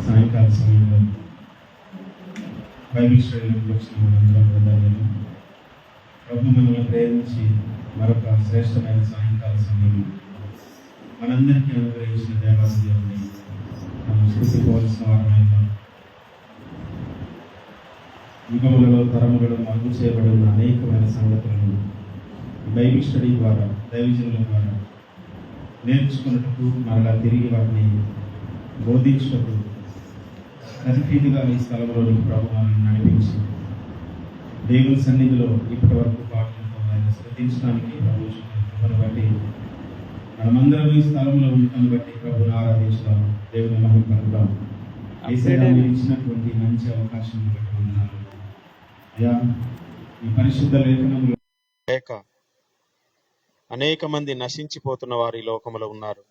సాయంకాల సమయంలో బైబిల్ స్టడీలోకి వచ్చిన మనందరం బృందాలను ప్రభు మిమ్మల్ని ప్రేమించి మరొక శ్రేష్టమైన సాయంకాల సమయం మనందరికీ అనుగ్రహించిన దేవాలయాన్ని మనం స్థుతిపోవలసిన వారమైన యుగములలో తరములలో మరుగు చేయబడిన అనేకమైన సంగతులను బైబిల్ స్టడీ ద్వారా దైవజనుల ద్వారా నేర్చుకున్నట్టుకు మరలా తిరిగి వాటిని బోధించుటకు అతిథిగా ఈ స్థలంలోని ప్రభుత్వాన్ని నడిపించి దేవుని సన్నిధిలో ఇప్పటి వరకు పాటలతో ఆయన శ్రద్ధించడానికి ప్రభుత్వం బట్టి మనమందరం ఈ స్థలంలో ఉండటం బట్టి ప్రభుని ఆరాధించడం, దేవుని మహిమ పలుకుదాం. మీరు ఇచ్చినటువంటి మంచి అవకాశం బట్టి వందనాలు అయ్యా. ఈ పరిశుద్ధ లేఖనంలో లేక అనేక మంది నశించిపోతున్న వారు ఈ లోకములో ఉన్నారు.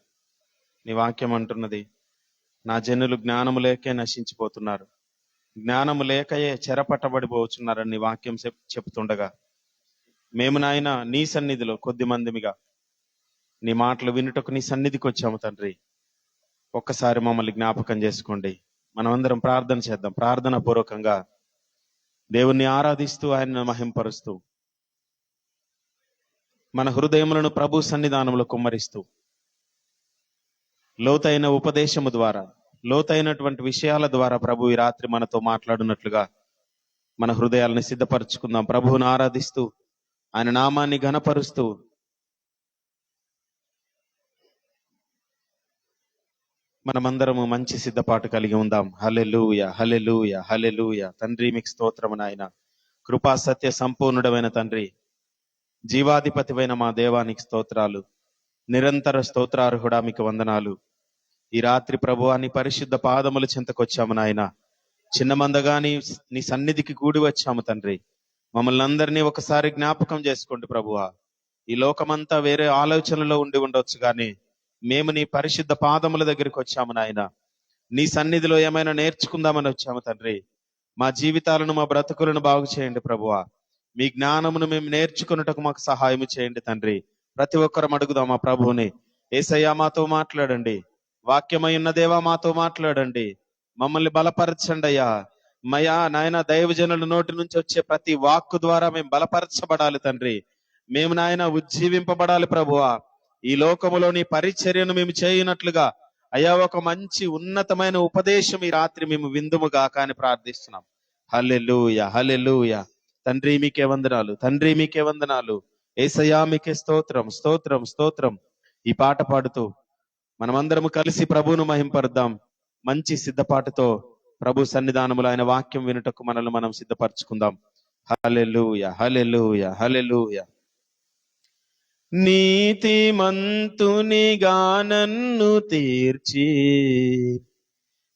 నీ వాక్యం అంటున్నది, నా జనులు జ్ఞానము లేకే నశించిపోతున్నారు, జ్ఞానము లేకయే చెరపట్టబడిపోతున్నారని నీ వాక్యం చెప్తుండగా మేము నాయన నీ సన్నిధిలో కొద్ది మందిమిగా నీ మాటలు వినుటకు నీ సన్నిధికి వచ్చాము తండ్రి. ఒక్కసారి మమ్మల్ని జ్ఞాపకం చేసుకోండి. మనమందరం ప్రార్థన చేద్దాం. ప్రార్థన పూర్వకంగా దేవుణ్ణి ఆరాధిస్తూ ఆయనను మహింపరుస్తూ మన హృదయములను ప్రభు సన్నిధానంలో కుమ్మరిస్తూ లోతైన ఉపదేశము ద్వారా, లోతైనటువంటి విషయాల ద్వారా ప్రభు ఈ రాత్రి మనతో మాట్లాడున్నట్లుగా మన హృదయాలను సిద్ధపరచుకుందాం. ప్రభువును ఆరాధిస్తూ ఆయన నామాన్ని ఘనపరుస్తూ మనమందరము మంచి సిద్ధపాటు కలిగి ఉందాం. హల్లెలూయా, హల్లెలూయా, హల్లెలూయా. తండ్రి మీకు స్తోత్రము నాయన. కృపా సత్య సంపూర్ణుడమైన తండ్రి, జీవాధిపతివైన మా దేవానికి స్తోత్రాలు, నిరంతర స్తోత్రార్హుడా మీకు వందనాలు. ఈ రాత్రి ప్రభువా నీ పరిశుద్ధ పాదముల చెంతకొచ్చాము నాయన. చిన్న మందగా నీ సన్నిధికి కూడి వచ్చాము తండ్రి. మమ్మల్ని అందరినీ ఒకసారి జ్ఞాపకం చేసుకోండి ప్రభువా. ఈ లోకమంతా వేరే ఆలోచనలో ఉండి ఉండొచ్చు కానీ మేము నీ పరిశుద్ధ పాదముల దగ్గరికి వచ్చాము నాయన. నీ సన్నిధిలో ఏమైనా నేర్చుకుందామని వచ్చాము తండ్రి. మా జీవితాలను, మా బ్రతుకులను బాగు చేయండి ప్రభువా. మీ జ్ఞానమును మేము నేర్చుకున్నటకు మాకు సహాయం చేయండి తండ్రి. ప్రతి ఒక్కరం అడుగుదాం మా ప్రభువుని. యేసయ్యా మాతో మాట్లాడండి, వాక్యమై ఉన్న దేవా మాతో మాట్లాడండి, మమ్మల్ని బలపరచండి అయ్యా. మయా నాయన దైవజనుల నోటి నుంచి వచ్చే ప్రతి వాక్కు ద్వారా మేము బలపరచబడాలి తండ్రి. మేము నాయన ఉజ్జీవింపబడాలి ప్రభువా. ఈ లోకములో నీ పరిచర్యను మేము చేయనట్లుగా అయ్యా ఒక మంచి ఉన్నతమైన ఉపదేశం ఈ రాత్రి మేము విందుముగా కానీ ప్రార్థిస్తున్నాం. హల్లెలూయా, హల్లెలూయా. తండ్రి మీకే వందనాలు, తండ్రి మీకే వందనాలు. యేసయ్యా మీకే స్తోత్రం, స్తోత్రం, స్తోత్రం. ఈ పాట పాడుతూ మనమందరము కలిసి ప్రభువును మహింపరుద్దాం. మంచి సిద్ధపాటుతో ప్రభు సన్నిధానములో ఆయన వాక్యం వినుటకు మనల్ని మనం సిద్ధపరచుకుందాం. హల్లెలూయా, హల్లెలూయా, హల్లెలూయా. నీతిమంతునిగా నన్ను తీర్చి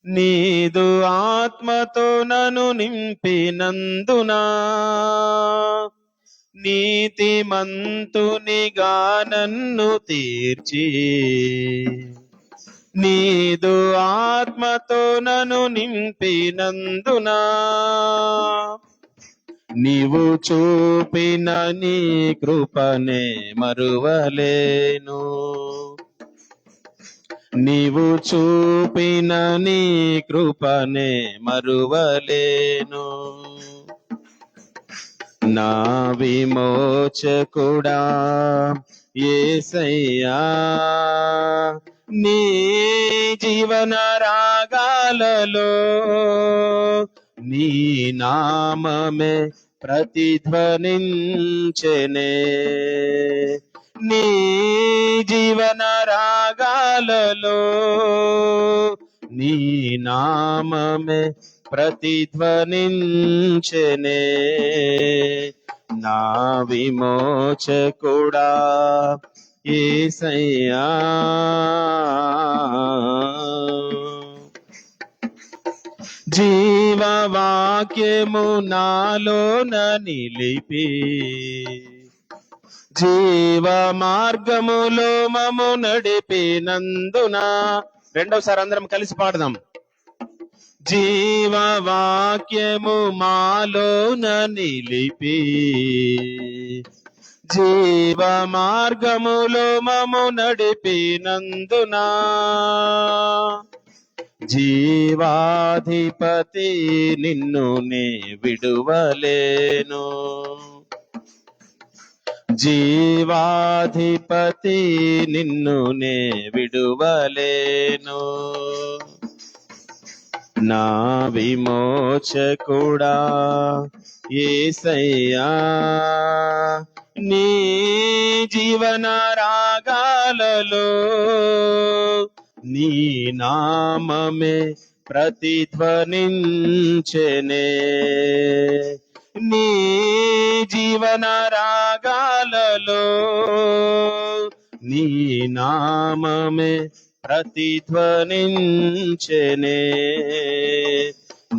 నీదు ఆత్మతో నన్ను నింపినందునా, నీతిమంతునిగా నన్ను తీర్చి నీదు ఆత్మతో నన్ను నింపినందునా, నీవు చూపిన నీ కృపనే మరువలేను, నీవు చూపిన నీ కృపనే మరువలేను. నా విమోచకుడా యేసయ్యా, నీ జీవన రాగాలలో నీ నామమే ప్రతిధ్వనించెనే, నీ జీవన రాగాలలో నీ నామమే ప్రతిధ్వనించెనే. నా విమోచకుడా యేసయ్యా, జీవవాక్యము నాలోన నిలిపి జీవ మార్గములో మము నడిపినందున. రెండవసారి అందరం కలిసి పాడదాం. జీవవాక్యము మాలోన నిలిపి జీవ మార్గములో మము నడిపినందునా, జీవాధిపతి నిన్ను నే విడువలేను. జీవాధిపతి నిన్ను నే విడువలేను. నా విమోచకుడా యేసయ్యా, నీ జీవన రాగాలలో నీ నామమే ప్రతిధ్వనించెనే. నీ జీవన రాగాలలో నీ నామమే ప్రతిధ్వనించెనే.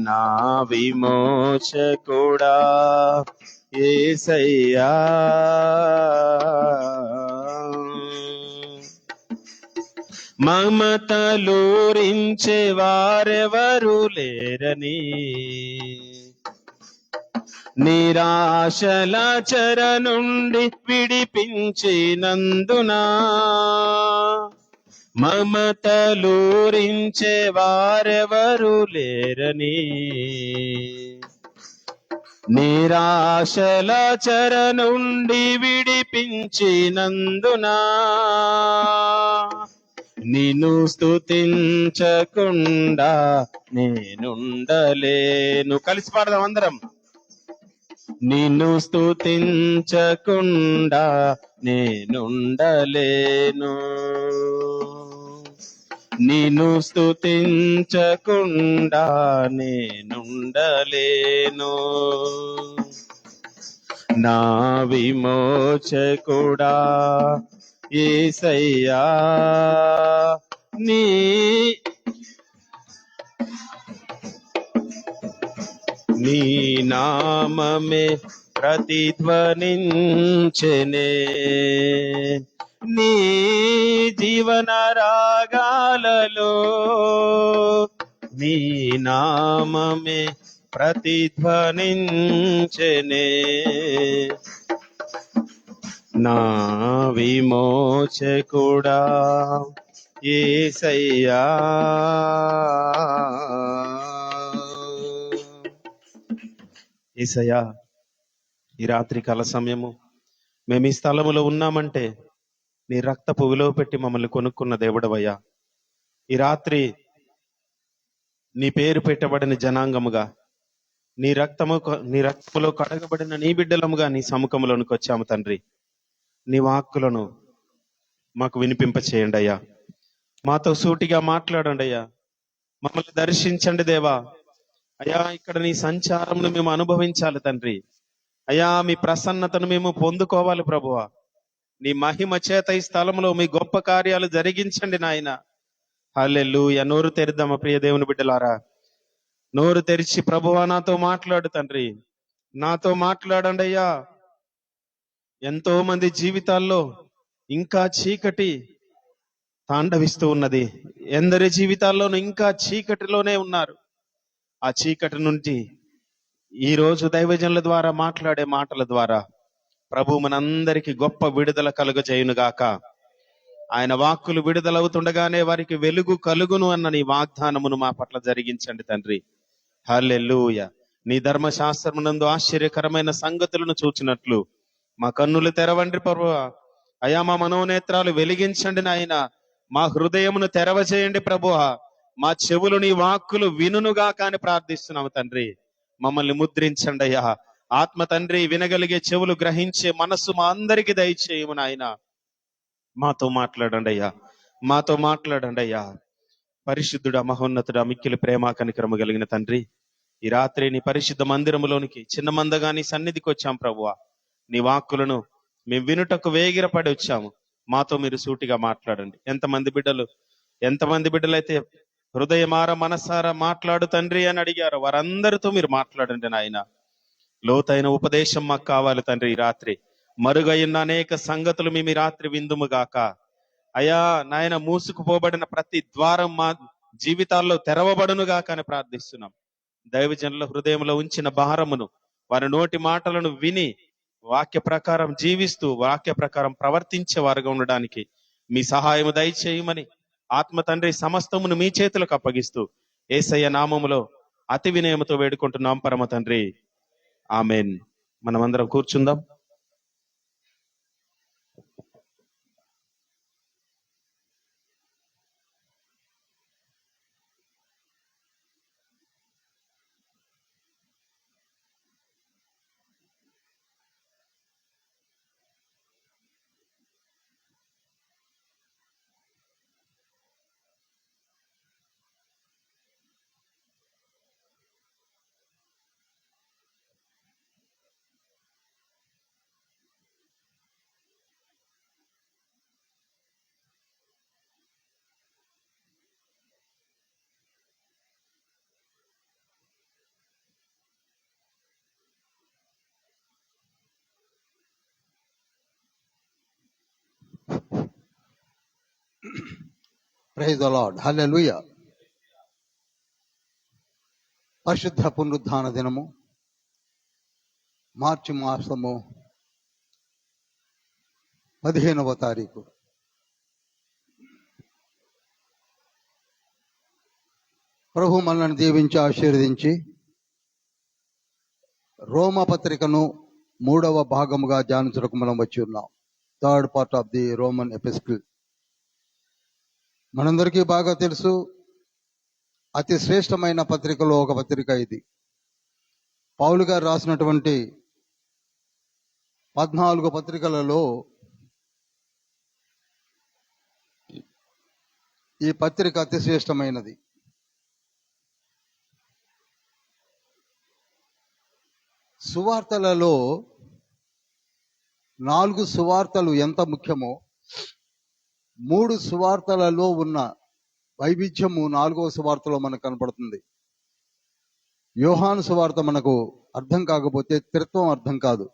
నా విమోచకుడా యేసయ్యా, మమతలూరించే వారెవరు లేరని, నిరాశల చెర నుండి విడిపించినందునా. మమతలూరించే వారెవరు లేరని, నిరాశల చెర నుండి విడిపించినందునా. నిన్ను స్తుతించకుండా నేనుండలేను. కలిసి పాడదాం అందరం. నిన్ను స్తుతించకుండా నేనుండలేను. నిన్ను స్తుతించకుండా నేనుండలేను. నా విమోచకుడా యేసయ్యా, నీ నామమే ప్రతిధ్వనించెనే. నీ జీవన రాగాలలో నీ నామమే ప్రతిధ్వనించెనే. నా విమోచకుడా యేసయ్యా, యేసయ్యా, ఈ రాత్రి కాల సమయము మేము ఈ స్థలములో ఉన్నామంటే నీ రక్తపు విలువ పెట్టి మమ్మల్ని కొనుక్కున్న దేవుడవయ్యా. ఈ రాత్రి నీ పేరు పెట్టబడిన జనాంగముగా, నీ రక్తములో కడగబడిన నీ బిడ్డలముగా నీ సముఖములోనికి వచ్చాము తండ్రి. నీ వాక్కులను మాకు వినిపింప చేయండి అయ్యా. మాతో సూటిగా మాట్లాడండి అయ్యా. మమ్మల్ని దర్శించండి దేవా. అయ్యా, ఇక్కడ నీ సంచారమును మేము అనుభవించాలి తండ్రి. అయ్యా, మీ ప్రసన్నతను మేము పొందుకోవాలి ప్రభువా. నీ మహిమ చేత ఈ స్థలంలో మీ గొప్ప కార్యాలు జరిగించండి నాయన. హల్లెలూయా. నోరు తెరిద్దామా ప్రియ దేవుని బిడ్డలారా? నోరు తెరిచి ప్రభువా నాతో మాట్లాడు తండ్రి, నాతో మాట్లాడండి అయ్యా. ఎంతో మంది జీవితాల్లో ఇంకా చీకటి తాండవిస్తూ ఉన్నది. ఎందరి జీవితాల్లోనూ ఇంకా చీకటిలోనే ఉన్నారు. ఆ చీకటి నుండి ఈ రోజు దైవజనుల ద్వారా మాట్లాడే మాటల ద్వారా ప్రభు మనందరికి గొప్ప విడుదల కలుగజేయునుగాక. ఆయన వాక్కులు విడుదలవుతుండగానే వారికి వెలుగు కలుగును అన్న నీ వాగ్దానమును మా పట్ల జరిగించండి తండ్రి. హల్లెలూయా. నీ ధర్మశాస్త్రమునందు ఆశ్చర్యకరమైన సంగతులను చూచినట్లు మా కన్నులు తెరవండి ప్రభువా. అయా, మా మనోనేత్రాలు వెలిగించండి నాయన. మా హృదయమును తెరవచేయండి ప్రభువా. మా చెవులు నీ వాక్కులు వినునుగా కాని ప్రార్థిస్తున్నాము తండ్రి. మమ్మల్ని ముద్రించండి అయ్యా. ఆత్మ తండ్రి వినగలిగే చెవులు గ్రహించే మనస్సు మా అందరికి దయచేయము నాయన. మాతో మాట్లాడండి అయ్యా, మాతో మాట్లాడండి అయ్యా. పరిశుద్ధుడా, మహోన్నతుడా, మిక్కిలి ప్రేమ కనికరము కలిగిన తండ్రి, ఈ రాత్రి నీ పరిశుద్ధ మందిరములోనికి చిన్న మందగా నీ సన్నిధికి వచ్చాం ప్రభువా. నీ వాక్కులను మేము వినుటకు వేగిరపడి వచ్చాము. మాతో మీరు సూటిగా మాట్లాడండి. ఎంతమంది బిడ్డలైతే హృదయమార మనసారా మాట్లాడు తండ్రి అని అడిగారు, వారందరితో మీరు మాట్లాడండి నాయన. లోతైన ఉపదేశం మాకు కావాలి తండ్రి. ఈ రాత్రి మరుగైన అనేక సంగతులు మేము ఈ రాత్రి విందుముగాక. అయా నాయన, మూసుకుపోబడిన ప్రతి ద్వారం మా జీవితాల్లో తెరవబడునుగా కానీ ప్రార్థిస్తున్నాం. దైవజనుల హృదయంలో ఉంచిన భారమును, వారి నోటి మాటలను విని వాక్య ప్రకారం జీవిస్తూ వాక్య ప్రకారం ప్రవర్తించే వారుగా ఉండడానికి మీ సహాయము దయచేయమని ఆత్మ తండ్రి సమస్తమును మీ చేతులకు అప్పగిస్తూ యేసయ్య నామములో అతి వినయముతో వేడుకుంటున్నాం పరమ తండ్రి, ఆమెన్. మనమందరం కూర్చుందాం. ప్రైజ్ ద లార్డ్, హల్లెలూయా. పరిశుద్ధ పునరుద్ధాన దినము, మార్చి మాసము 15వ తారీఖు. ప్రభు మనల్ని దీవించి ఆశీర్వదించి రోమా పత్రికను 3వ భాగముగా ధ్యానించడానికి మనం వచ్చి ఉన్నాం. Third part of the Roman ఎపిస్టిల్. మనందరికీ బాగా తెలుసు, అతి శ్రేష్టమైన పత్రికలో ఒక పత్రిక ఇది. పౌలు గారు రాసినటువంటి 14 పత్రికలలో ఈ పత్రిక అతి శ్రేష్టమైనది. సువార్తలలో 4 సువార్తలు ఎంత ముఖ్యమో 3 సువార్తలలో ఉన్న వైవిధ్యము 4వ సువార్తలో మనకు కనపడుతుంది. యోహాను సువార్త మనకు అర్థం కాకపోతే త్రిత్వం అర్థం కాదు.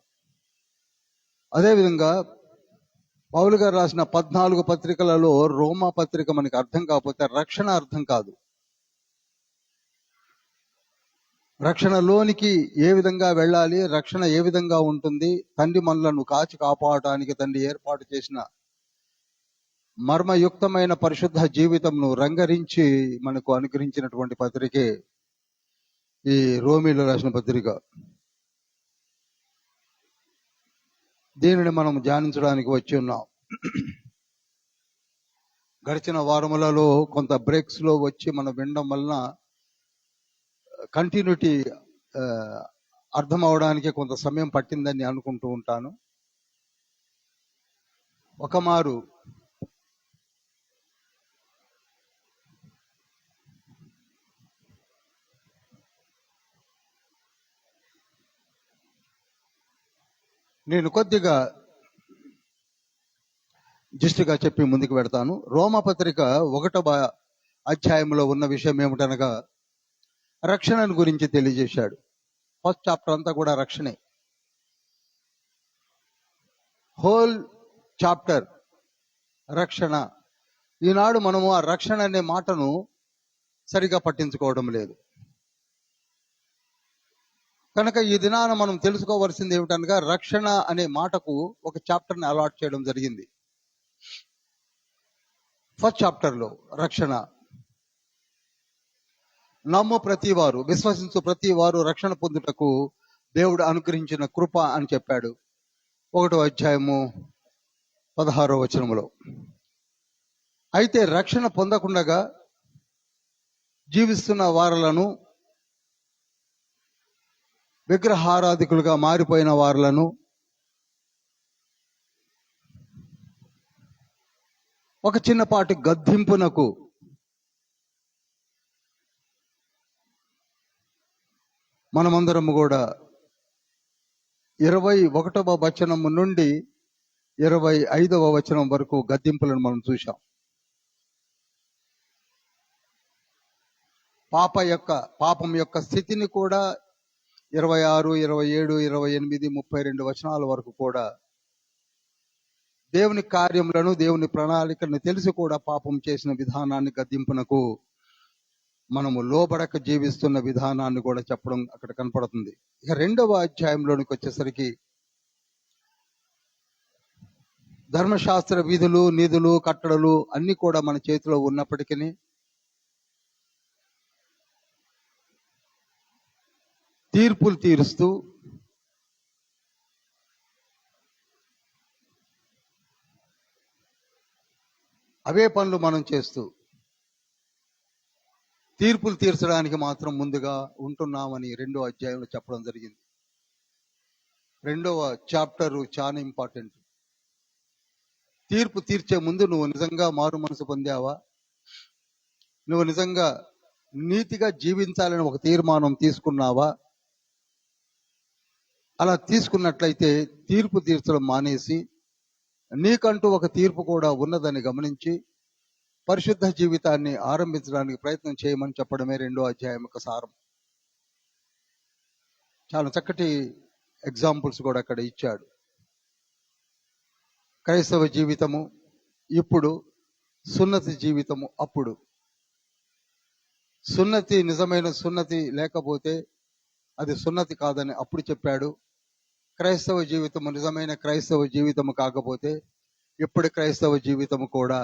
అదేవిధంగా పౌలు గారు రాసిన 14 పత్రికలలో రోమా పత్రిక మనకు అర్థం కాకపోతే రక్షణ అర్థం కాదు. రక్షణలోనికి ఏ విధంగా వెళ్ళాలి, రక్షణ ఏ విధంగా ఉంటుంది, తండ్రి మనలను కాచి కాపాడటానికి తండ్రి ఏర్పాటు చేసిన మర్మయుక్తమైన పరిశుద్ధ జీవితంను రంగరించి మనకు అనుగ్రహించినటువంటి పత్రికే ఈ రోమీలు రాసిన పత్రిక. దీనిని మనం ధ్యానించడానికి వచ్చి ఉన్నాం. గడిచిన వారములలో కొంత బ్రేక్స్ లో వచ్చి మనం వినడం వలన కంటిన్యూటీ అర్థం అవడానికి కొంత సమయం పట్టిందని అనుకుంటూ ఉంటాను. ఒక మారు నేను కొద్దిగా జిస్టుగా చెప్పి ముందుకు పెడతాను. రోమపత్రిక 1వ అధ్యాయంలో ఉన్న విషయం ఏమిటనగా రక్షణను గురించి తెలియజేశాడు. ఫస్ట్ చాప్టర్ అంతా కూడా రక్షణే. హోల్ చాప్టర్ రక్షణ. ఈనాడు మనము ఆ రక్షణ అనే మాటను సరిగా పట్టించుకోవడం లేదు. కనుక ఈ దినాన మనం తెలుసుకోవాల్సింది ఏమిటనగా రక్షణ అనే మాటకు ఒక చాప్టర్ని అలాట్ చేయడం జరిగింది. ఫస్ట్ చాప్టర్లో రక్షణ. నమ్ము ప్రతివారు, విశ్వసించు ప్రతి వారు రక్షణ పొందుటకు దేవుడు అనుగ్రహించిన కృప అని చెప్పాడు 1వ అధ్యాయము 16వ వచనములో. అయితే రక్షణ పొందకుండగా జీవిస్తున్న వారలను, విగ్రహారాధికులుగా మారిపోయిన వారలను, ఒక చిన్నపాటి గద్దింపునకు మనమందరము కూడా 21వ వచనం నుండి 25వ వచనం వరకు గద్దింపులను మనం చూశాం. పాపం యొక్క స్థితిని కూడా 26, 27, 28, 32 వచనాల వరకు కూడా దేవుని కార్యములను, దేవుని ప్రణాళికలను తెలిసి కూడా పాపం చేసిన విధానాన్ని, గద్దింపునకు మనము లోబడక జీవిస్తున్న విధానాన్ని కూడా చెప్పడం అక్కడ కనపడుతుంది. ఇక 2వ అధ్యాయంలోనికి వచ్చేసరికి ధర్మశాస్త్ర విధులు, నిధులు, కట్టడలు అన్ని కూడా మన చేతిలో ఉన్నప్పటికీ తీర్పులు తీరుస్తూ అవే పనులు మనం చేస్తూ తీర్పులు తీర్చడానికి మాత్రం ముందుగా ఉంటున్నామని 2వ అధ్యాయంలో చెప్పడం జరిగింది. 2వ చాప్టర్ చాలా ఇంపార్టెంట్. తీర్పు తీర్చే ముందు నువ్వు నిజంగా మారు మనసు పొందావా? నువ్వు నిజంగా నీతిగా జీవించాలని ఒక తీర్మానం తీసుకున్నావా? అలా తీసుకున్నట్లయితే తీర్పు తీర్చడం మానేసి నీకంటూ ఒక తీర్పు కూడా ఉన్నదని గమనించి పరిశుద్ధ జీవితాన్ని ఆరంభించడానికి ప్రయత్నం చేయమని చెప్పడమే 2వ అధ్యాయం యొక్క సారం. చాలా చక్కటి ఎగ్జాంపుల్స్ కూడా అక్కడ ఇచ్చాడు. క్రైస్తవ జీవితము ఇప్పుడు, సున్నతి జీవితము అప్పుడు. సున్నతి నిజమైన సున్నతి లేకపోతే అది సున్నతి కాదని అప్పుడు చెప్పాడు. క్రైస్తవ జీవితము నిజమైన క్రైస్తవ జీవితము కాకపోతే ఇప్పుడు క్రైస్తవ జీవితము కూడా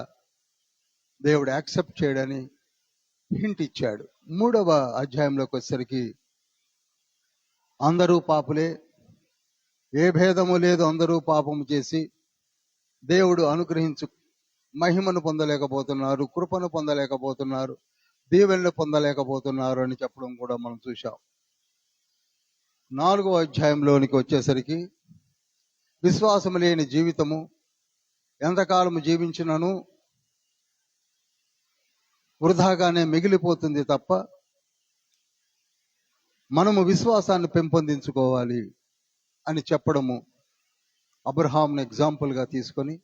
దేవుడు యాక్సెప్ట్ చేయడని హింట్ ఇచ్చాడు. 3వ అధ్యాయంలోకి వచ్చేసరికి అందరూ పాపులే, ఏ భేదము లేదు, అందరూ పాపము చేసి దేవుడు అనుగ్రహించు మహిమను పొందలేకపోతున్నారు, కృపను పొందలేకపోతున్నారు, దీవెనలు పొందలేకపోతున్నారు అని చెప్పడం కూడా మనం చూశాం. 4వ అధ్యాయంలోనికి వచ్చేసరికి విశ్వాసం లేని జీవితము ఎంతకాలము జీవించినను వృధాగానే మిగిలిపోతుంది తప్ప మనము విశ్వాసాన్ని పెంపొందించుకోవాలి అని చెప్పడము, అబ్రహాంను ఎగ్జాంపుల్గా తీసుకొని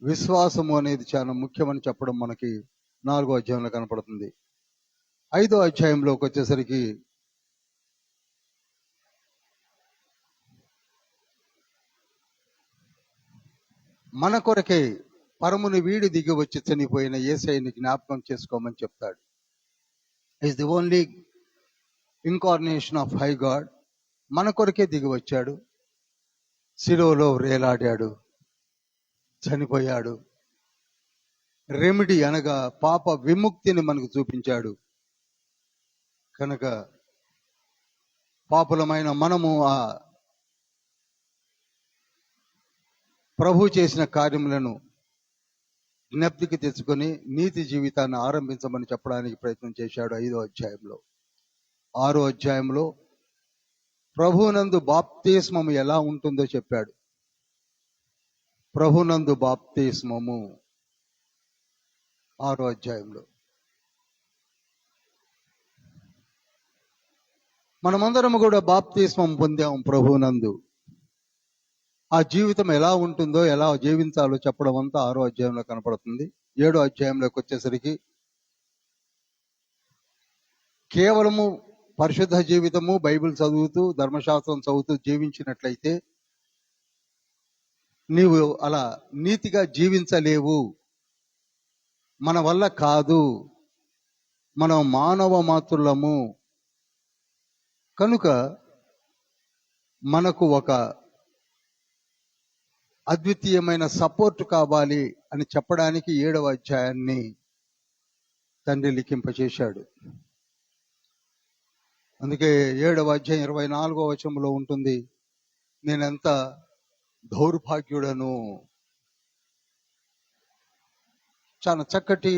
విశ్వాసము అనేది చాలా ముఖ్యమని చెప్పడం మనకి 4వ అధ్యాయంలో కనపడుతుంది. 5వ అధ్యాయంలోకి వచ్చేసరికి మన కొరకే పరముని వీడి దిగి వచ్చి చనిపోయిన యేసయ్యని జ్ఞాపకం చేసుకోమని చెప్తాడు. Is the only incarnation of high God. మన కొరకే దిగి వచ్చాడు, శిలువలో వేలాడాడు, చనిపోయాడు. రెమెడీ అనగా పాప విముక్తిని మనకు చూపించాడు. కనుక పాపులమైన మనము ఆ ప్రభు చేసిన కార్యములను జ్ఞప్తికి తెచ్చుకొని నీతి జీవితాన్ని ఆరంభించమని చెప్పడానికి ప్రయత్నం చేశాడు 5వ అధ్యాయంలో. 6వ అధ్యాయంలో ప్రభునందు బాప్తిస్మము ఎలా ఉంటుందో చెప్పాడు. ప్రభునందు బాప్తిస్మము 6వ అధ్యాయంలో మనమందరం కూడా బాప్తిస్మం పొందాం ప్రభునందు. ఆ జీవితం ఎలా ఉంటుందో, ఎలా జీవించాలో చెప్పడం అంతా 6వ అధ్యాయంలో కనపడుతుంది. 7వ అధ్యాయంలోకి వచ్చేసరికి కేవలము పరిశుద్ధ జీవితము, బైబిల్ చదువుతూ, ధర్మశాస్త్రం చదువుతూ జీవించినట్లయితే నీవు అలా నీతిగా జీవించలేవు. మన వల్ల కాదు, మనం మానవ మాతృలము. కనుక మనకు ఒక అద్వితీయమైన సపోర్ట్ కావాలి అని చెప్పడానికి 7వ అధ్యాయాన్ని తండ్రి లిఖింపచేశాడు. అందుకే 7వ అధ్యాయం 24వ వచనంలో ఉంటుంది, నేనెంత దౌర్భాగ్యుడను. చాలా చక్కటి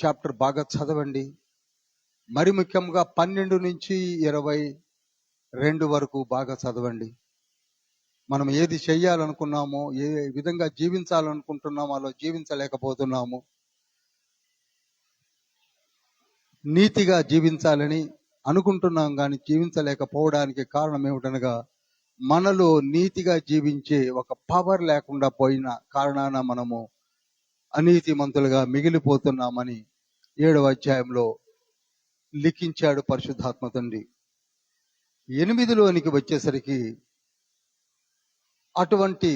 చాప్టర్, బాగా చదవండి. మరి ముఖ్యంగా 12 నుంచి 22 వరకు బాగా చదవండి. మనం ఏది చెయ్యాలనుకున్నామో, ఏ విధంగా జీవించాలనుకుంటున్నామో అలా జీవించలేకపోతున్నాము. నీతిగా జీవించాలని అనుకుంటున్నాం కానీ జీవించలేకపోవడానికి కారణం ఏమిటనగా మనలో నీతిగా జీవించే ఒక పవర్ లేకుండా పోయిన కారణాన మనము అనీతిమంతులుగా మిగిలిపోతున్నామని 7వ అధ్యాయంలో లిఖించాడు పరిశుద్ధాత్మ తండ్రి. 8లోనికి వచ్చేసరికి అటువంటి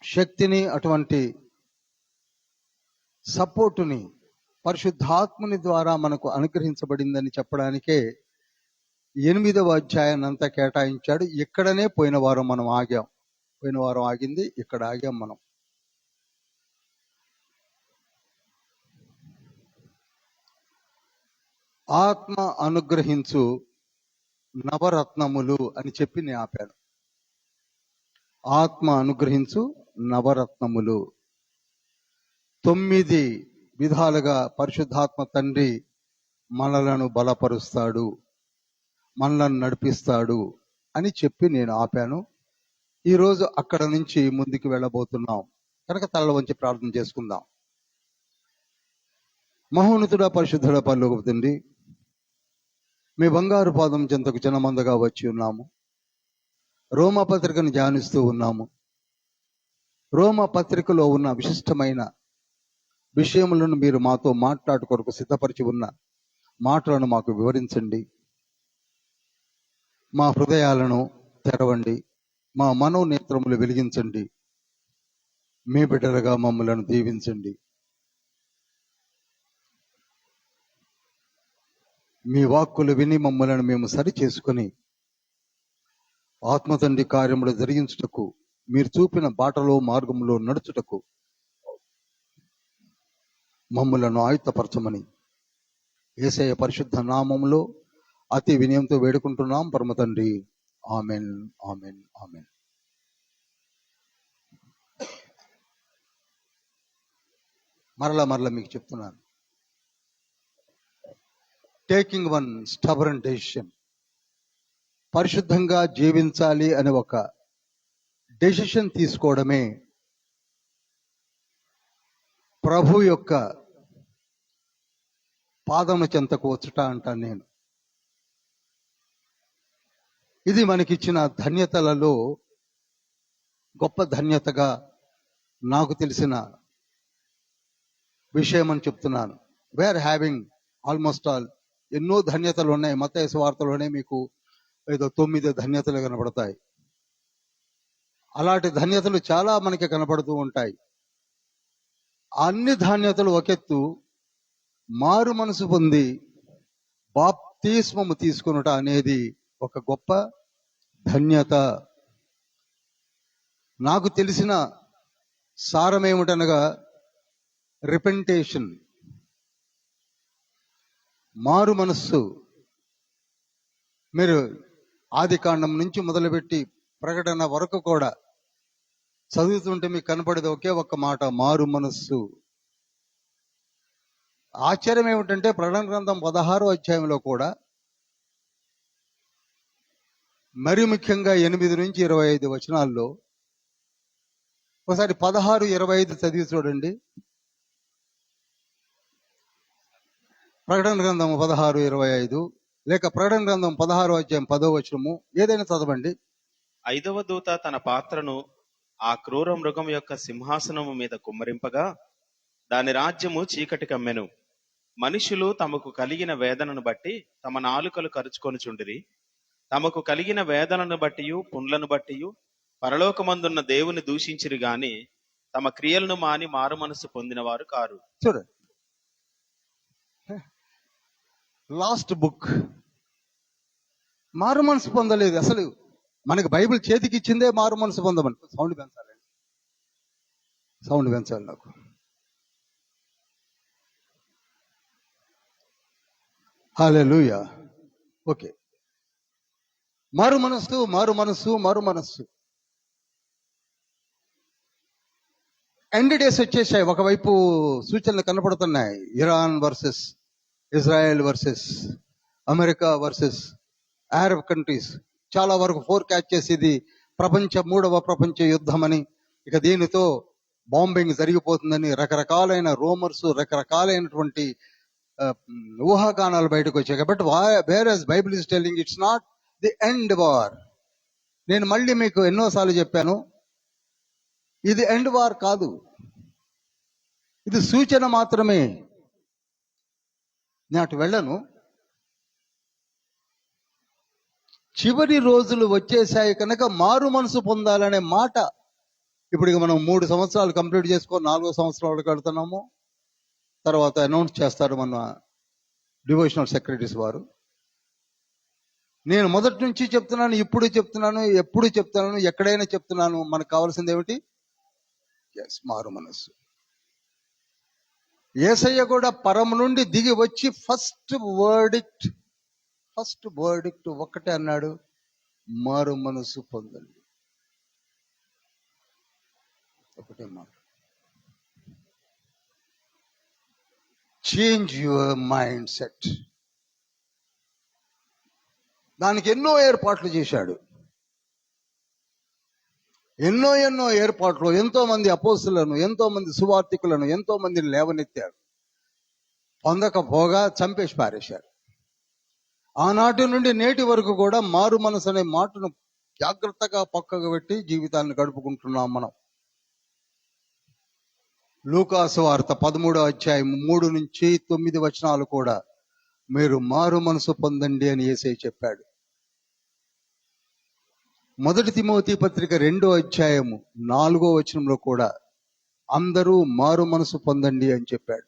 శక్తిని, అటువంటి సపోర్టుని పరిశుద్ధాత్ముని ద్వారా మనకు అనుగ్రహించబడిందని చెప్పడానికే 8వ అధ్యాయాన్ని అంతా కేటాయించాడు. ఇక్కడనే పోయిన వారం మనం ఆగాం. పోయిన వారం ఆగింది ఇక్కడ, ఆగాం మనం. ఆత్మ అనుగ్రహించు నవరత్నములు అని చెప్పి నేను ఆపాను. ఆత్మ అనుగ్రహించు నవరత్నములు. 9 విధాలుగా పరిశుద్ధాత్మ తండ్రి మనలను బలపరుస్తాడు, మనలను నడిపిస్తాడు అని చెప్పి నేను ఆపాను. ఈరోజు అక్కడ నుంచి ముందుకు వెళ్ళబోతున్నాం కనుక తల వంచి ప్రార్థన చేసుకుందాం. మహోన్నతుడా పరిశుద్ధుడ పరలోకపు తండ్రి, మీ బంగారు పాదం చెంతకు జనమందగా వచ్చి ఉన్నాము. రోమా పత్రికను ధ్యానిస్తూ ఉన్నాము. రోమా పత్రికలో ఉన్న విశిష్టమైన విషయములను మీరు మాతో మాట్లాడుకొరకు సిద్ధపరిచి ఉన్న మాటలను మాకు వివరించండి. మా హృదయాలను తెరవండి, మా మనోనేత్రములు వెలిగించండి. మీ బిడ్డలుగా మమ్మలను దీవించండి. మీ వాక్కులు విని మమ్మలను మేము సరి చేసుకుని ఆత్మతండ్రి కార్యములు జరిగించుటకు, మీరు చూపిన బాటలో మార్గంలో నడుచుటకు మమ్మలను ఆయుత్తపరచమని యేసయ్య పరిశుద్ధ నామములో అతి వినయంతో వేడుకుంటున్నాం పరమ తండ్రి. Amen, amen, amen. మరలా మీకు చెప్తున్నాను, టేకింగ్ వన్ స్టబరన్ డెసిషన్. పరిశుద్ధంగా జీవించాలి అనే ఒక డెసిషన్ తీసుకోవడమే ప్రభు యొక్క పాదము చెంతకు వచ్చుట అంటాను నేను. ఇది మనకిచ్చిన ధన్యతలలో గొప్ప ధన్యతగా నాకు తెలిసిన విషయం అని చెప్తున్నాను. వేఆర్ హ్యావింగ్ ఆల్మోస్ట్ ఆల్ ఎన్నో ధన్యతలు ఉన్నాయి. మత్తయి సువార్తలోనే మీకు ఏదో 9 ధన్యతలు కనబడతాయి. అలాంటి ధన్యతలు చాలా మనకి కనపడుతూ ఉంటాయి. అన్ని ధన్యతలు ఒకెత్తు, మారు మనసు పొంది బాప్తిస్మము తీసుకొనుట అనేది ఒక గొప్ప ధన్యత. నాకు తెలిసిన సారమేమిటనగా రిపెంటేషన్, మారు మనస్సు. మీరు ఆది కాండం నుంచి మొదలుపెట్టి ప్రకటన వరకు కూడా చదువుతుంటే మీకు కనపడేది ఒకే ఒక్క మాట, మారు మనస్సు. ఆశ్చర్యం ఏమిటంటే ప్రకటన గ్రంథం 16వ అధ్యాయంలో కూడా మరి ముఖ్యంగా 8 నుంచి 25 వచనాల్లో ఒకసారి 16, 25 చదివి చూడండి. ప్రకటన గ్రంథం 16, 25 లేక ప్రకటన గ్రంథం 16వ అధ్యాయం 10వ వచనము, ఏదైనా చదవండి. 5వ దూత తన పాత్రను ఆ క్రూర మృగం యొక్క సింహాసనము మీద కుమ్మరింపగా దాని రాజ్యము చీకటి కమ్మెను. మనుషులు తమకు కలిగిన వేదనను బట్టి తమ నాలుకలు కరుచుకొనుచుండిరి. తమకు కలిగిన వేదనను బట్టియు పుండ్లను బట్టియు పరలోకమందున్న దేవుని దూషించిరి గాని తమ క్రియలను మాని మారు మనసు పొందిన వారు కారు. చూడండి, లాస్ట్ బుక్ మారు మనసు పొందలేదు. అసలు మనకి బైబిల్ చేతికి ఇచ్చిందే మారు మనసు పొందమని. సౌండ్ పెంచాలండి, సౌండ్ పెంచాలి నాకు. హల్లెలూయా. ఓకే, మారు మనస్సు, మారు మనస్సు, మారు మనస్సు. ఎండ్ డేస్ వచ్చేసాయి. ఒకవైపు సూచనలు కనపడుతున్నాయి. Iran versus Israel versus America versus Arab countries. చాలా వరకు ఫోర్కాస్ట్ చేసేది మూడవ ప్రపంచ యుద్ధం అని, ఇక దీనితో బాంబింగ్ జరిగిపోతుందని రకరకాలైన రూమర్స్, రకరకాలైనటువంటి ఊహాగానాలు బయటకు వచ్చాయి. But whereas Bible is telling it's not the end war. నేను మళ్ళీ మీకు ఎన్నోసార్లు చెప్పాను, ఇది ఎండ్ వార్ కాదు, ఇది సూచన మాత్రమే. నేను అటు వెళ్ళను. చివరి రోజులు వచ్చేసాయి కనుక మారు మనసు పొందాలనే మాట. ఇప్పుడు మనం 3 సంవత్సరాలు కంప్లీట్ చేసుకొని 4వ సంవత్సరాలకు వెళ్తున్నాము. తర్వాత అనౌన్స్ చేస్తారు మన డివోషనల్ సెక్రటరీస్ వారు. నేను మొదటి నుంచి చెప్తున్నాను, ఇప్పుడు చెప్తున్నాను, ఎప్పుడు చెప్తున్నాను, ఎక్కడైనా చెప్తున్నాను, మనకు కావాల్సింది ఏమిటి? మారు మనస్సు. యేసయ్య కూడా పరము నుండి దిగి వచ్చి ఫస్ట్ వర్డిక్ట్ ఒక్కటే అన్నాడు, మారు మనసు పొందండి. ఒకటే మాట, చేంజ్ యువర్ మైండ్ సెట్. దానికి ఎన్నో ఏర్పాట్లు చేశాడు, ఎన్నో ఏర్పాట్లు. ఎంతో మంది అపోస్తులను, ఎంతో మంది సువార్తికులను, ఎంతో మందిని లేవనెత్తారు. పొందకపోగా చంపేసి పారేశారు. ఆనాటి నుండి నేటి వరకు కూడా మారు మనసు అనే మాటను జాగ్రత్తగా పక్కకు పెట్టి జీవితాన్ని గడుపుకుంటున్నాం మనం. లూకాసు వార్త 13వ అధ్యాయం 3 నుంచి 9 వచనాలు కూడా మీరు మారు మనసు పొందండి అని యేసయ్య చెప్పాడు. మొదటి తిమోతి పత్రిక 2వ అధ్యాయము 4వ వచనంలో కూడా అందరూ మారు మనసు పొందండి అని చెప్పాడు.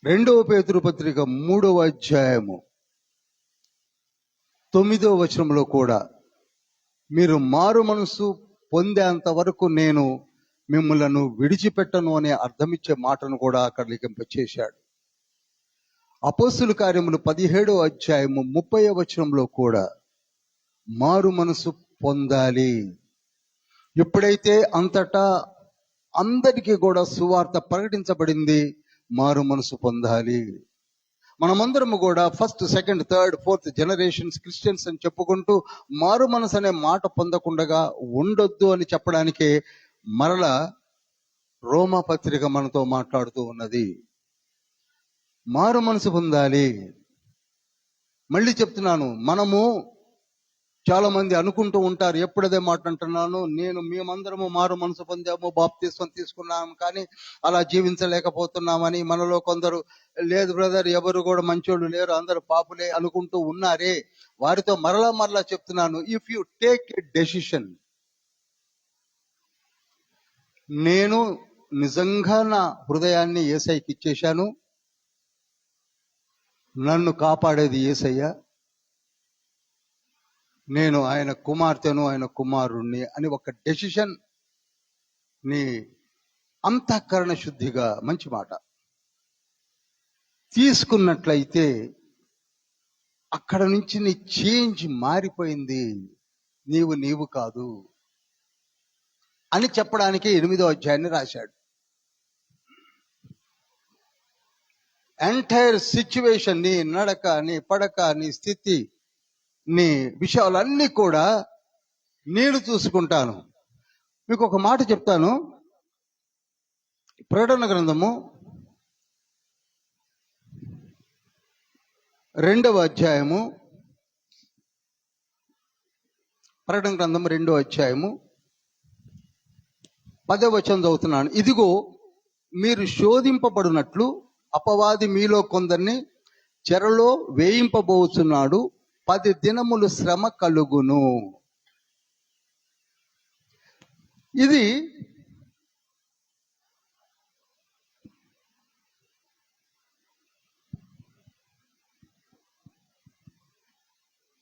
2వ పేతురు పత్రిక 3వ అధ్యాయము 9వ వచనంలో కూడా మీరు మారు మనసు పొందేంత వరకు నేను మిమ్మలను విడిచిపెట్టను అనే అర్థమిచ్చే మాటను కూడా అక్కడ లిఖింపచేశాడు. అపోస్తుల కార్యములు 17వ అధ్యాయము 30వ వచనంలో కూడా మారు మనసు పొందాలి. ఎప్పుడైతే అంతటా అందరికీ కూడా సువార్త ప్రకటించబడింది, మారు మనసు పొందాలి. మనమందరము కూడా first, second, third, fourth generations Christians అని చెప్పుకుంటూ మారు మనసు అనే మాట పొందకుండా ఉండొద్దు అని చెప్పడానికే మరలా రోమా పత్రిక మనతో మాట్లాడుతూ ఉన్నది. మారు మనసు పొందాలి. మళ్ళీ చెప్తున్నాను, మనము చాలా మంది అనుకుంటూ ఉంటారు, ఎప్పుడదే మాట అంటున్నాను, మేమందరము మారు మనసు పొందాము, బాప్తిస్మం తీసుకున్నాము, కానీ అలా జీవించలేకపోతున్నామని. మనలో కొందరు లేదు బ్రదర్, ఎవరు కూడా మంచోళ్ళు లేరు, అందరు పాపులే అనుకుంటూ ఉన్నారే. వారితో మరలా చెప్తున్నాను, if you take a decision, నేను నిజంగా నా హృదయాన్ని యేసయ్యకి ఇచ్చేశాను, నన్ను కాపాడేది యేసయ్య, నేను ఆయన కుమార్తెను, ఆయన కుమారుణ్ణి అని ఒక డెసిషన్ నీ అంతఃకరణ శుద్ధిగా, మంచి మాట, తీసుకున్నట్లయితే అక్కడ నుంచి నీ చేంజ్ మారిపోయింది, నీవు కాదు అని చెప్పడానికి 8వ అధ్యాయాన్ని రాశాడు. ఎంటైర్ సిచ్యువేషన్, నీ నడక, నీ పడక, నీ స్థితి, నీ విషయాలన్నీ కూడా నేను చూసుకుంటాను. మీకు ఒక మాట చెప్తాను. ప్రకటన గ్రంథము 2వ అధ్యాయము, ప్రకటన గ్రంథం 2వ అధ్యాయము 10వ వచనం చదువుతున్నాను. ఇదిగో మీరు శోధింపబడినట్లు అపవాది మీలో కొందరిని చెరలో వేయింపబోతున్నాడు, 10 దినములు శ్రమ కలుగును. ఇది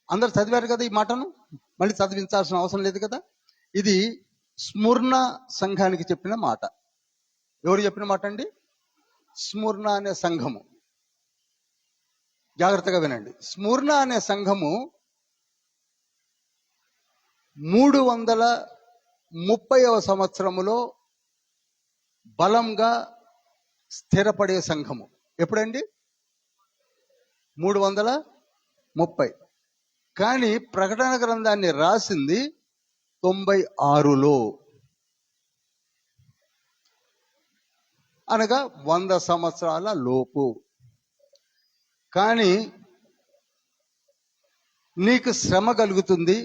అందరు చదివారు కదా ఈ మాటను, మళ్ళీ చదివించాల్సిన అవసరం లేదు కదా. ఇది స్ముర్ణ సంఘానికి చెప్పిన మాట. ఎవరు చెప్పిన మాట అండి? స్ముర్ణ అనే సంఘము. జాగ్రత్తగా వినండి. స్ముర్ణ అనే సంఘము 330వ సంవత్సరములో బలంగా స్థిరపడే సంఘము. ఎప్పుడండి? 330. కానీ ప్రకటన గ్రంథాన్ని రాసింది 96లో, అనగా 100 సంవత్సరాల లోపు. కానీ నీకు శ్రమ కలుగుతుంది,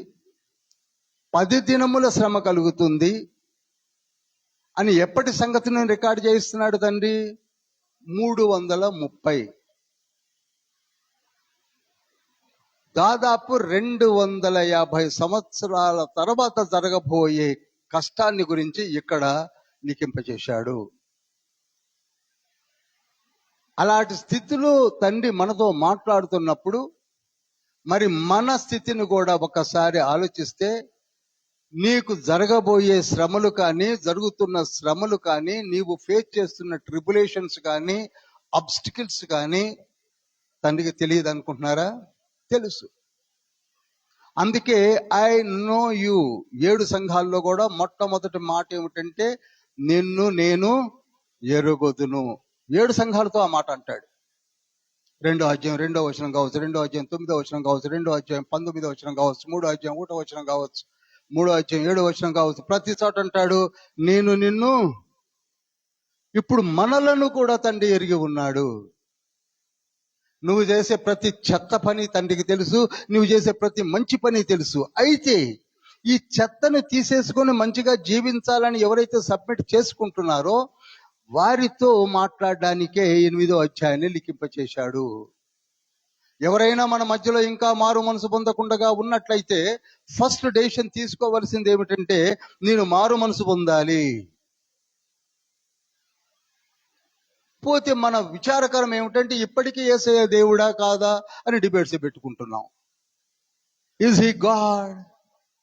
10 దినముల శ్రమ కలుగుతుంది అని ఎప్పటి సంగతిని రికార్డు చేయిస్తున్నాడు తండ్రి? 330. దాదాపు 250 సంవత్సరాల తర్వాత జరగబోయే కష్టాన్ని గురించి ఇక్కడ లిఖింపచేశాడు. అలాంటి స్థితిలో తండ్రి మనతో మాట్లాడుతున్నప్పుడు మరి మన స్థితిని కూడా ఒకసారి ఆలోచిస్తే నీకు జరగబోయే శ్రమలు కానీ, జరుగుతున్న శ్రమలు కానీ, నీవు ఫేస్ చేస్తున్న ట్రిబులేషన్స్ కానీ, అబ్స్టికల్స్ కానీ తండ్రికి తెలియదు అనుకుంటున్నారా? తెలుసు. అందుకే ఐ నో యు 7 సంఘాల్లో కూడా మొట్టమొదటి మాట ఏమిటంటే, నిన్ను నేను ఎరుగుదును. 7 సంఘాలతో ఆ మాట అంటాడు. 2వ అధ్యాయం 2వ వచనం కావచ్చు, 2వ అధ్యాయం 9వ వచనం కావచ్చు, 2వ అధ్యాయం 19వ వచనం కావచ్చు, 3వ అధ్యాయం 1వ వచనం కావచ్చు, 3వ అధ్యాయం 7వ వచనం కావచ్చు. ప్రతి చోట అంటాడు నేను నిన్ను. ఇప్పుడు మనలను కూడా తండ్రి ఎరిగి ఉన్నాడు. నువ్వు చేసే ప్రతి చెత్త పని తండ్రికి తెలుసు, నువ్వు చేసే ప్రతి మంచి పని తెలుసు. అయితే ఈ చెత్తను తీసేసుకొని మంచిగా జీవించాలని ఎవరైతే సబ్మిట్ చేసుకుంటున్నారో వారితో మాట్లాడడానికే 8వ అధ్యాయాన్ని లిఖింపచేశాడు. ఎవరైనా మన మధ్యలో ఇంకా మారు మనసు పొందకుండా ఉన్నట్లయితే ఫస్ట్ డెసిషన్ తీసుకోవాల్సింది ఏమిటంటే, నేను మారు మనసు పొందాలి. పోతే మన విచారకరం ఏమిటంటే, ఇప్పటికీ యేసయ్య దేవుడా కాదా అని డిబేట్స్ పెట్టుకుంటున్నాం. Is he got?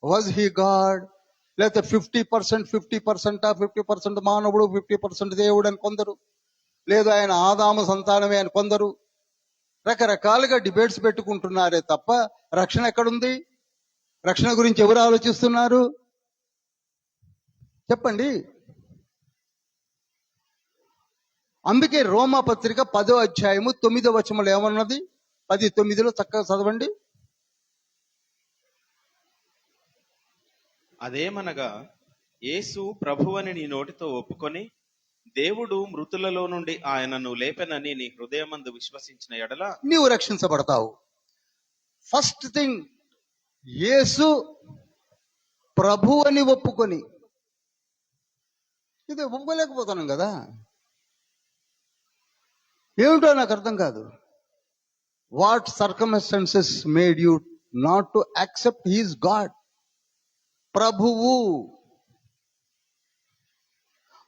Was he got? లేకపోతే 50% 50% మానవుడు, 50% దేవుడు అని కొందరు, లేదు ఆయన ఆదాము సంతానమే అని కొందరు. రకరకాలుగా డిబేట్స్ పెట్టుకుంటున్నారే తప్ప రక్షణ ఎక్కడుంది? రక్షణ గురించి ఎవరు ఆలోచిస్తున్నారు? చెప్పండి. అందుకే రోమా పత్రిక 10వ అధ్యాయము 9వ వచనంలో ఏమన్నది? 10:9 చక్కగా చదవండి. అదేమనగా, యేసు ప్రభువని నీ నోటితో ఒప్పుకొని దేవుడు మృతులలో నుండి ఆయనను లేపెనని నీ హృదయమందు విశ్వసించిన ఎడల నీవు రక్షించబడతావు. ఫస్ట్ థింగ్, యేసు ప్రభు అని ఒప్పుకొని. ఇది ఒప్పుకోలేకపోతున్నాం కదా. ఏమిటో నాకు అర్థం కాదు. What circumstances made you not to accept he's God? ప్రభువు.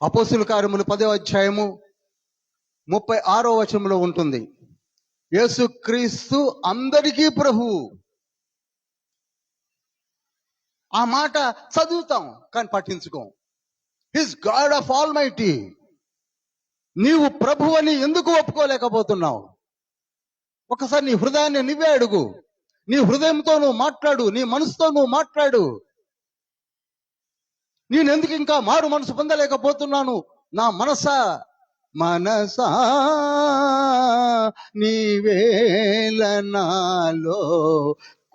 అపోస్తుల కార్యములు 10వ అధ్యాయము 36వ వచనంలో ఉంటుంది, యేసుక్రీస్తు అందరికీ ప్రభువు. ఆ మాట చదువుతాం కానీ పట్టించుకోం. His God of almighty. నీవు ప్రభు అని ఎందుకు ఒప్పుకోలేకపోతున్నావు? ఒకసారి నీ హృదయాన్ని నువ్వే అడుగు. నీ హృదయంతో నువ్వు మాట్లాడు, నీ మనసుతో నువ్వు మాట్లాడు. నేనెందుకు ఇంకా మారు మనసు పొందలేకపోతున్నాను? నా మనసా నీవేల నాలో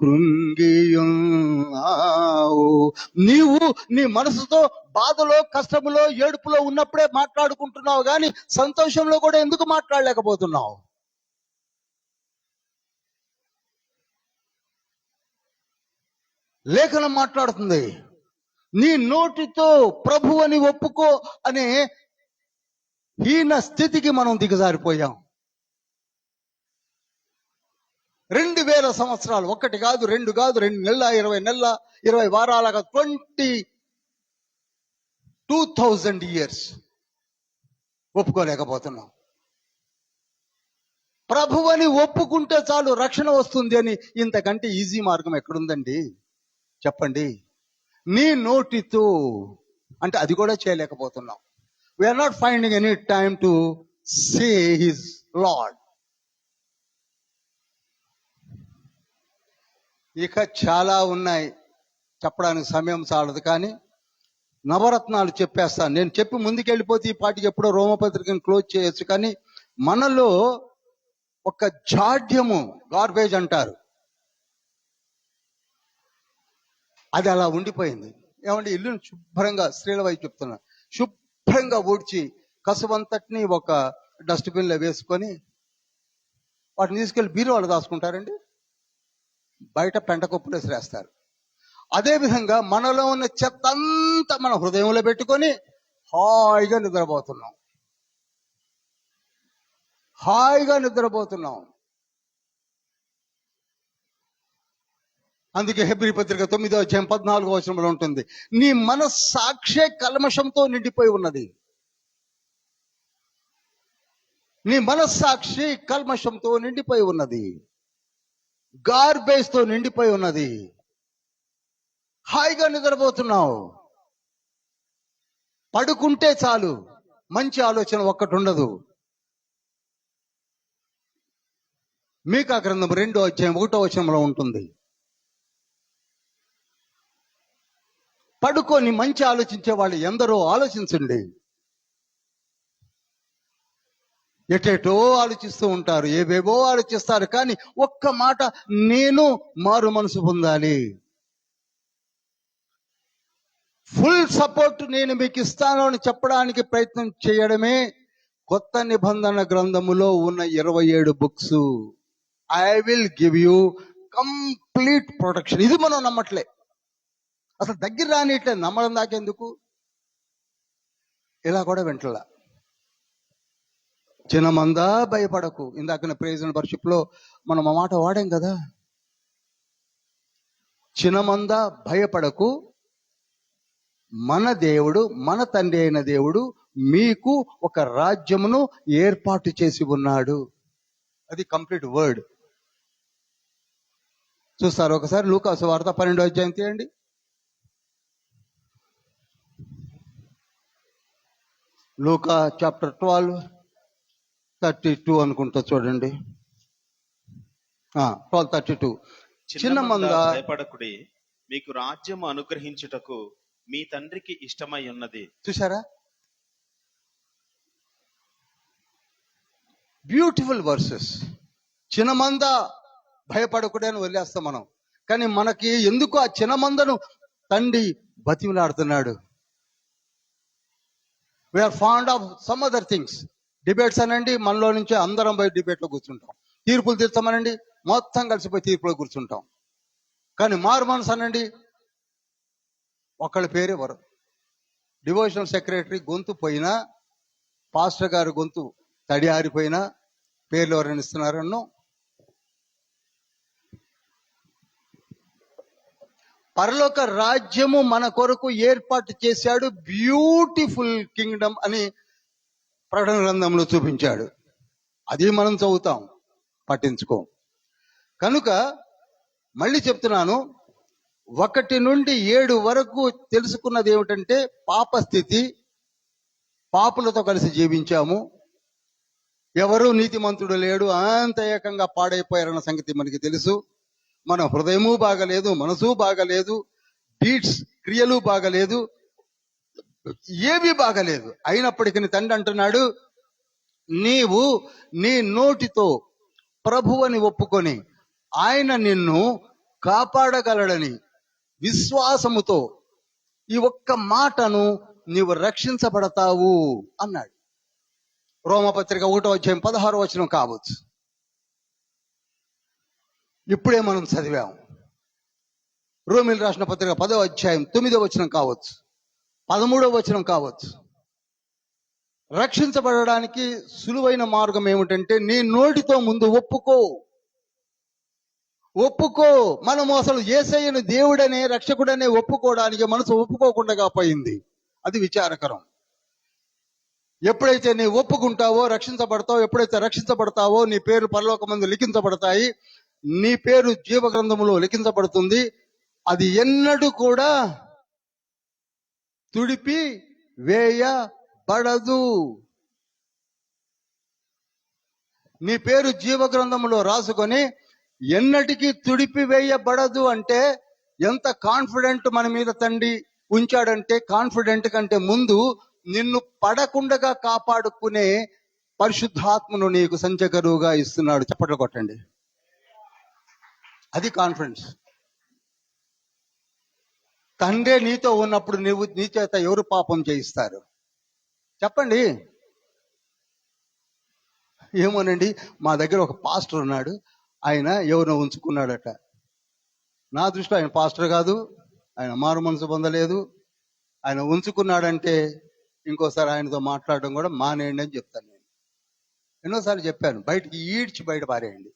కృంగియున్నావు. నీవు నీ మనసుతో బాధలో, కష్టములో, ఏడుపులో ఉన్నప్పుడే మాట్లాడుకుంటున్నావు కానీ సంతోషంలో కూడా ఎందుకు మాట్లాడలేకపోతున్నావు? లేఖనం మాట్లాడుతుంది, నీ నోటితో ప్రభు అని ఒప్పుకో అనే హీన స్థితికి మనం దిగజారిపోయాం. 2000 సంవత్సరాలు, 1 కాదు 2 కాదు, 2 నెలల 20 నెలల 20 వారాలుగా 22,000 years ఒప్పుకోలేకపోతున్నాం. ప్రభు అని ఒప్పుకుంటే చాలు రక్షణ వస్తుంది అని ఇంతకంటే ఈజీ మార్గం ఎక్కడుందండి? చెప్పండి. నీ నోటితో అంటే అది కూడా చేయలేకపోతున్నాం. We're not finding any time to say his lord. ఇక చాలా ఉన్నాయి, చెప్పడానికి సమయం చాలదు. కానీ నవరత్నాలు చెప్పేస్తాను. నేను చెప్పి ముందుకెళ్ళిపోతే ఈ పాటికి ఎప్పుడో రోమపత్రికను క్లోజ్ చేయొచ్చు. కానీ మనలో ఒక జాడ్యము, గార్బేజ్ అంటారు, అది అలా ఉండిపోయింది. ఏమంటే ఇల్లును శుభ్రంగా, స్త్రీల వైపు చెప్తున్నా, శుభ్రంగా ఊడ్చి కసువంతటిని ఒక డస్ట్బిన్లో వేసుకొని వాటిని తీసుకెళ్లి బీరువాళ్ళు దాచుకుంటారండి. బయట పెంట కుప్పలు వేస్తారు. అదేవిధంగా మనలో ఉన్న చెత్త అంతా మన హృదయంలో పెట్టుకొని హాయిగా నిద్రపోతున్నాం. అందుకే హెబ్రీ పత్రిక 9వ అధ్యాయం 14వ వచనంలో ఉంటుంది, నీ మనస్సాక్షే కల్మషంతో నిండిపోయి ఉన్నది. నీ మనస్సాక్షి కల్మషంతో నిండిపోయి ఉన్నది, గార్బేజ్ తో నిండిపోయి ఉన్నది. హాయిగా నిద్రపోతున్నావు. పడుకుంటే చాలు, మంచి ఆలోచన ఒక్కటి ఉండదు. మీకా గ్రంథం 2:1 ఉంటుంది. పడుకొని మంచి ఆలోచించే వాళ్ళు ఎందరో ఆలోచించండి. ఎటేటో ఆలోచిస్తూ ఉంటారు, ఏవేవో ఆలోచిస్తారు. కానీ ఒక్క మాట, నేను మారు మనసు పొందాలి, ఫుల్ సపోర్ట్ నేను మీకు ఇస్తాను అని చెప్పడానికి ప్రయత్నం చేయడమే కొత్త నిబంధన గ్రంథములో ఉన్న 27 books. I will give you complete protection. ఇది మనం నమ్మట్లే, అసలు దగ్గర రానిట్లే. నమ్మడం దాకెందుకు? ఇలా కూడా వెంటలా. చిన్నమందా భయపడకు. ఇందాక ప్రైజ్ అండ్ వర్షిప్ లో మనం ఆ మాట వాడాం కదా. చిన్నమందా భయపడకు, మన దేవుడు, మన తండ్రి అయిన దేవుడు మీకు ఒక రాజ్యమును ఏర్పాటు చేసి ఉన్నాడు. అది కంప్లీట్ వర్డ్. చూస్తారు ఒకసారి లూకా సువార్త 12వ అధ్యాయం తీయండి. లూకా చాప్టర్ 12:32 అనుకుంటా, చూడండి. 12:32. చిన్న మంద భయపడకుడి, మీకు రాజ్యము అనుగ్రహించుటకు మీ తండ్రికి ఇష్టమై ఉన్నది. చూసారా? Beautiful versus. చిన్నమంద భయపడకుడే అని వదిలేస్తాం మనం. కానీ మనకి ఎందుకు ఆ చిన్నమందను తండ్రి బతిమలాడుతున్నాడు? We're fond of some other things. Debates అనండి, మనలో నుంచి అందరం పోయి డిబేట్లో కూర్చుంటాం. తీర్పులు తీర్చామనండి, మొత్తం కలిసిపోయి తీర్పులో కూర్చుంటాం. కానీ మారు మనసు అనండి, ఒకళ్ళ పేరే వరం. డివోషనల్ సెక్రటరీ గొంతు పోయినా, పాస్టర్ గారు గొంతు తడి ఆరిపోయినా పేర్లు ఎవరైనా ఇస్తున్నారన్నో. పరలోక రాజ్యము మన కొరకు ఏర్పాటు చేశాడు, బ్యూటిఫుల్ కింగ్డమ్ అని ప్రకటన గ్రంథంలో చూపించాడు. అది మనం చదువుతాం, పట్టించుకోం. కనుక మళ్ళీ చెప్తున్నాను, 1 నుండి 7 వరకు తెలుసుకున్నది ఏమిటంటే, పాప స్థితి, పాపులతో కలిసి జీవించాము, ఎవరు నీతిమంతుడు లేడు, అంత ఏకంగా పాడైపోయారన్న సంగతి మనకి తెలుసు. మన హృదయము బాగలేదు, మనసు బాగలేదు, డీడ్స్ క్రియలు బాగలేదు, ఏవి బాగలేదు. అయినప్పటికీ తండ్రి అంటున్నాడు, నీవు నీ నోటితో ప్రభువని ఒప్పుకొని ఆయన నిన్ను కాపాడగలడని విశ్వాసముతో ఈ ఒక్క మాటను నీవు రక్షించబడతావు అన్నాడు. రోమపత్రిక 1:16 కావచ్చు. ఇప్పుడే మనం చదివాం. రోమిలు రాసిన పత్రిక 10:9 కావచ్చు, 13 కావచ్చు. రక్షించబడడానికి సులువైన మార్గం ఏమిటంటే, నీ నోటితో ముందు ఒప్పుకో. మనము అసలు యేసయ్యను దేవుడనే రక్షకుడనే ఒప్పుకోవడానికి మనసు ఒప్పుకోకుండా పోయింది. అది విచారకరం. ఎప్పుడైతే నీ ఒప్పుకుంటావో రక్షించబడతావు. ఎప్పుడైతే రక్షించబడతావో నీ పేరు పరలోకమందు లిఖించబడతాయి, నీ పేరు జీవ గ్రంథములో లిఖించబడుతుంది. అది ఎన్నడూ కూడా తుడిపి వేయబడదు. నీ పేరు జీవ గ్రంథములో రాసుకొని ఎన్నటికీ తుడిపి వేయబడదు అంటే ఎంత కాన్ఫిడెంట్ మన మీద తండ్రి ఉంచాడంటే, కాన్ఫిడెంట్ కంటే ముందు నిన్ను పడకుండగా కాపాడుకునే పరిశుద్ధాత్మను నీకు సంచకరువుగా ఇస్తున్నాడు. చప్పట్లు కొట్టండి. అది కాన్ఫిడెన్స్. తండ్రే నీతో ఉన్నప్పుడు నువ్వు నీ చేత ఎవరు పాపం చేయిస్తారు? చెప్పండి. ఏమోనండి, మా దగ్గర ఒక పాస్టర్ ఉన్నాడు, ఆయన ఎవరినో ఉంచుకున్నాడట. నా దృష్టిలో ఆయన పాస్టర్ కాదు, ఆయన మారు మనసు పొందలేదు. ఆయన ఉంచుకున్నాడంటే ఇంకోసారి ఆయనతో మాట్లాడడం కూడా మానేయండి అని చెప్తాను నేను. ఎన్నోసార్లు చెప్పాను, బయటికి ఈడ్చి బయట పారేయండి.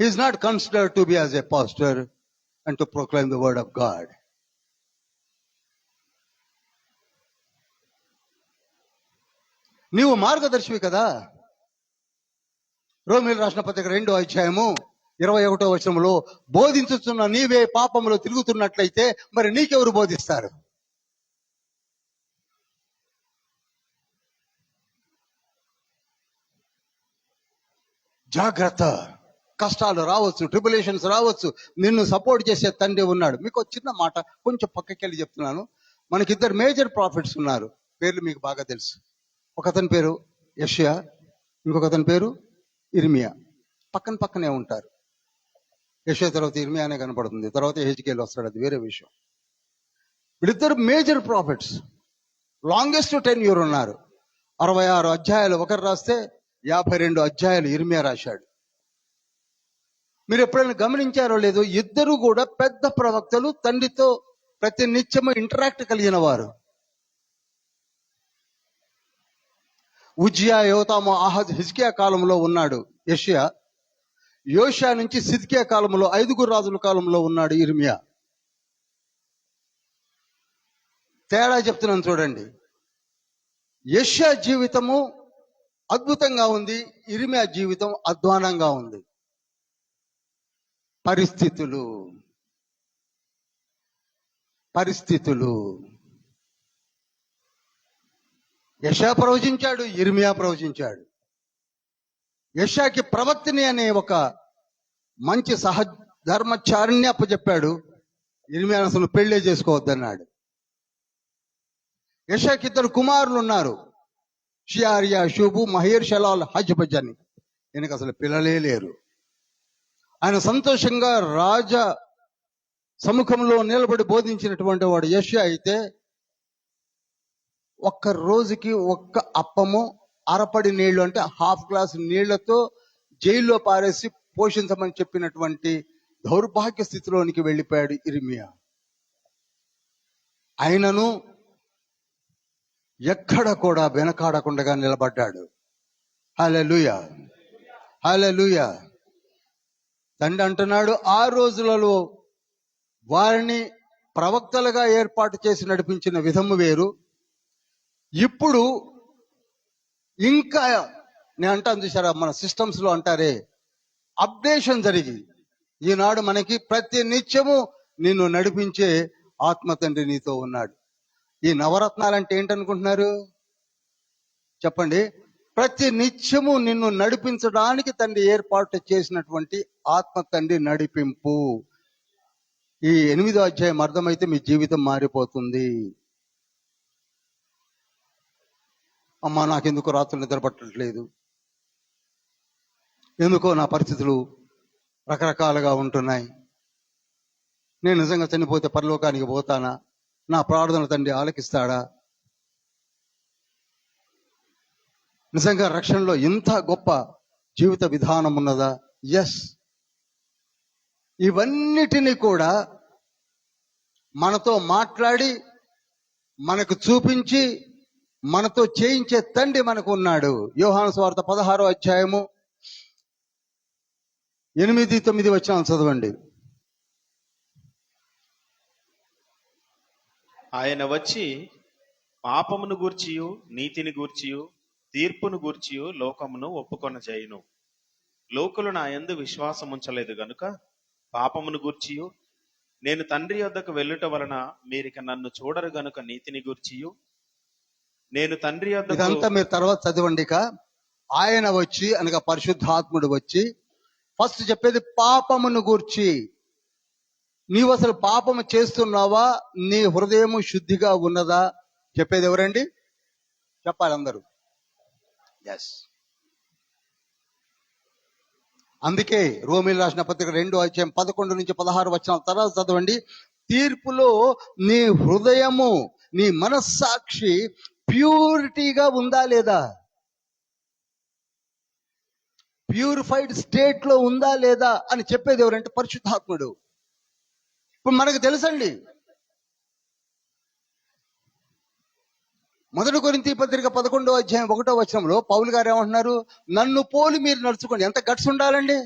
He is not considered to be as a pastor and to proclaim the word of God. నీవు మార్గదర్శివి కదా. రోమిలు రాసిన పత్రిక 2వ అధ్యాయము 21వ వచనంలో బోధించుతున్న నీవే పాపములో తిరుగుతున్నట్లయితే మరి నీకెవరు బోధిస్తారు? జాగ్రత్త. కష్టాలు రావచ్చు, ట్రిబులేషన్స్ రావచ్చు, నిన్ను సపోర్ట్ చేసే తండ్రి ఉన్నాడు. మీకు ఒక చిన్న మాట కొంచెం పక్కకెళ్ళి చెప్తున్నాను. మనకిద్దరు మేజర్ ప్రాఫిట్స్ ఉన్నారు, పేర్లు మీకు బాగా తెలుసు. ఒకతని పేరు యెషయా, ఇంకొకతని పేరు ఇర్మియా. పక్కన పక్కనే ఉంటారు. యెషయా తర్వాత ఇర్మియానే కనపడుతుంది, తర్వాత హెజ్కేల్ వస్తాడు, అది వేరే విషయం. వీళ్ళిద్దరు మేజర్ ప్రాఫిట్స్, లాంగెస్ట్ టెన్యూర్ ఉన్నారు. 66 అధ్యాయాలు ఒకరు రాస్తే 52 అధ్యాయాలు ఇర్మియా రాశాడు. మీరు ఎప్పుడైనా గమనించారో లేదో, ఇద్దరు కూడా పెద్ద ప్రవక్తలు, తండ్రితో ప్రతి నిత్యము ఇంటరాక్ట్ కలిగిన వారు. ఉజ్జియా, యోతాము, ఆహాజ్, హిజ్కియా కాలంలో ఉన్నాడు యెషయా. యోషియా నుంచి సిద్కియా కాలంలో, 5 రాజుల కాలంలో ఉన్నాడు ఇర్మియా. తేడా చెప్తున్నాను చూడండి. యెషయా జీవితము అద్భుతంగా ఉంది, ఇర్మియా జీవితం అధ్వానంగా ఉంది. పరిస్థితులు యెషయా ప్రవచించాడు, ఇర్మియా ప్రవచించాడు. యెషయాకి ప్రవక్తిని అనే ఒక మంచి సహధర్మచారిణ్ణి అప్పచెప్పాడు. ఇర్మియా అసలు పెళ్లే చేసుకోవద్దన్నాడు. యెషయాకి 2 కుమారులు ఉన్నారు, షియారియా, షూబు, మహేర్ షలాల్, హజ్బజ్ అని. ఈయనకు అసలు పిల్లలే లేరు. ఆయన సంతోషంగా రాజ సముఖంలో నిలబడి బోధించినటువంటి వాడు యెషయా అయితే, ఒక్క రోజుకి ఒక్క అప్పము, అరపడి నీళ్లు అంటే ½ గ్లాస్ నీళ్లతో జైల్లో పారేసి పోషించమని చెప్పినటువంటి దౌర్భాగ్య స్థితిలోనికి వెళ్ళిపోయాడు ఇర్మియా. ఆయనను ఎక్కడ కూడా వెనకాడకుండా నిలబడ్డాడు. హల్లెలూయా, హల్లెలూయా. తండ్రి అంటున్నాడు, ఆ రోజులలో వారిని ప్రవక్తలుగా ఏర్పాటు చేసి నడిపించిన విధము వేరు. ఇప్పుడు ఇంకా నేను అంటాను చూసారా, మన సిస్టమ్స్ లో అంటారే, అప్డేషన్ జరిగి ఈనాడు మనకి ప్రతి నిత్యము నిన్ను నడిపించే ఆత్మ తండ్రి నీతో ఉన్నాడు. ఈ నవరత్నాలు అంటే ఏంటనుకుంటున్నారు చెప్పండి? ప్రతి నిత్యము నిన్ను నడిపించడానికి తండ్రి ఏర్పాటు చేసినటువంటి ఆత్మ తండ్రి నడిపింపు. ఈ 8వ అధ్యాయం అర్థమైతే మీ జీవితం మారిపోతుంది. అమ్మా, నాకెందుకు రాత్రులు నిద్ర పట్టట్లేదు, ఎందుకో నా పరిస్థితులు రకరకాలుగా ఉంటున్నాయి, నేను నిజంగా చనిపోతే పరలోకానికి పోతానా, నా ప్రార్థన తండ్రి ఆలకిస్తాడా, నిజంగా రక్షణలో ఇంత గొప్ప జీవిత విధానం ఉన్నదా? ఎస్. ఇవన్నిటినీ కూడా మనతో మాట్లాడి, మనకు చూపించి, మనతో చేయించే తండ్రి మనకు ఉన్నాడు. యోహాను సువార్త 16వ అధ్యాయము 8-9 వచనాలు చదవండి. ఆయన వచ్చి పాపమును గూర్చియు, నీతిని గూర్చియు, తీర్పును గూర్చియు లోకమును ఒప్పుకొన చేయును. లోకులు నా యందు విశ్వాసం ఉంచలేదు గనుక పాపమును గూర్చియు, నేను తండ్రి యొద్దకు వెళ్ళుట వలన మీరిక నన్ను చూడరు గనుక నీతిని గూర్చియు, నేను తండ్రి యొద్దకు. ఇదంతా మీరు తర్వాత చదవండి. ఆయన వచ్చి అనగా పరిశుద్ధాత్ముడు వచ్చి ఫస్ట్ చెప్పేది పాపమును గూర్చి. నీవు అసలు పాపము చేస్తున్నావా, నీ హృదయము శుద్ధిగా ఉన్నదా చెప్పేది ఎవరండి? చెప్పాలి అందరూ. ఎస్. అందుకే రోమీయులకు రాసిన పత్రిక 2వ అధ్యాయం 11-16 వచనాల తర్వాత చదవండి. తీర్పులో నీ హృదయము, నీ మనస్సాక్షి ప్యూరిటీగా ఉందా లేదా, ప్యూరిఫైడ్ స్టేట్ లో ఉందా లేదా అని చెప్పేది ఎవరంటే పరిశుద్ధాత్ముడు. ఇప్పుడు మనకు తెలుసండి, 1 కొరింథీ పత్రిక 11వ అధ్యాయం 1వ వచనంలో పౌలు గారు ఏమంటున్నారు? నన్ను పోలి మీరు నడుచుకోండి. ఎంత గట్స్ ఉండాలండి,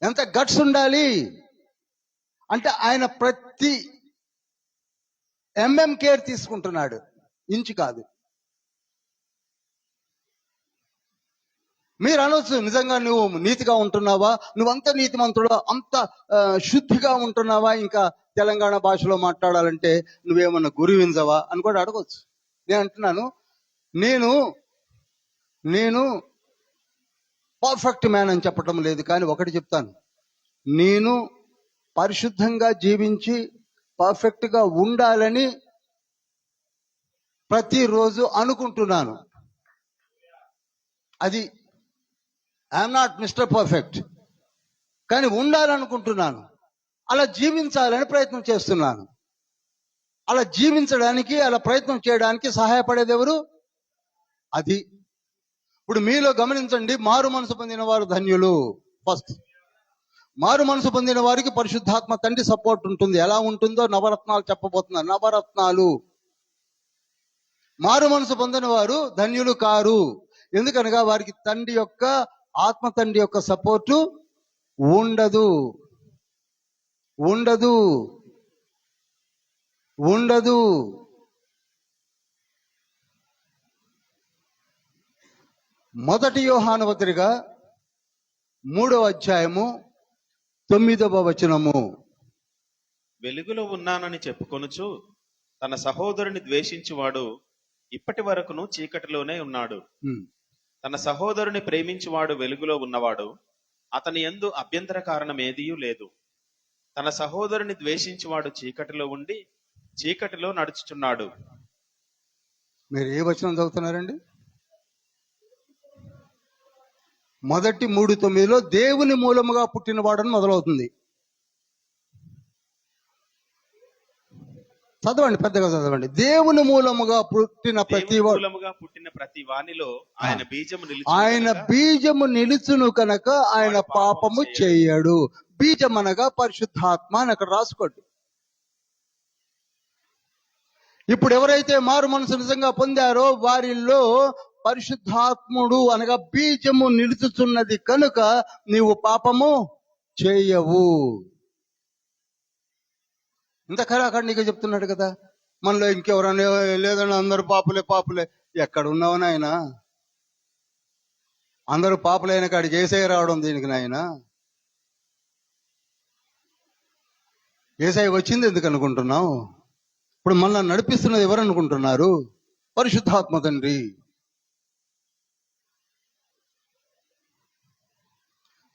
ఎంత గట్స్ ఉండాలి అంటే ఆయన ప్రతి కేర్ తీసుకుంటున్నాడు, ఇంచు కాదు. మీరు అనొచ్చు, నిజంగా నువ్వు నీతిగా ఉంటున్నావా, నువ్వంత నీతిమంతుడా, అంత శుద్ధిగా ఉంటున్నావా, ఇంకా తెలంగాణ భాషలో మాట్లాడాలంటే నువ్వేమన్నా గురువించవా అని కూడా అడగవచ్చు. నేను అంటున్నాను, నేను పర్ఫెక్ట్ మ్యాన్ అని చెప్పటం లేదు, కానీ ఒకటి చెప్తాను, నేను పరిశుద్ధంగా జీవించి పర్ఫెక్ట్గా ఉండాలని ప్రతిరోజు అనుకుంటున్నాను. అది ఐఎమ్ నాట్ మిస్టర్ పర్ఫెక్ట్, కానీ ఉండాలనుకుంటున్నాను. అలా జీవించాలని ప్రయత్నం చేస్తున్నాను. అలా జీవించడానికి, అలా ప్రయత్నం చేయడానికి సహాయపడేది ఎవరు? అది. ఇప్పుడు మీలో గమనించండి, మారు మనసు పొందిన వారు ధన్యులు. ఫస్ట్, మారు మనసు పొందిన వారికి పరిశుద్ధాత్మ తండ్రి సపోర్ట్ ఉంటుంది. ఎలా ఉంటుందో నవరత్నాలు చెప్పబోతున్నారు. నవరత్నాలు. మారు మనసు పొందిన వారు ధన్యులు కారు. ఎందుకనగా వారికి ఆత్మ తండ్రి యొక్క సపోర్టు ఉండదు. మొదటి యోహాను పత్రిక 3వ అధ్యాయము 9వ వచనము. వెలుగులో ఉన్నానని చెప్పుకొనుచు తన సహోదరుని ద్వేషించువాడు ఇప్పటి వరకును చీకటిలోనే ఉన్నాడు. తన సహోదరుని ప్రేమించువాడు వెలుగులో ఉన్నవాడు, అతని యందు అభ్యంతర కారణం ఏదీయూ లేదు. తన సహోదరుని ద్వేషించువాడు చీకటిలో ఉండి చీకటిలో నడుచుచున్నాడు. మీరు ఏ వచనం చదువుతున్నారండి? మొదటి 3:9లో దేవుని మూలముగా పుట్టినవాడని మొదలవుతుంది. చదవండి, పెద్దగా చదవండి. దేవుని మూలముగా పుట్టిన ప్రతి వానిలో ఆయన బీజము నిలుచును కనుక ఆయన పాపము చేయడు. బీజం అనగా పరిశుద్ధాత్మ అని అక్కడ రాసుకోండి. ఇప్పుడు ఎవరైతే మారు మనసు నిజంగా పొందారో వారిలో పరిశుద్ధాత్ముడు అనగా బీజము నిలుచుచున్నది కనుక నీవు పాపము చేయవు. ఇంత ఖరాఖండిగా చెప్తున్నాడు కదా. మనలో ఇంకెవరన్నా లేదన్నా అందరూ పాపులే. ఎక్కడ ఉన్నావు నాయన? అందరూ పాపులైన కాడికి ఏసై రావడం దీనికి నాయన. ఏసై వచ్చింది ఎందుకు అనుకుంటున్నావు? ఇప్పుడు మనల్ని నడిపిస్తున్నది ఎవరు అనుకుంటున్నారు? పరిశుద్ధాత్మ తండ్రి.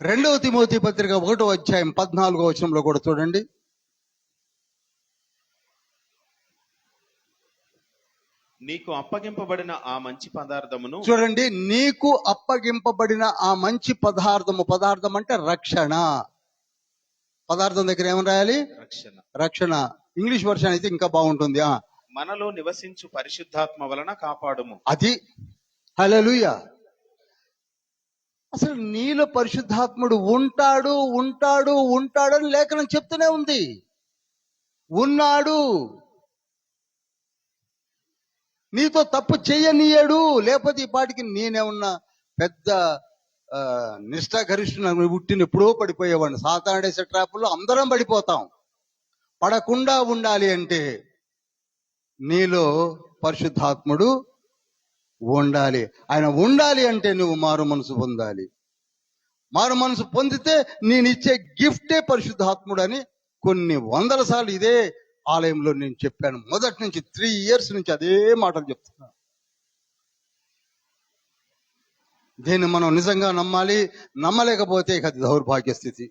2వ తిమోతి పత్రిక 1వ అధ్యాయం 14వ వచనంలో కూడా చూడండి. నీకు అప్పగింపబడిన ఆ మంచి పదార్థమును చూడండి. నీకు అప్పగింపబడిన ఆ మంచి పదార్థము. పదార్థం అంటే రక్షణ. పదార్థం దగ్గర ఏమని రాయాలి? రక్షణ. ఇంగ్లీష్ వర్షన్ అయితే ఇంకా బాగుంటుంది. మనలో నివసించు పరిశుద్ధాత్మ వలన కాపాడుము. అది. హల్లెలూయా. అసలు నీలో పరిశుద్ధాత్ముడు ఉంటాడు అని లేఖనం చెప్తూనే ఉంది. ఉన్నాడు. నీతో తప్పు చెయ్యనీయడు. లేకపోతే ఈ పాటికి నేనేమన్నా పెద్ద నిష్ఠాగరిష్ఠున పుట్టిన ఎప్పుడో పడిపోయేవాడిని. సాతానుడేసే ట్రాపుల్లో అందరం పడిపోతాం. పడకుండా ఉండాలి అంటే నీలో పరిశుద్ధాత్ముడు ఉండాలి. ఆయన ఉండాలి అంటే నువ్వు మారు మనసు పొందాలి. మారు మనసు పొందితే నేనిచ్చే గిఫ్టే పరిశుద్ధాత్ముడు అని కొన్ని వందల సార్లు ఇదే ఆలయంలో నేను చెప్పాను. మొదటి నుంచి 3 years నుంచి అదే మాటలు చెప్తున్నాను. దీన్ని మనం నిజంగా నమ్మాలి. నమ్మలేకపోతే ఇక అది దౌర్భాగ్య స్థితి.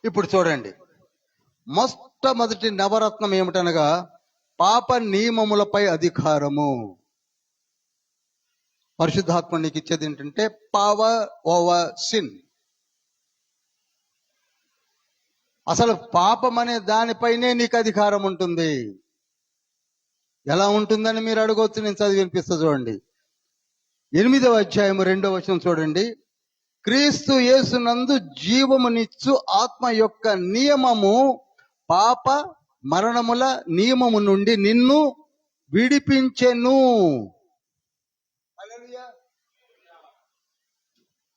ఇప్పుడు చూడండి, మొట్టమొదటి నవరత్నం ఏమిటనగా పాప నియమములపై అధికారము. పరిశుద్ధాత్మ నీకు ఇచ్చేది ఏంటంటే పవర్ ఓవర్ సిన్. అసలు పాపం అనే దానిపైనే నీకు అధికారం ఉంటుంది. ఎలా ఉంటుందని మీరు అడగవచ్చు. నేను చదివి వినిపిస్తా చూడండి. 8వ అధ్యాయము 2వ వచనం చూడండి. క్రీస్తు యేసునందు జీవమునిచ్చు ఆత్మ యొక్క నియమము పాప మరణముల నియమము నుండి నిన్ను విడిపించెను.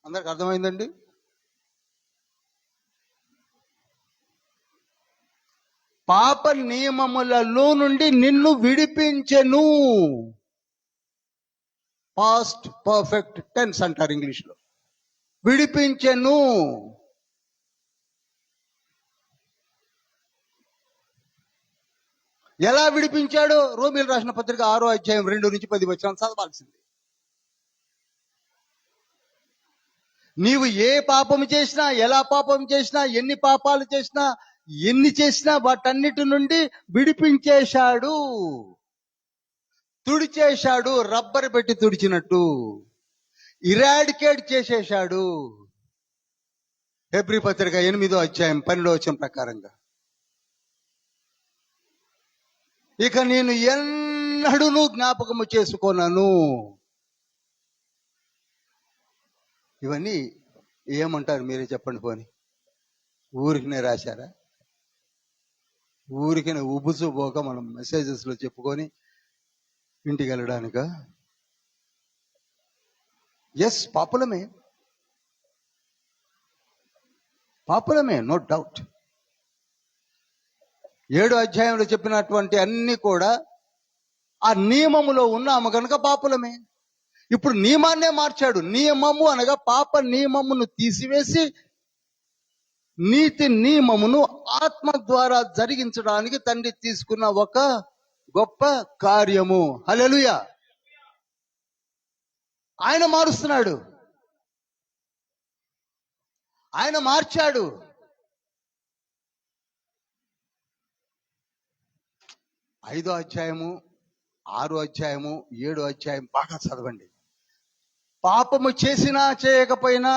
అందరికి అర్థమైందండి? పాప నియమములలో నుండి నిన్ను విడిపించెను. పాస్ట్ పర్ఫెక్ట్ టెన్స్ అంటారు ఇంగ్లీష్లో. విడిపించెను. ఎలా విడిపించాడు? రోమీలు రాసిన పత్రిక 6వ అధ్యాయం 2-10 చదవాల్సింది. నీవు ఏ పాపం చేసినా, ఎలా పాపం చేసినా, ఎన్ని పాపాలు చేసినా, ఎన్ని చేసినా వాటన్నిటి నుండి విడిపించేశాడు, తుడిచేశాడు. రబ్బర్ పెట్టి తుడిచినట్టు ఇరాడికేట్ చేసేశాడు. హెబ్రీ పత్రిక 8వ అధ్యాయం 12వ వచనం ప్రకారంగా. ఇక నేను ఎన్నడూను జ్ఞాపకము చేసుకొనను. ఇవన్నీ ఏమంటారు మీరే చెప్పండి. పోని ఊరికినే రాశారా? ఊరికినే ఉబుసుపోక మనం మెసేజెస్లో చెప్పుకొని ఇంటికి వెళ్ళడానిక? ఎస్, పాపులమే, నో డౌట్. 7వ అధ్యాయంలో చెప్పినటువంటి అన్ని కూడా ఆ నియమములో ఉన్నాము కనుక పాపులమే. ఇప్పుడు నియమాన్నే మార్చాడు. నియమము అనగా పాప నియమమును తీసివేసి నీతి నియమమును ఆత్మ ద్వారా జరిగించడానికి తండ్రి తీసుకున్న ఒక గొప్ప కార్యము. హల్లెలూయా. ఆయన మారుస్తున్నాడు, ఆయన మార్చాడు. 5వ అధ్యాయము, 6వ అధ్యాయము, 7వ అధ్యాయం బాగా చదవండి. పాపము చేసినా చేయకపోయినా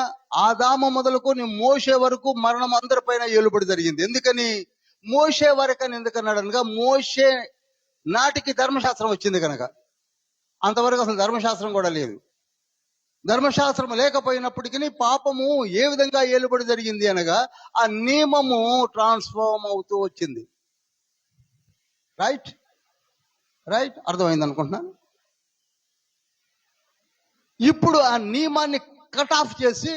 ఆదాము మొదలుకొని మోషే వరకు మరణం అందరిపైన ఏలుబడి జరిగింది. ఎందుకని మోషే వరకని ఎందుకన్నాడు అనగా, మోషే నాటికి ధర్మశాస్త్రం వచ్చింది కనుక. అంతవరకు అసలు ధర్మశాస్త్రం కూడా లేదు. ధర్మశాస్త్రం లేకపోయినప్పటికీ పాపము ఏ విధంగా ఏలుబడి జరిగింది అనగా ఆ నియమము ట్రాన్స్ఫార్మ్ అవుతూ వచ్చింది. రైట్, అర్థమైంది అనుకుంటున్నాను. ఇప్పుడు ఆ నియమాన్ని కట్ ఆఫ్ చేసి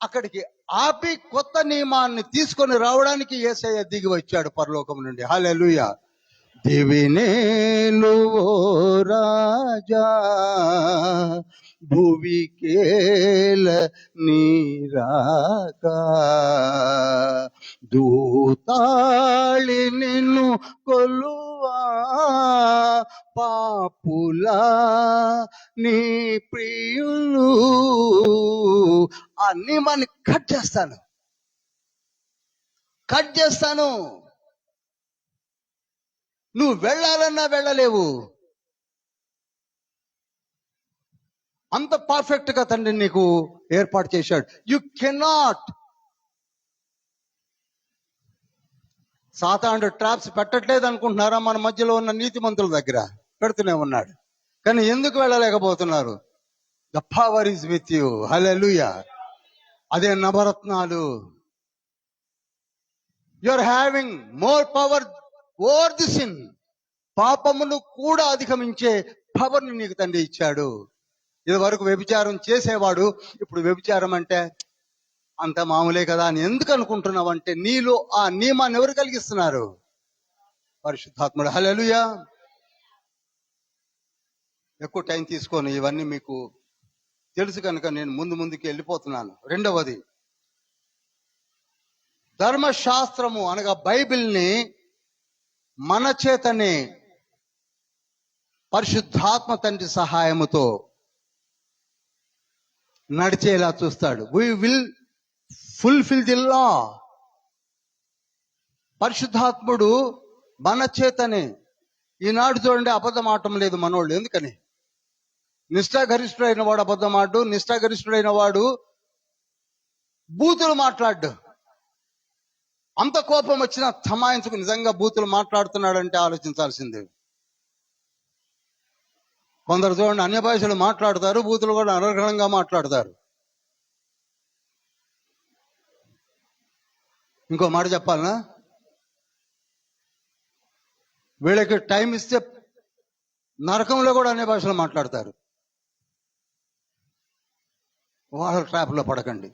అక్కడికి ఆపి కొత్త నియమాన్ని తీసుకొని రావడానికి యేసయ్య దిగి వచ్చాడు పరలోకం నుండి. హల్లెలూయా. దివినేలు ఓ రాజా భువికేల నీరాక దూతాళి నిన్ను కొలువా పాపులా నీ ప్రియులు. ఆ నియమాన్ని కట్ చేస్తాను. నువ్వు వెళ్ళాలన్నా వెళ్ళలేవు. అంత పర్ఫెక్ట్ గా తండ్రి నీకు ఏర్పాటు చేశాడు. You cannot. సాతానుడు ట్రాప్స్ పెట్టట్లేదు అనుకుంటున్నారా? మన మధ్యలో ఉన్న నీతిమంతుల దగ్గర పెడుతూనే ఉన్నాడు. కానీ ఎందుకు వెళ్ళలేకపోతున్నారు? The power is with you. Hallelujah. అదే నవరత్నాలు. You are having more power over the sin. పాపమును కూడా అధిగమించే పవర్ ని నీకు తండ్రి ఇచ్చాడు. ఇది వరకు వ్యభిచారం చేసేవాడు ఇప్పుడు వ్యభిచారం అంటే అంత మామూలే కదా అని ఎందుకు అనుకుంటున్నావు అంటే, నీలో ఆ నియమాన్ని ఎవరు కలిగిస్తున్నారు? పరిశుద్ధాత్ముడు. హల్లెలూయా. ఎక్కువ టైం తీసుకొని ఇవన్నీ మీకు తెలుసు కనుక నేను ముందుకు వెళ్ళిపోతున్నాను. రెండవది, ధర్మశాస్త్రము అనగా బైబిల్ని మన చేతనే పరిశుద్ధాత్మ తండ్రి సహాయముతో నడిచేలా చూస్తాడు. we will fulfill the law. పరిశుద్ధాత్ముడు మన చేతనే. ఈనాడు చూడండి, అబద్ధం ఆడటం లేదు మనోళ్ళు. ఎందుకని? నిష్ఠాగరిష్ఠుడైన వాడు అబద్ధం ఆడు, నిష్ఠాగరిష్ఠుడైన వాడు బూతులు మాట్లాడు. అంత కోపం వచ్చినా తమాయించుకు నిజంగా బూతులు మాట్లాడుతున్నాడంటే ఆలోచించాల్సిందే. కొందరు చూడండి, అన్య భాషలు మాట్లాడతారు, బూతులు కూడా అనర్గళంగా మాట్లాడతారు. ఇంకో మాట చెప్పాలనా? వీళ్ళకి టైం ఇస్తే నరకంలో కూడా అన్య భాషలు మాట్లాడతారు. వాళ్ళ ట్రాప్లో పడకండి.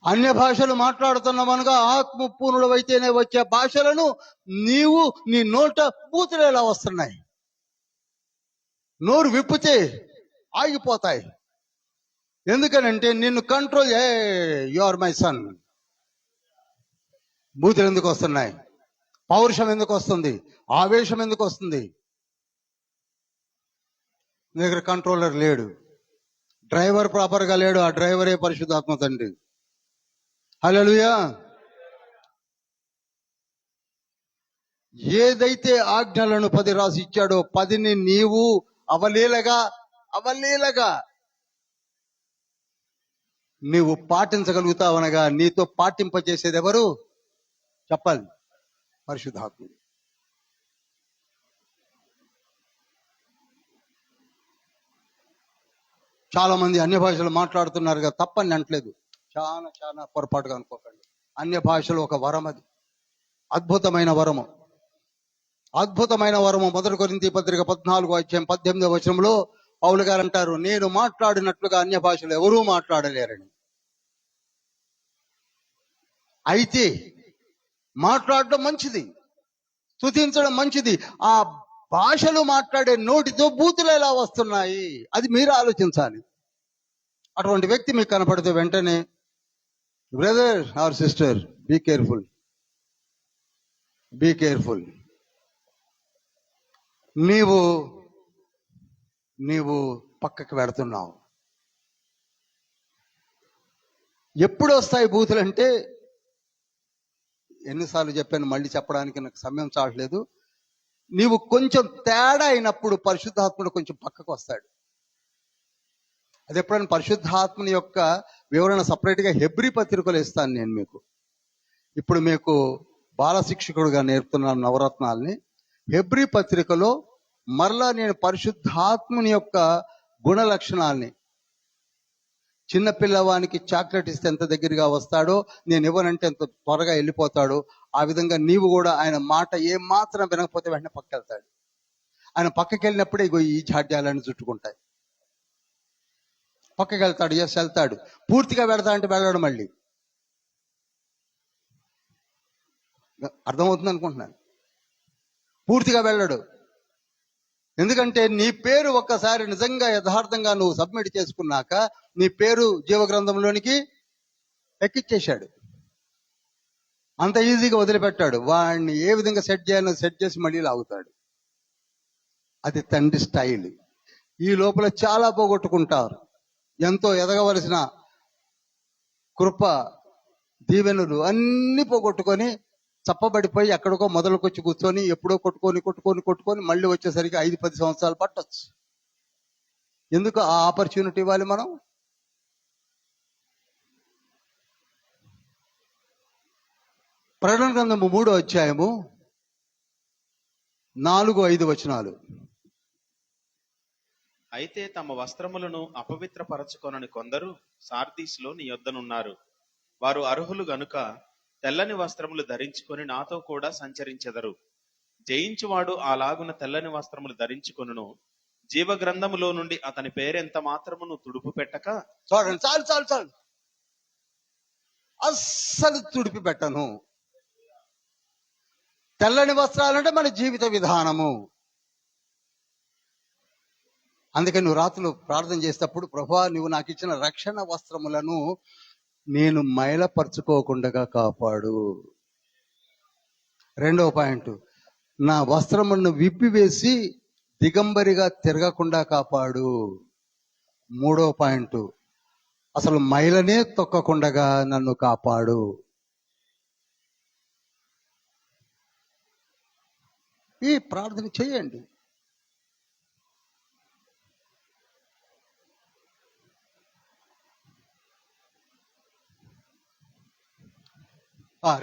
అన్య భాషలు మాట్లాడుతున్నామనగా ఆత్మ పూర్ణుడవైతేనే వచ్చే భాషలను నీవు నీ నోట బూతులు ఎలా వస్తున్నాయి? నోరు విప్పితే ఆగిపోతాయి. ఎందుకనంటే నిన్ను control you are my son. బూతులు ఎందుకు వస్తున్నాయి? పౌరుషం ఎందుకు వస్తుంది? ఆవేశం ఎందుకు వస్తుంది? నీ దగ్గర కంట్రోలర్ లేడు, డ్రైవర్ ప్రాపర్గా లేడు. ఆ డ్రైవరే పరిశుద్ధాత్మ తండ్రి. హల్లెలూయా. ఏదైతే ఆజ్ఞలను 10 రాసి ఇచ్చాడో 10ని నీవు అవలీలగా నీవు పాటించగలుగుతావనగా నీతో పాటింపజేసేది ఎవరు? చెప్పాలి, పరిశుద్ధాత్ముడు. చాలా మంది అన్య భాషలు మాట్లాడుతున్నారుగా, తప్పని అంటలేదు. చాలా పొరపాటుగా అనుకోకండి. అన్య భాషలు ఒక వరం, అది అద్భుతమైన వరము. 1 కొరింథీ పత్రిక 14:18 పౌలు గారు అంటారు, నేను మాట్లాడినట్లుగా అన్య భాషలు ఎవరూ మాట్లాడలేరని. అయితే మాట్లాడడం మంచిది, స్తుతించడం మంచిది. ఆ భాషలు మాట్లాడే నోటితో బూతులు ఎలా వస్తున్నాయి, అది మీరు ఆలోచించాలి. అటువంటి వ్యక్తి మీకు కనపడితే వెంటనే, brother or sister, be careful. నీవు పక్కకి పెడుతున్నావు. ఎప్పుడు వస్తాయి బూతులు అంటే, ఎన్నిసార్లు చెప్పాను, మళ్ళీ చెప్పడానికి నాకు సమయం చాలట్లేదు. నీవు కొంచెం తేడా అయినప్పుడు పరిశుద్ధాత్ముడు కొంచెం పక్కకు వస్తాడు. అది ఎప్పుడైనా పరిశుద్ధాత్మని యొక్క వివరణ సపరేట్గా హెబ్రీ పత్రికలు ఇస్తాను నేను మీకు. ఇప్పుడు మీకు బాల శిక్షకుడుగా నేర్పుతున్నాను నవరత్నాల్ని. హెబ్రీ పత్రికలో మరలా నేను పరిశుద్ధాత్మని యొక్క గుణ లక్షణాల్ని, చిన్న పిల్లవానికి చాక్లెట్ ఇస్తే ఎంత దగ్గరగా వస్తాడో, నేను ఇవ్వనంటే ఎంత త్వరగా వెళ్ళిపోతాడో, ఆ విధంగా నీవు కూడా ఆయన మాట ఏం మాత్రం వినకపోతే వెంటనే పక్కకి వెళ్తాడు. ఆయన పక్కకి వెళ్ళినప్పుడే ఇగో ఈ జాడ్యాలన్నీ చుట్టుకుంటాయి. పక్కకి వెళ్తాడు, వెళ్తాడు. పూర్తిగా వెళ్తా అంటే వెళ్ళాడు. మళ్ళీ అర్థమవుతుంది అనుకుంటున్నాను. పూర్తిగా వెళ్ళడు. ఎందుకంటే నీ పేరు ఒక్కసారి నిజంగా యథార్థంగా నువ్వు సబ్మిట్ చేసుకున్నాక నీ పేరు జీవగ్రంథంలోనికి ఎక్కిచ్చేశాడు. అంత ఈజీగా వదిలిపెట్టాడు. వాడిని ఏ విధంగా సెట్ చేయాలో సెట్ చేసి మళ్ళీ లాగుతాడు. అది తండ్రి స్టైల్. ఈ లోపల చాలా పోగొట్టుకుంటారు. ఎంతో ఎదగవలసిన కృప, దీవెనలు అన్ని పోగొట్టుకొని చప్పబడిపోయి ఎక్కడికో మొదలుకొచ్చి కూర్చొని ఎప్పుడో కొట్టుకొని మళ్ళీ వచ్చేసరికి 5-10 సంవత్సరాలు పట్టొచ్చు. ఎందుకు ఆ ఆపర్చునిటీ ఇవ్వాలి మనం? ప్రకటన గ్రంథము 3వ అధ్యాయము 4-5 వచనాలు. అయితే తమ వస్త్రములను అపవిత్రపరచుకొనని కొందరు సార్దీస్లో నీ యొద్దనున్నారు. వారు అర్హులు గనుక తెల్లని వస్త్రములు ధరించుకొని నాతో కూడా సంచరించెదరు. జయించువాడు అలాగున తెల్లని వస్త్రములు ధరించుకొనును. జీవగ్రంథములో నుండి అతని పేరెంత మాత్రమును తుడుపు పెట్టక. చూడండి, చాలు. అస్సలు తుడిపి పెట్టను. తెల్లని వస్త్రాలంటే మన జీవిత విధానము. అందుకని నువ్వు రాత్రులు ప్రార్థన చేసేటప్పుడు, ప్రభువా నువ్వు నాకు ఇచ్చిన రక్షణ వస్త్రములను నేను మైలపరచుకోకుండా కాపాడు. 2వ పాయింట్, నా వస్త్రములను విప్పివేసి దిగంబరిగా తిరగకుండా కాపాడు. 3వ పాయింట్, అసలు మైలనే తొక్కకుండా నన్ను కాపాడు. ఈ ప్రార్థన చేయండి.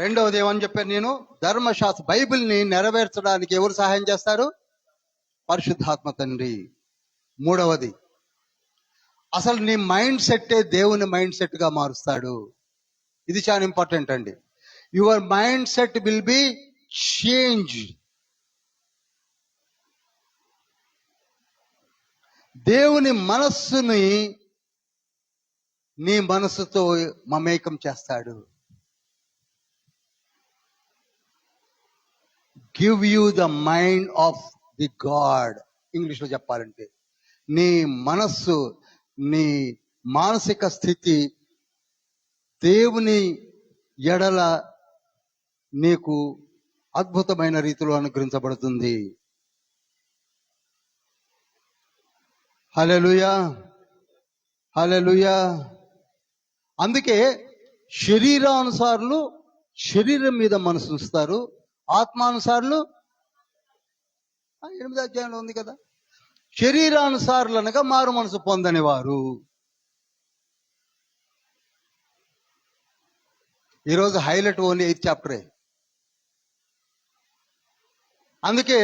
రెండవది ఏమని చెప్పాను నేను? ధర్మశాస్త్ర బైబిల్ని నెరవేర్చడానికి ఎవరు సహాయం చేస్తారు? పరిశుద్ధాత్మ తండ్రి. 3వది, అసలు నీ మైండ్ సెట్టే దేవుని మైండ్ సెట్ గా మారుస్తాడు. ఇది చాలా ఇంపార్టెంట్ అండి. Your mind set will be change. దేవుని మనస్సుని నీ మనస్సుతో మమేకం చేస్తాడు. Give you the mind of the God. ఇంగ్లీష్లో చెప్పాలంటే నీ మనస్సు, నీ మానసిక స్థితి దేవుని ఎడల నీకు అద్భుతమైన రీతిలో అనుగ్రహించబడుతుంది. హల్లెలూయా, హల్లెలూయా. అందుకే శరీరానుసారులు శరీరం మీద మనసు ఉంచుతారు, ఆత్మానుసారులు 8వ అధ్యాయంలో ఉంది కదా, శరీరానుసారులు అనగా మారు మనసు పొందని వారు. ఈరోజు హైలైట్ ఓన్లీ 8th చాప్టరే. అందుకే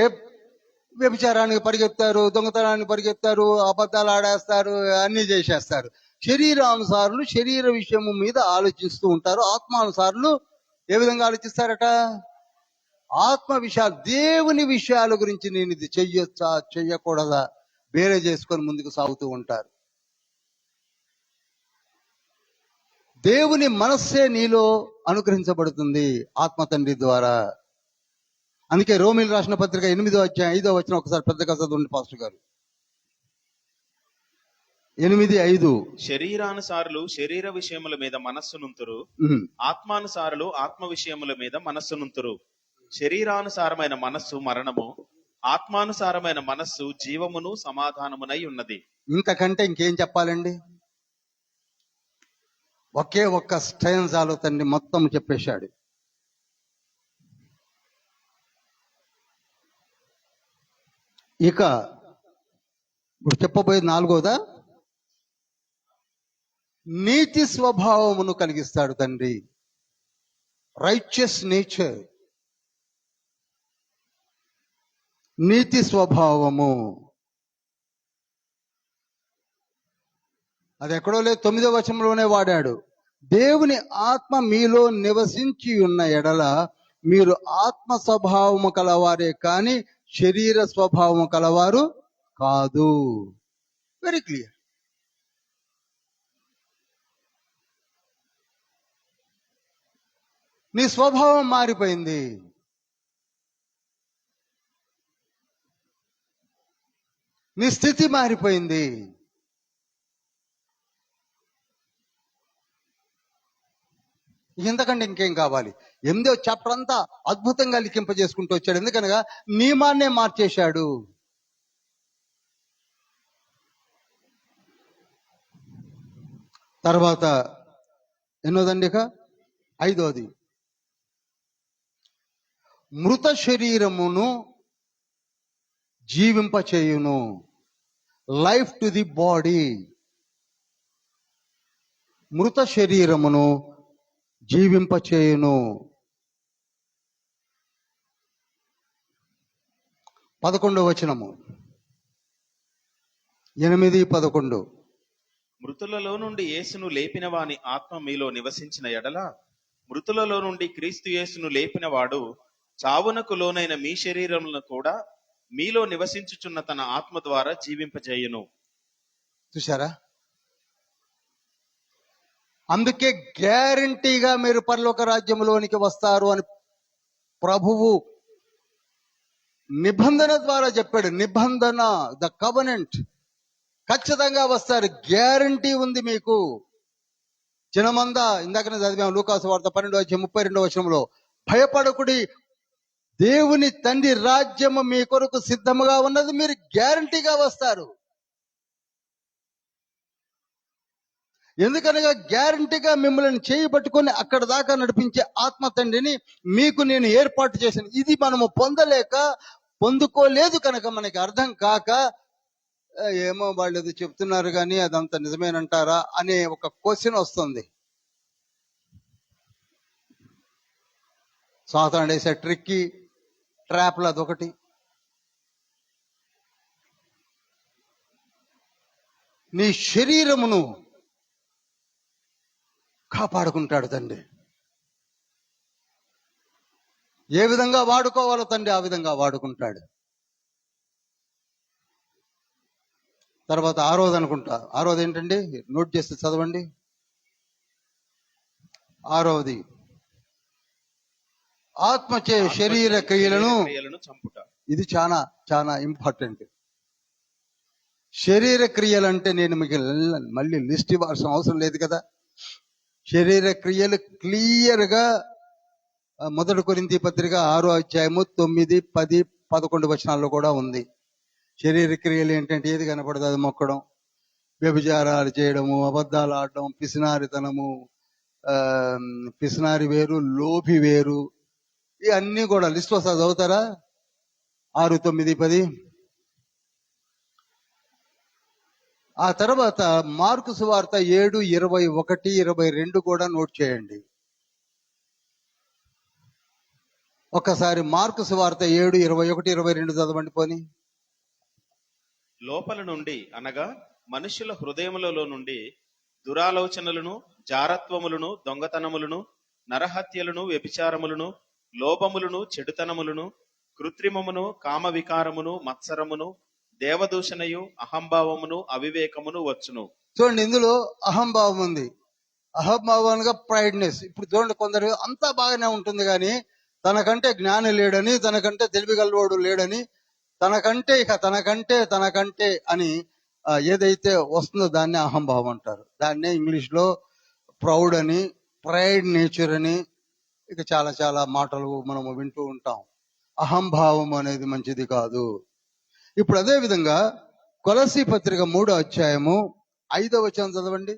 వ్యభిచారానికి పరిగెత్తారు, దొంగతనానికి పరిగెత్తారు, అబద్ధాలు ఆడేస్తారు, అన్ని చేసేస్తారు. శరీరానుసారులు శరీర విషయము మీద ఆలోచిస్తూ ఉంటారు, ఆత్మానుసారులు ఏ విధంగా ఆలోచిస్తారట? ఆత్మ విషయాలు, దేవుని విషయాల గురించి నేను ఇది చెయ్యొచ్చా చెయ్యకూడదా వేరే చేసుకొని ముందుకు సాగుతూ ఉంటారు. దేవుని మనస్సే నీలో అనుగ్రహించబడుతుంది ఆత్మ తండ్రి ద్వారా. అందుకే రోమిలు రాసిన పత్రిక 8వ అధ్యాయం 5వ వచనం ఒకసారి పెద్దగా చదవండి పాస్టర్ గారు. 8:5. శరీరానుసారులు శరీర విషయముల మీద మనస్సునుంతురు, ఆత్మానుసారులు ఆత్మ విషయముల మీద మనస్సునుంతురు. శరీరానుసారమైన మనస్సు మరణము, ఆత్మానుసారమైన మనస్సు జీవమును సమాధానమునై ఉన్నది. ఇంతకంటే ఇంకేం చెప్పాలండి? ఒకే ఒక్క స్టైన్జాలో తండ్రి మొత్తం చెప్పేశాడు. ఇక ఇప్పుడు చెప్పబోయేది 4వదా, నీతి స్వభావమును కలిగిస్తాడు తండ్రి. రైచియస్ నేచర్, నీతి స్వభావము. అది ఎక్కడో లేదు, 9వ వచనంలోనే వాడాడు. దేవుని ఆత్మ మీలో నివసించి ఉన్న ఎడల మీరు ఆత్మ స్వభావము కలవారే కానీ శరీర స్వభావము కలవారు కాదు. Very clear. నీ స్వభావం మారిపోయింది. నీ స్థితి మారిపోయింది. ఇంతకంటే ఇంకేం కావాలి? 8వ చాప్టర్ అంతా అద్భుతంగా లిఖింపజేసుకుంటూ వచ్చాడు. ఎందుకనగా నియమాన్నే మార్చేశాడు. తర్వాత ఎన్నోదండి, ఇక 5వది, మృత శరీరమును జీవింపచేయును. Life to the body. మృత శరీరమును జీవింపచేయును. 11వ వచనము, 8-11. మృతులలో నుండి యేసును లేపిన వాని ఆత్మ మీలో నివసించిన ఎడల, మృతులలో నుండి క్రీస్తు యేసును లేపిన వాడు చావునకు లోనైన మీ శరీరములను కూడా మీలో నివసించుచున్న తన ఆత్మ ద్వారా జీవింపజేయును. చూసారా? అందుకే గ్యారంటీగా మీరు పరలోక రాజ్యంలోనికి వస్తారు అని ప్రభువు నిబంధన ద్వారా చెప్పాడు. నిబంధన, ద కవనెంట్. ఖచ్చితంగా వస్తారు, గ్యారంటీ ఉంది మీకు. జనమందా, ఇందాకనే చదివాం లూకాసు వార్త 12:32 వచనంలో, భయపడకుడి, దేవుని తండ్రి రాజ్యము మీ కొరకు సిద్ధముగా ఉన్నది, మీరు గ్యారంటీగా వస్తారు. ఎందుకనగా గ్యారంటీగా మిమ్మల్ని చేయబట్టుకొని అక్కడ దాకా నడిపించే ఆత్మ తండ్రిని మీకు నేను ఏర్పాటు చేశాను. ఇది మనము పొందుకోలేదు కనుక మనకి అర్థం కాక, ఏమో వాళ్ళు ఏదో చెప్తున్నారు కానీ అదంతా నిజమేనంటారా అనే ఒక క్వశ్చన్ వస్తుంది. సాతానుడు వేసే ట్రిక్కి ట్రాప్లు అదొకటి. నీ శరీరమును కాపాడుకుంటాడు తండ్రి. ఏ విధంగా వాడుకోవాలో తండ్రి ఆ విధంగా వాడుకుంటాడు. తర్వాత 6వది అనుకుంటా, 6వది ఏంటండి, నోట్ చేస్తే చదవండి. 6వది, ఆత్మచే శరీర క్రియలను చంపుట. ఇది చాలా చాలా ఇంపార్టెంట్. శరీర క్రియలు అంటే నేను మీకు మళ్ళీ లిస్ట్ ఇవ్వాల్సిన అవసరం లేదు కదా. శరీర క్రియలు క్లియర్గా 1 కొరింథీ పత్రిక 6వ అధ్యాయము 9, 10, 11 వచనాల్లో కూడా ఉంది. శరీర క్రియలు ఏంటంటే ఏది కనపడదు అది మొక్కడం, వ్యభిచారాలు చేయడము, అబద్ధాలు ఆడడం, పిసినారితనము, పిసినారి వేరు, లోభి వేరు, ఇవన్నీ కూడా లిస్ట్ వస్తుంది, చదువుతారా? 6, 9, 10. ఆ తర్వాత మార్కు సువార్త 7, 21, 22 కూడా నోట్ చేయండి. ఒక్కసారి మార్కు సువార్త 7, 21, 22 చదవండి పోని. లోపల నుండి అనగా మనుషుల హృదయములలో నుండి దురాలోచనలను, జారత్వములను, దొంగతనములను, నరహత్యలను, వ్యభిచారములను, లోభములను, చెడుతనములను, కృత్రిమమును, కామ వికారమును, మత్సరమును, దేవదూషణయు, అహంభావమును, అవివేకమును వచ్చును. చూడండి, ఇందులో అహంభావం ఉంది. అహంభావం అనగా ప్రైడ్నెస్. ఇప్పుడు చూడండి, కొందరు అంతా బాగానే ఉంటుంది కానీ తనకంటే జ్ఞాని లేడని, తనకంటే తెలివి గలవాడు లేడని, తనకంటే అని ఏదైతే వస్తుందో దాన్నే అహంభావం అంటారు. దాన్నే ఇంగ్లీష్లో ప్రౌడ్ అని, ప్రైడ్ నేచర్ అని, ఇక చాలా చాలా మాటలు మనము వింటూ ఉంటాం. అహంభావం అనేది మంచిది కాదు. ఇప్పుడు అదే విధంగా కొలస్సీ పత్రిక 3వ అధ్యాయము 5వ వచనం చదవండి.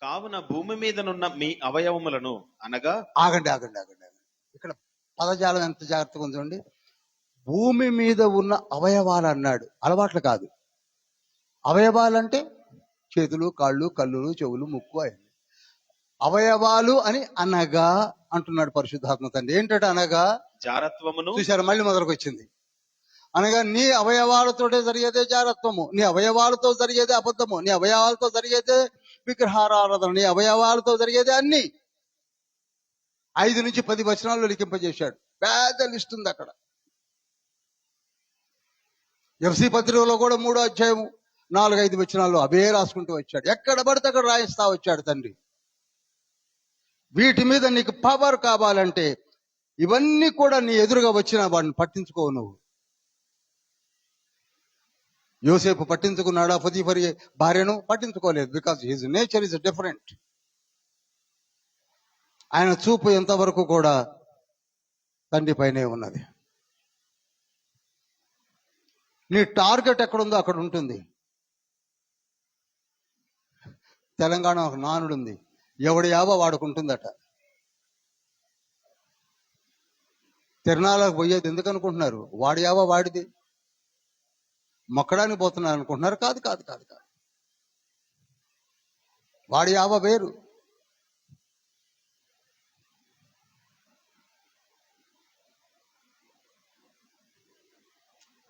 కావున భూమి మీదనున్న మీ అవయవములను అనగా ఆగండి. ఇక్కడ పదజాలం ఎంత జాగ్రత్తగా ఉంది చూడండి. భూమి మీద ఉన్న అవయవాలు అన్నాడు, అలవాట్లు కాదు. అవయవాలంటే చేతులు, కాళ్ళు, కళ్ళు, చెవులు, ముక్కు అయ్యి అవయవాలు అని అనగా అంటున్నాడు పరిశుద్ధాత్మ తండ్రి. ఏంటంటే అనగా జారత్వమును. చూసారా, మళ్ళీ మొదలకు వచ్చింది. అనగా నీ అవయవాలతోటే జరిగేదే జారత్వము, నీ అవయవాలతో జరిగేదే అబద్ధము, నీ అవయవాలతో జరిగేదే విగ్రహారాధన, నీ అవయవాలతో జరిగేదే అన్ని. 5 నుంచి 10 వచనాల్లో లిఖింపజేశాడు. పెద్ద లిస్ట్ ఉంది అక్కడ. ఎఫ్సి పత్రికలో కూడా 3వ అధ్యాయము 4, 5 వచనాల్లో అవే రాసుకుంటూ వచ్చాడు. ఎక్కడ పడితే అక్కడ రాయిస్తా వచ్చాడు తండ్రి. వీటి మీద నీకు పవర్ కావాలంటే ఇవన్నీ కూడా నీ ఎదురుగా వచ్చిన వాడిని పట్టించుకోవు నువ్వు. యోసేపు పట్టించుకున్నాడా పొతిఫరి భార్యను? పట్టించుకోలేదు. Because his nature is different. ఆయన చూపు ఎంతవరకు కూడా తండ్రి పైనే ఉన్నది. నీ టార్గెట్ ఎక్కడుందో అక్కడ ఉంటుంది. తెలంగాణ ఒక నానుడు ఉంది, ఎవడి యావ వాడుకుంటుందట. తిరణాలకు పోయేది ఎందుకు అనుకుంటున్నారు? వాడి యావ వాడిది. మొక్కడానికి పోతున్నారు అనుకుంటున్నారు? కాదు. వాడి యావ వేరు.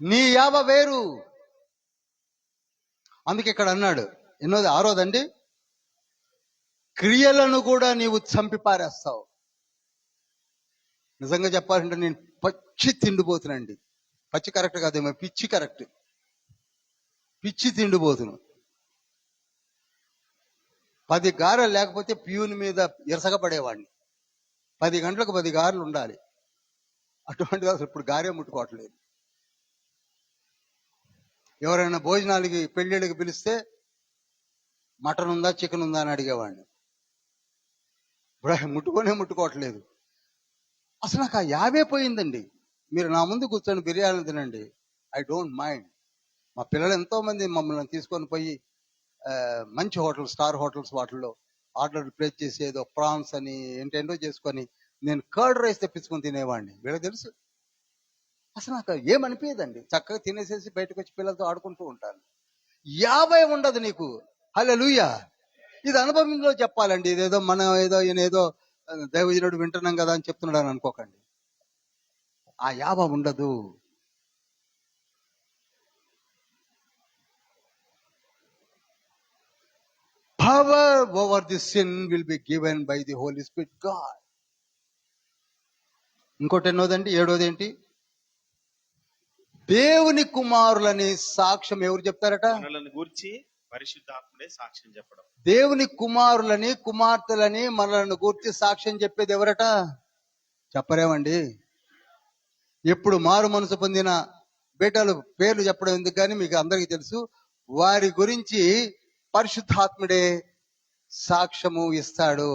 నీ యావ వేరు. అందుకే ఇక్కడ అన్నాడు, ఎన్నోది 6వదండి, క్రియలను కూడా నీవు చంపి పారేస్తావు. నిజంగా చెప్పాలంటే నేను పచ్చి తిండిపోతునండి. పచ్చి కరెక్ట్ కాదేమో, పిచ్చి కరెక్ట్. పిచ్చి తిండిపోతును. 10 గారెలు లేకపోతే ప్యూని మీద ఇరసగపడేవాడిని. 10 గంటలకు 10 గారెలు ఉండాలి. అటువంటిది అసలు ఇప్పుడు గారే ముట్టుకోవట్లేదు. ఎవరైనా భోజనాలకి, పెళ్ళిళ్ళకి పిలిస్తే మటన్ ఉందా, చికెన్ ఉందా అని అడిగేవాడిని. ఇప్పుడు ముట్టుకోవట్లేదు. అసలు నాకు ఆ యావే పోయిందండి. మీరు నా ముందు కూర్చొని బిర్యానీ తినండి, ఐ డోంట్ మైండ్. మా పిల్లలు ఎంతో మంది మమ్మల్ని తీసుకొని పోయి మంచి హోటల్, స్టార్ హోటల్స్ వాటిల్లో ఆర్డర్ ప్లేస్ చేసి ఏదో ప్రాన్స్ అని ఏంటేంటో చేసుకొని నేను కర్డ్ రైస్ తెప్పించుకొని తినేవాడిని. వీళ్ళకి తెలుసు. అసలు నాకు ఏమనిపించదండి. చక్కగా తినేసేసి బయటకు వచ్చి పిల్లలతో ఆడుకుంటూ ఉంటాను. 50 ఉండదు నీకు. హల్లెలూయా. ఇది అనుభవంలో చెప్పాలండి. ఇదేదో మనం ఏదో దైవజనుడు వింటున్నాం కదా అని చెప్తున్నాడు అని అనుకోకండి. ఆ 50 ఉండదు. Power over the sin will be given by the Holy Spirit God. ఇంకోటి ఎన్నోదండి, 7వది ఏంటి? దేవుని కుమారులని సాక్ష్యం ఎవరు చెప్తారట? మనల్ని గూర్చి పరిశుద్ధాత్ముడే సాక్ష్యం చెప్పడం. దేవుని కుమారులని, కుమార్తెలని మనల్ని గూర్చి సాక్ష్యం చెప్పేది ఎవరట? చెప్పరేమండి. ఎప్పుడు మారు మనసు పొందిన బిడ్డలు పేర్లు చెప్పడం ఎందుకు కానీ మీకు అందరికీ తెలుసు. వారి గురించి పరిశుద్ధాత్ముడే సాక్ష్యము ఇస్తాడు.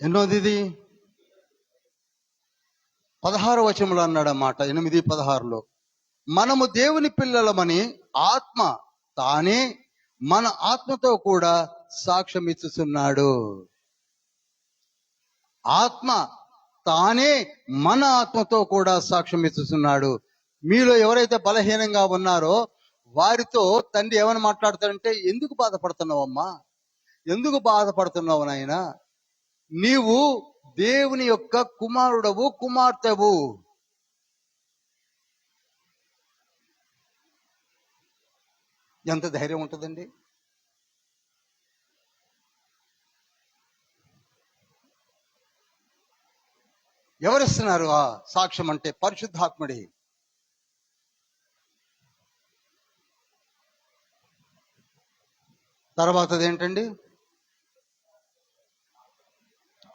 ఎన్నోది ఇది? 16వ వచనంలో అన్నాడు అన్నమాట, 8:16లో, మనము దేవుని పిల్లలమని ఆత్మ తానే మన ఆత్మతో కూడా సాక్ష్యం ఇచ్చుచున్నాడు. ఆత్మ తానే మన ఆత్మతో కూడా సాక్ష్యం ఇచ్చుచున్నాడు. మీలో ఎవరైతే బలహీనంగా ఉన్నారో వారితో తండ్రి ఏమని మాట్లాడతాడంటే, ఎందుకు బాధపడుతున్నావమ్మా, ఎందుకు బాధపడుతున్నావు నాయనా, నీవు దేవుని యొక్క కుమారుడవు, కుమార్తెవు. ఎంత ధైర్యం ఉంటుందండి? ఎవరిస్తున్నారు ఆ సాక్ష్యం అంటే? పరిశుద్ధాత్ముడే. తర్వాతది ఏంటండి?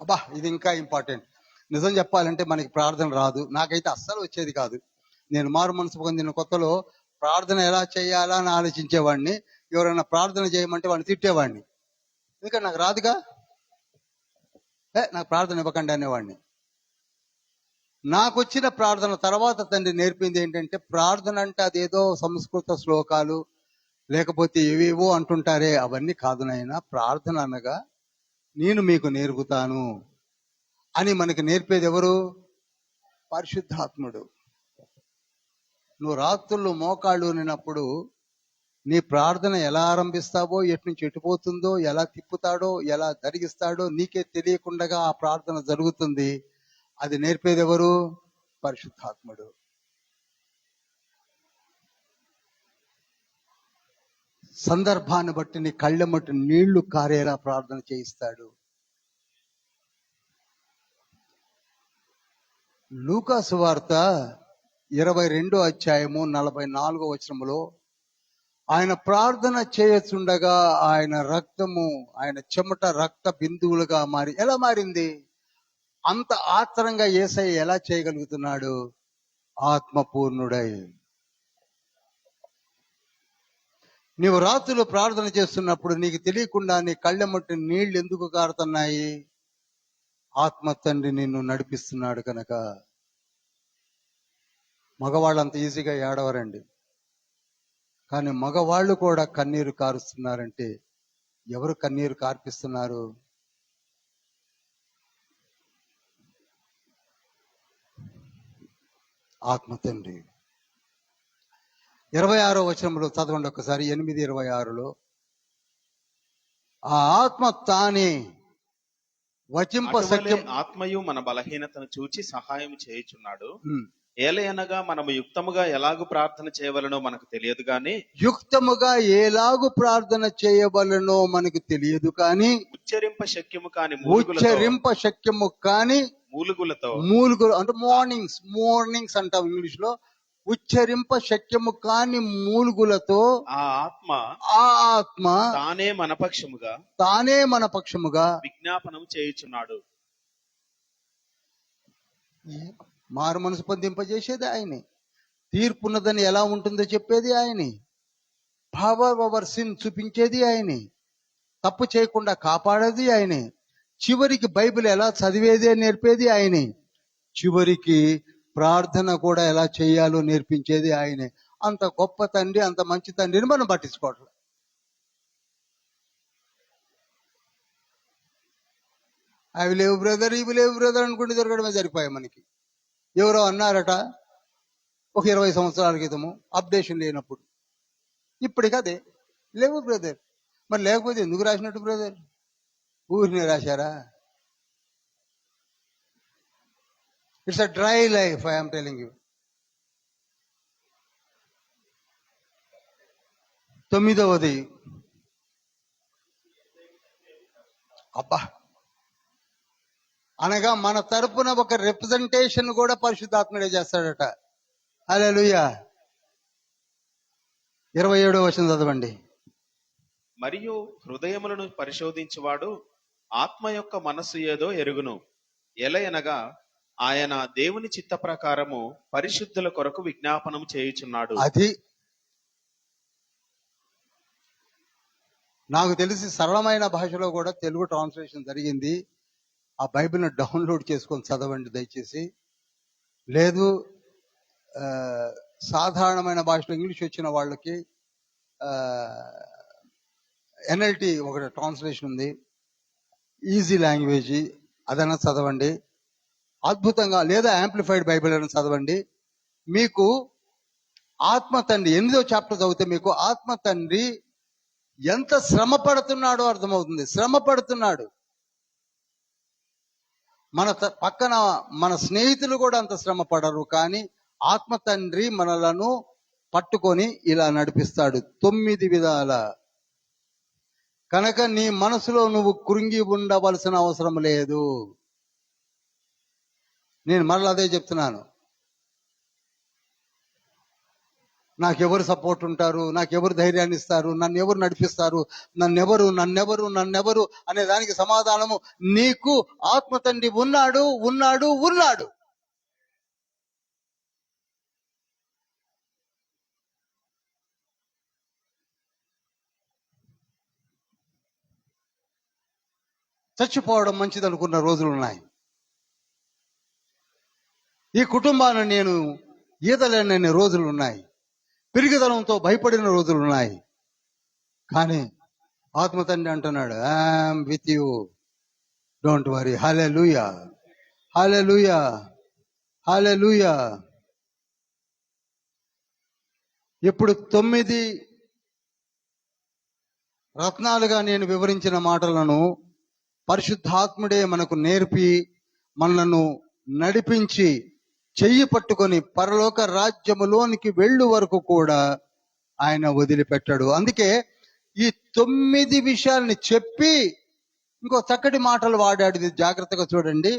అబ్బా, ఇది ఇంకా ఇంపార్టెంట్. నిజం చెప్పాలంటే మనకి ప్రార్థన రాదు, నాకైతే అస్సలు వచ్చేది కాదు. నేను మారు మనసు పొందిన కొత్తలో ప్రార్థన ఎలా చేయాలా అని ఆలోచించేవాడిని. ఎవరైనా ప్రార్థన చేయమంటే వాడిని తిట్టేవాడిని, ఎందుకంటే నాకు రాదుగా, నాకు ప్రార్థన ఇవ్వకండి అనేవాడిని. నాకు వచ్చిన ప్రార్థన తర్వాత తండ్రి నేర్పింది ఏంటంటే, ప్రార్థన అంటే అదేదో సంస్కృత శ్లోకాలు లేకపోతే ఏవేవో అంటుంటారే, అవన్నీ కాదు నాయనా. ప్రార్థన అనగా నేను మీకు నేర్పుతాను అని మనకి నేర్పేది ఎవరు? పరిశుద్ధాత్ముడు. నువ్వు రాత్రులు మోకాళ్ళు నిన్నప్పుడు నీ ప్రార్థన ఎలా ఆరంభిస్తావో, ఎటు నుంచి ఎటుపోతుందో, ఎలా తిప్పుతాడో, ఎలా జరిగిస్తాడో నీకే తెలియకుండా ఆ ప్రార్థన జరుగుతుంది. అది నేర్పేది ఎవరు? పరిశుద్ధాత్ముడు. సందర్భాన్ని బట్టి నీ కళ్ళ మట్టి నీళ్లు కారేలా ప్రార్థన చేయిస్తాడు. లూకా సువార్త 22వ అధ్యాయము 44వ వచనములో ఆయన ప్రార్థన చేయచుండగా ఆయన రక్తము, ఆయన చెమట రక్త బిందువులుగా మారి, ఎలా మారింది? అంత ఆత్రంగా యేసయ్య ఎలా చేయగలుగుతున్నాడు? ఆత్మపూర్ణుడై. నీవు రాత్రులు ప్రార్థన చేస్తున్నప్పుడు నీకు తెలియకుండా నీ కళ్ళ మట్టి నీళ్లు ఎందుకు కారుతున్నాయి? ఆత్మ తండ్రి నిన్ను నడిపిస్తున్నాడు కనుక. మగవాళ్ళు అంత ఈజీగా ఏడవరండి, కానీ మగవాళ్ళు కూడా కన్నీరు కారుస్తున్నారంటే ఎవరు కన్నీరు కార్పిస్తున్నారు? ఆత్మ తండ్రి. 26వ వచనంలో చదవండి ఒకసారి, 8:26లో, ఆ ఆత్మ తానే వచింప సత్యం. ఆత్మయు మన బలహీనతను చూచి సహాయం చేయుచున్నాడు. ఏలయనగా మనము యుక్తముగా ఎలాగు ప్రార్థన చేయవలనో మనకు తెలియదు గాని, యుక్తముగా ఎలాగు ప్రార్థన చేయవలనో మనకు తెలియదు కానీ, ఉచ్చరింప శక్యము కాని మూలుగులతో మూలుగులు అంటే మార్నింగ్స్ అంటాం ఇంగ్లీష్ లో. ఉచ్చరింప శక్యము కాని మూలుగులతో ఆ ఆత్మ తానే మన పక్షముగా విజ్ఞాపనం చేయుచున్నాడు. మారు మనసు పొందింపజేసేది ఆయనే. తీర్పున్నదని ఎలా ఉంటుందో చెప్పేది ఆయనే. పవర్ ఓవర్ సిన్ చూపించేది ఆయనే. తప్పు చేయకుండా కాపాడేది ఆయనే. చివరికి బైబిల్ ఎలా చదివేది నేర్పేది ఆయనే. చివరికి ప్రార్థన కూడా ఎలా చేయాలో నేర్పించేది ఆయనే. అంత గొప్ప తండ్రి, అంత మంచి తండ్రిని మనం పట్టించుకోవట్లేదు. అవి లేవు బ్రదర్, ఇవి లేవు బ్రదర్ అనుకుంటే దొరకడమే సరిపోయాయి మనకి. ఎవరో అన్నారట ఒక 20 సంవత్సరాల క్రితము, అప్డేషన్ లేనప్పుడు. ఇప్పటికి అదే లేవు బ్రదర్. మరి లేకపోతే ఎందుకు రాసినట్టు బ్రదర్? ఊరినే రాశారా? It's a dry life, I'm telling you. 9వది, అబ్బా, అనగా మన తరపున ఒక రిప్రజెంటేషన్ కూడా పరిశుద్ధాత్ముడే చేస్తాడట. హల్లెలూయా. 27వ వచనం చదవండి. మరియు హృదయములను పరిశోధించువాడు ఆత్మ యొక్క మనస్సు ఏదో ఎరుగును. ఎలయనగా ఆయన దేవుని చిత్త ప్రకారము పరిశుద్ధుల కొరకు విజ్ఞాపనం చేయుచున్నాడు. అది నాకు తెలిసి సరళమైన భాషలో కూడా తెలుగు ట్రాన్స్లేషన్ జరిగింది. ఆ బైబిల్ని డౌన్లోడ్ చేసుకొని చదవండి దయచేసి. లేదు సాధారణమైన భాషలో ఇంగ్లీష్ వచ్చిన వాళ్ళకి NLT ఒకటి ట్రాన్స్లేషన్ ఉంది, ఈజీ లాంగ్వేజ్, అదన్నా చదవండి అద్భుతంగా. లేదా యాంప్లిఫైడ్ బైబిల్ అని చదవండి. మీకు ఆత్మ తండ్రి 8వ చాప్టర్ చదివితే మీకు ఆత్మ తండ్రి ఎంత శ్రమ పడుతున్నాడో అర్థమవుతుంది. శ్రమ పడుతున్నాడు. మన పక్కన మన స్నేహితులు కూడా అంత శ్రమ పడరు, కానీ ఆత్మ తండ్రి మనలను పట్టుకొని ఇలా నడిపిస్తాడు 9 విధాల. కనుక నీ మనసులో నువ్వు కృంగి ఉండవలసిన అవసరం లేదు. నేను మరలా అదే చెప్తున్నాను. నాకెవరు సపోర్ట్ ఉంటారు, నాకెవరు ధైర్యాన్ని ఇస్తారు, నన్ను ఎవరు నడిపిస్తారు, నన్నెవరు అనే దానికి సమాధానము నీకు ఆత్మ తండ్రి ఉన్నాడు ఉన్నాడు ఉన్నాడు. చచ్చిపోవడం మంచిది అనుకున్న రోజులు ఉన్నాయి. ఈ కుటుంబాన్ని నేను ఈదలేనని రోజులు ఉన్నాయి. పిరిగిదనంతో భయపడిన రోజులు ఉన్నాయి. కానీ ఆత్మ తండ్రి అంటున్నాడు, I'm with you, don't worry. Hallelujah, hallelujah, hallelujah. ఇప్పుడు 9 రత్నాలుగా నేను వివరించిన మాటలను పరిశుద్ధాత్ముడే మనకు నేర్పి మనలను నడిపించి చెయ్యి పట్టుకొని పరలోక రాజ్యములోనికి వెళ్ళు వరకు కూడా ఆయన వదిలిపెట్టాడు. అందుకే ఈ 9 విషయాల్ని చెప్పి ఇంకో చక్కటి మాటలు వాడాడు. ఇది జాగ్రత్తగా చూడండి.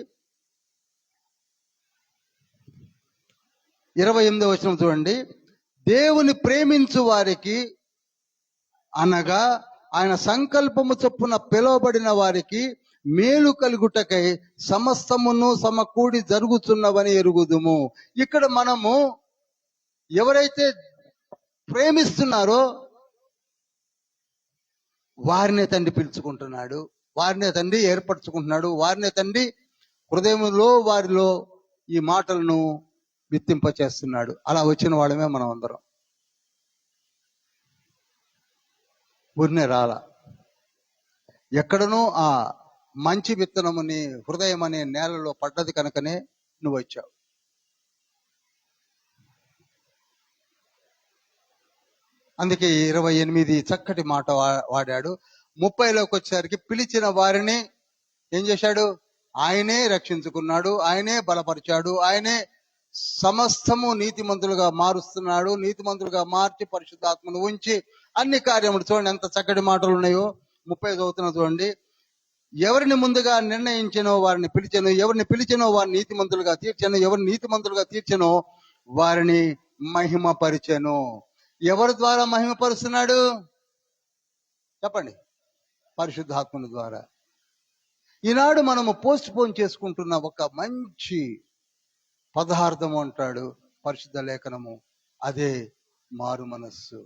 28వ వచనం చూడండి. దేవుని ప్రేమించు వారికి అనగా ఆయన సంకల్పము చొప్పున పిలువబడిన వారికి మేలు కలుగుటకై సమస్తమును సమకూడి జరుగుతున్నవని ఎరుగుదుము. ఇక్కడ మనము ఎవరైతే ప్రేమిస్తున్నారో వారినే తండ్రి పిలుచుకుంటున్నాడు, వారినే తండ్రి ఏర్పరచుకుంటున్నాడు, వారినే తండ్రి హృదయంలో వారిలో ఈ మాటలను విత్తింప చేస్తున్నాడు. అలా వచ్చిన వాళ్ళమే మనం అందరం. ఊరినే రాలా. ఎక్కడనో ఆ మంచి విత్తనముని హృదయం అనే నేలలో పడ్డది కనుకనే నువ్వు వచ్చావు. అందుకే 28 చక్కటి మాట వాడాడు. 30లోకి వచ్చేసరికి పిలిచిన వారిని ఏం చేశాడు? ఆయనే రక్షించుకున్నాడు, ఆయనే బలపరిచాడు, ఆయనే సమస్తము నీతిమంతులుగా మారుస్తున్నాడు. నీతిమంతులుగా మార్చి పరిశుద్ధాత్మను ఉంచి అన్ని కార్యములు. చూడండి ఎంత చక్కటి మాటలు ఉన్నాయో. 30 చదువుతున్నా చూడండి. ఎవరిని ముందుగా నిర్ణయించనో వారిని పిలిచెను, ఎవరిని పిలిచెనో వారిని నీతిమంతులుగా తీర్చెను, ఎవరిని నీతిమంతులుగా తీర్చెనో వారిని మహిమపరిచెను. ఎవరి ద్వారా మహిమపరుస్తున్నాడు చెప్పండి? పరిశుద్ధాత్మను ద్వారా. ఈనాడు మనము పోస్ట్ పోన్ చేసుకుంటున్న ఒక మంచి పదార్థము అంటాడు పరిశుద్ధ లేఖనము, అదే మారు మనస్సు.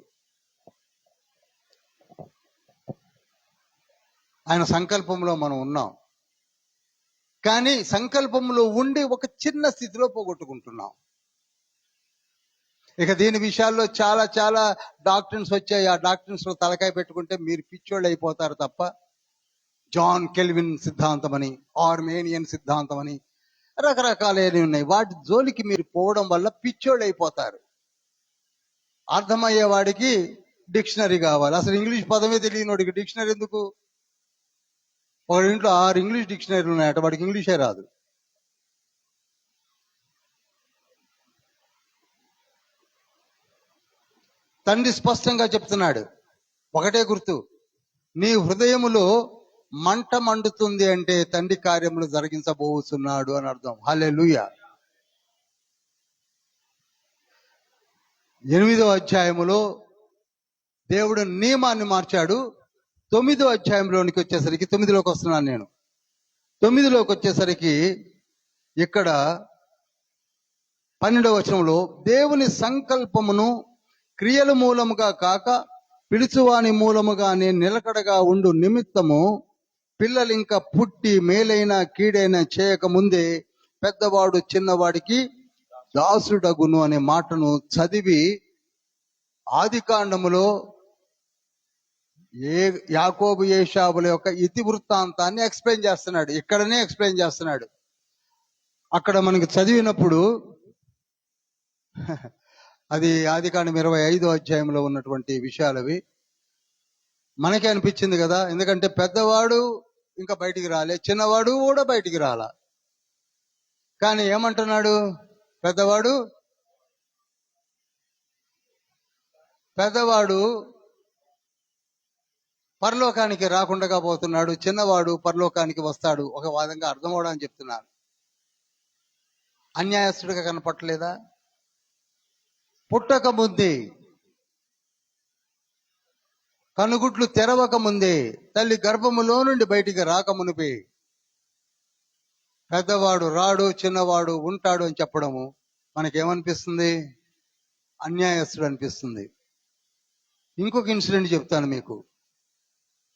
ఆయన సంకల్పంలో మనం ఉన్నాం, కానీ సంకల్పంలో ఉండి ఒక చిన్న స్థితిలో పోగొట్టుకుంటున్నాం. ఇక దీని విషయాల్లో చాలా చాలా డాక్టర్స్ వచ్చాయి. ఆ డాక్టర్స్ లో తలకాయ పెట్టుకుంటే మీరు పిచ్చోళ్ళు అయిపోతారు తప్ప, జాన్ కెల్విన్ సిద్ధాంతం అని, ఆర్మేనియన్ సిద్ధాంతం అని రకరకాలైనవి ఉన్నాయి. వాటి జోలికి మీరు పోవడం వల్ల పిచ్చోళ్ళు అయిపోతారు. అర్థమయ్యేవాడికి డిక్షనరీ కావాలి. అసలు ఇంగ్లీష్ పదమే తెలియనోడికి డిక్షనరీ ఎందుకు? వాడి ఇంట్లో 6 ఇంగ్లీష్ డిక్షనరీలు ఉన్నాయట, వాడికి ఇంగ్లీషే రాదు. తండ్రి స్పష్టంగా చెప్తున్నాడు, ఒకటే గుర్తు, నీ హృదయములో మంట మండుతుంది అంటే తండ్రి కార్యములు జరిగించబోతున్నాడు అని అర్థం. హల్లెలూయా. 8వ అధ్యాయములో దేవుడు నియమాన్ని మార్చాడు. 9వ అధ్యాయంలోనికి వచ్చేసరికి, 9లోకి వస్తున్నాను నేను. 9లోకి వచ్చేసరికి ఇక్కడ 12వ వచనంలో దేవుని సంకల్పమును క్రియల మూలముగా కాక పిలుచువాని మూలముగానే నిలకడగా ఉండు నిమిత్తము పిల్లలింక పుట్టి మేలైన కీడైన చేయక ముందే పెద్దవాడు చిన్నవాడికి దాసుడగును అనే మాటను చదివి ఆదికాండములో యాకోబు ఏశావుల యొక్క ఇతివృత్తాంతాన్ని ఎక్స్ప్లెయిన్ చేస్తున్నాడు. ఇక్కడనే ఎక్స్ప్లెయిన్ చేస్తున్నాడు. అక్కడ మనకి చదివినప్పుడు అది ఆదికాండం 25వ అధ్యాయంలో ఉన్నటువంటి విషయాలు అవి. మనకే అనిపించింది కదా, ఎందుకంటే పెద్దవాడు ఇంకా బయటికి రాలే, చిన్నవాడు కూడా బయటికి రాలా. కానీ ఏమంటున్నాడు? పెద్దవాడు పరలోకానికి రాకుండా పోతున్నాడు, చిన్నవాడు పరలోకానికి వస్తాడు. ఒక విధంగా అర్థమవడానికి చెప్తున్నాను. అన్యాయస్తుడిగా కనపట్టలేదా? పుట్టక ముందే, కనుగుట్లు తెరవక ముందే, తల్లి గర్భములో నుండి బయటికి రాకమునిపే పెద్దవాడు రాడు, చిన్నవాడు ఉంటాడు అని చెప్పడము మనకేమనిపిస్తుంది? అన్యాయస్తుడు అనిపిస్తుంది. ఇంకొక ఇన్సిడెంట్ చెప్తాను మీకు.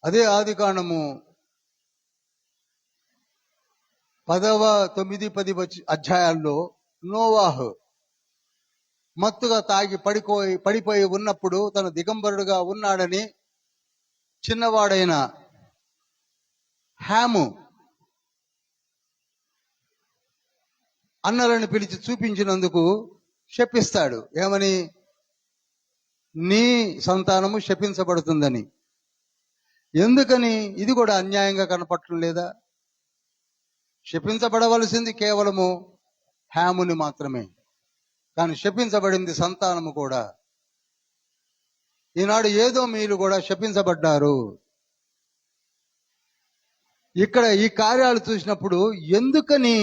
అదే ఆదికాండము 10వ 9, 10 అధ్యాయాల్లో నోవాహు మత్తుగా తాగి పడిపోయి ఉన్నప్పుడు తను దిగంబరుడుగా ఉన్నాడని చిన్నవాడైన హాము అన్నలను పిలిచి చూపించినందుకు శపిస్తాడు. ఏమని? నీ సంతానము శపించబడుతుందని. ఎందుకని? ఇది కూడా అన్యాయంగా కనపడటం లేదా? శపించబడవలసింది కేవలము హాముని మాత్రమే, కానీ శపించబడింది సంతానము కూడా. ఈనాడు ఏదోమీయులు కూడా శపించబడ్డారు. ఇక్కడ ఈ కార్యాలు చూసినప్పుడు ఎందుకని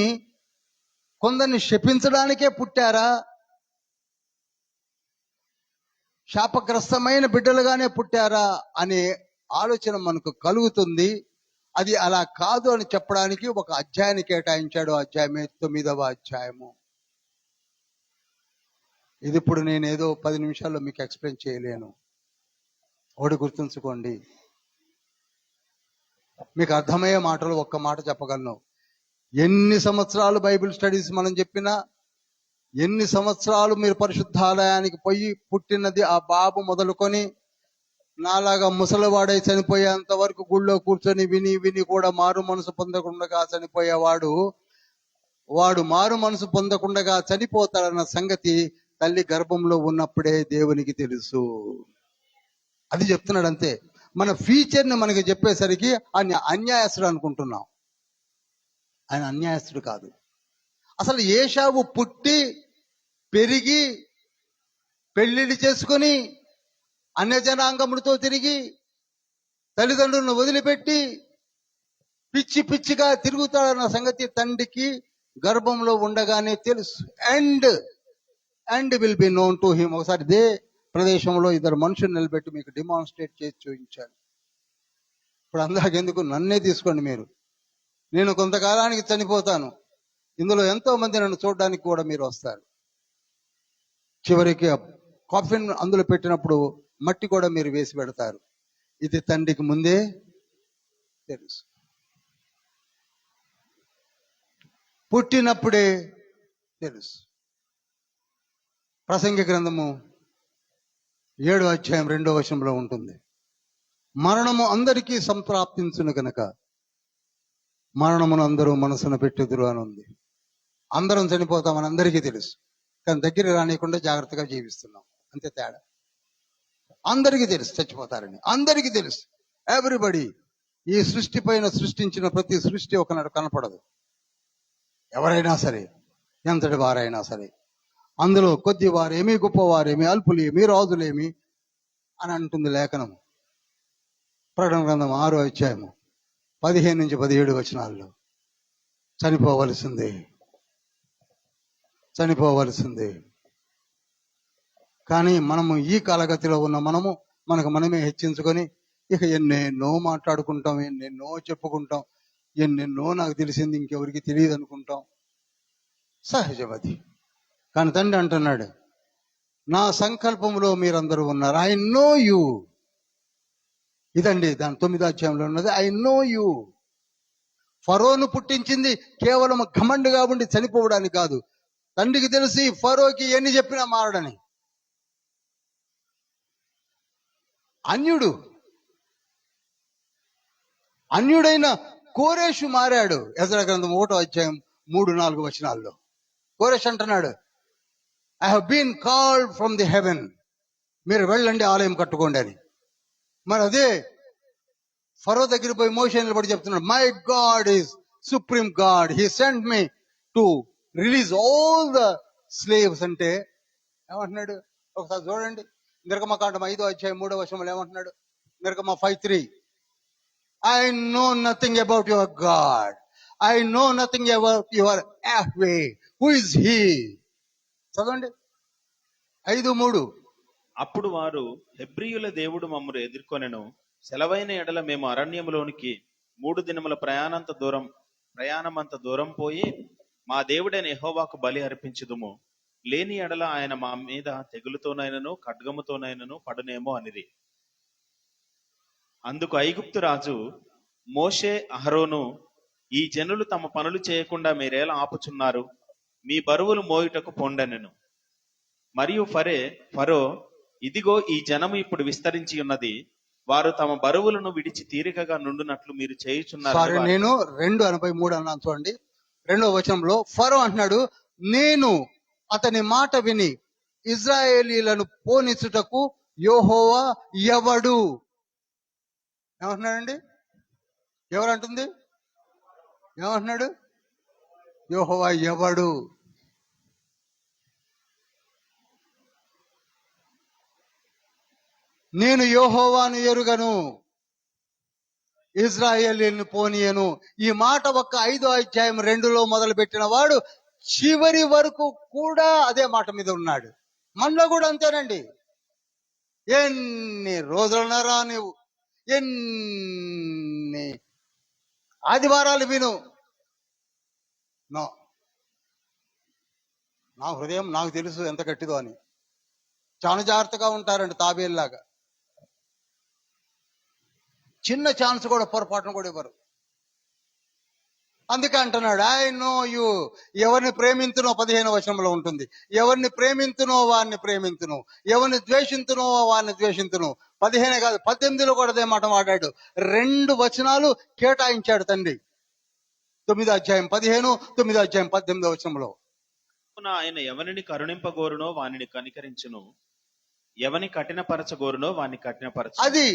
కొందరిని శపించడానికే పుట్టారా? శాపగ్రస్తమైన బిడ్డలుగానే పుట్టారా అనే ఆలోచన మనకు కలుగుతుంది. అది అలా కాదు అని చెప్పడానికి ఒక అధ్యాయాన్ని కేటాయించాడు. అధ్యాయమే 9వ అధ్యాయము. ఇది ఇప్పుడు నేనేదో 10 నిమిషాల్లో మీకు ఎక్స్ప్లెయిన్ చేయలేను. ఒకటి గుర్తుంచుకోండి, మీకు అర్థమయ్యే మాటలు ఒక్క మాట చెప్పగలను. ఎన్ని సంవత్సరాలు బైబిల్ స్టడీస్ మనం చెప్పినా, ఎన్ని సంవత్సరాలు మీరు పరిశుద్ధాలయానికి పోయి పుట్టినది ఆ బాబు మొదలుకొని నాలాగా ముసలివాడై చనిపోయేంత వరకు గుళ్ళో కూర్చొని విని విని కూడా మారు మనసు పొందకుండా చనిపోయేవాడు, వాడు మారు మనసు పొందకుండా చనిపోతాడన్న సంగతి తల్లి గర్భంలో ఉన్నప్పుడే దేవునికి తెలుసు. అది చెప్తున్నాడు అంతే. మన ఫ్యూచర్ని మనకి చెప్పేసరికి ఆయన అన్యాయస్తుడు అనుకుంటున్నాం. ఆయన అన్యాయస్తుడు కాదు. అసలు ఏశావు పుట్టి పెరిగి పెళ్లిళ్ళు చేసుకొని అన్యజనాంగముడితో తిరిగి తల్లిదండ్రులను వదిలిపెట్టి పిచ్చి పిచ్చిగా తిరుగుతాడన్న సంగతి తండ్రికి గర్భంలో ఉండగానే తెలుసు. And will be known to him. ఒకసారి ఇదే ప్రదేశంలో 2 మనుషులు నిలబెట్టి మీకు డిమాన్స్ట్రేట్ చేసి చూపించాను. ఇప్పుడు అందాకెందుకు, నన్నే తీసుకోండి మీరు. నేను కొంతకాలానికి చనిపోతాను. ఇందులో ఎంతో మంది నన్ను చూడడానికి కూడా మీరు వస్తారు. చివరికి కాఫిన్ అందులో పెట్టినప్పుడు మట్టి కూడా మీరు వేసి పెడతారు. ఇది తండ్రికి ముందే తెలుసు. పుట్టినప్పుడే తెలుసు. ప్రసంగి గ్రంథము 7వ అధ్యాయం 2వ వచనంలో ఉంటుంది. మరణము అందరికీ సంప్రాప్తించును కనుక మరణమును అందరూ మనసున పెట్టుదురు అని ఉంది. అందరం చనిపోతామని అందరికీ తెలుసు, కానీ దగ్గర రానియకుండా జాగ్రత్తగా జీవిస్తున్నాం. అంతే తేడా. అందరికీ తెలుసు చచ్చిపోతారని, అందరికీ తెలుసు. ఎవ్రీబడి. ఈ సృష్టి పైన సృష్టించిన ప్రతి సృష్టి ఒకనాడు కనపడదు. ఎవరైనా సరే, ఎంతటి వారైనా సరే, అందులో కొద్ది వారేమి, గొప్పవారేమి, అల్పులేమి, రాజులేమి అని అంటుంది లేఖనము. ప్రకటన గ్రంథం 6వ అధ్యాయము 15 నుంచి 17 వచనాల్లో చనిపోవలసిందే. కానీ మనము ఈ కాలగతిలో ఉన్న మనకు మనమే హెచ్చించుకొని ఇక ఎన్నెన్నో మాట్లాడుకుంటాం, ఎన్నెన్నో చెప్పుకుంటాం, ఎన్నెన్నో నాకు తెలిసింది ఇంకెవరికి తెలియదు అనుకుంటాం. సహజం అది. కానీ తండ్రి అంటున్నాడు, నా సంకల్పంలో మీరందరూ ఉన్నారు. I know you. ఇదండి దాని 9వ అధ్యాయంలో ఉన్నది. I know you. ఫరోను పుట్టించింది కేవలం ఘమండుగా ఉండి చనిపోవడానికి కాదు. తండ్రికి తెలిసి ఫరోకి ఎన్ని చెప్పినా మారడని. అన్యుడైన కోరేషు మారాడు. ఎజ్రా గ్రంథం 1వ అధ్యాయం 3-4 వచనాల్లో కోరేష్ అంటున్నాడు, I have been called from the heaven. మీరు వెళ్ళండి ఆలయం కట్టుకోండి అని. మరి అదే ఫరో దగ్గర పోయి మోషే నిలబడి చెప్తున్నాడు, my God is supreme God, he sent me to release all the slaves అంటే ఏమంటున్నాడు ఒకసారి చూడండి. నిర్గమకాండం 5వ అధ్యాయం 3వ వచనంలో ఏమంటున్నాడు? నిర్గమ 5:3, I know nothing about your God, I know nothing about your Yahweh, who is he. చదవండి 5:3. అప్పుడు వారు, హెబ్రీయుల దేవుడు మమ్మను ఎదుర్కొనెను, సెలవైన ఎడల మేము అరణ్యములోనికి 3 దినముల ప్రయాణమంత దూరం పోయి మా దేవుడైన యెహోవాకు బలి అర్పించుదుము, లేని ఎడల ఆయన మా మీద తెగులుతోనైనను ఖడ్గముతోనైనను పడునేమో అనిరి. అందుకు ఐగుప్తు రాజు, మోషే అహరోను, ఈ జనులు తమ పనులు చేయకుండా మీరేలా ఆపుచున్నారు? మీ బరువులు మోయుటకు పొండెనెను. మరియు ఫరో, ఇదిగో ఈ జనము ఇప్పుడు విస్తరించి ఉన్నది, వారు తమ బరువులను విడిచి తీరికగా నుండునట్లు మీరు చేయుచున్నారు. నేను 2:83 అన్నాను చూడండి. 2వ వచనంలో ఫరో అంటున్నాడు, నేను అతని మాట విని ఇజ్రాయేలీలను పోనిచుటకు యెహోవా ఎవడు? ఏమంటున్నాడండి? ఎవరంటుంది? ఏమంటున్నాడు? యెహోవా ఎవడు? నేను యెహోవాను ఎరుగను, ఇజ్రాయేలీలను పోనీయను. ఈ మాట ఒక్క 5వ అధ్యాయం 2లో మొదలు పెట్టిన వాడు చివరి వరకు కూడా అదే మాట మీద ఉన్నాడు. మనలో కూడా అంతేనండి. ఎన్ని రోజులున్నారా నువ్వు, ఎన్ని ఆదివారాలు విను, నో, నా హృదయం నాకు తెలుసు ఎంత గట్టిదో అని. చాలా జాగ్రత్తగా ఉంటారండి తాబేల్లాగా. చిన్న ఛాన్స్ కూడా పొరపాటును కూడా ఇవ్వరు. అందుకే అంటున్నాడు, ఐ నో యూ. ఎవరిని ప్రేమించునో 15వ వచనంలో ఉంటుంది, ఎవరిని ప్రేమించునో వారిని ప్రేమించును, ఎవరిని ద్వేషించునో వారిని ద్వేషించును. 15 కాదు 18లో కూడా అదే మాట వాడాడు. 2 వచనాలు కేటాయించాడు తండ్రి. 9వ అధ్యాయం 15, 9వ అధ్యాయం 18వ వచనంలో. ఆయన ఎవరిని కరుణింపగోరునో వానిని కనికరించును, ఎవని కఠినపరచగోరునో వాని కఠినపరచు. అది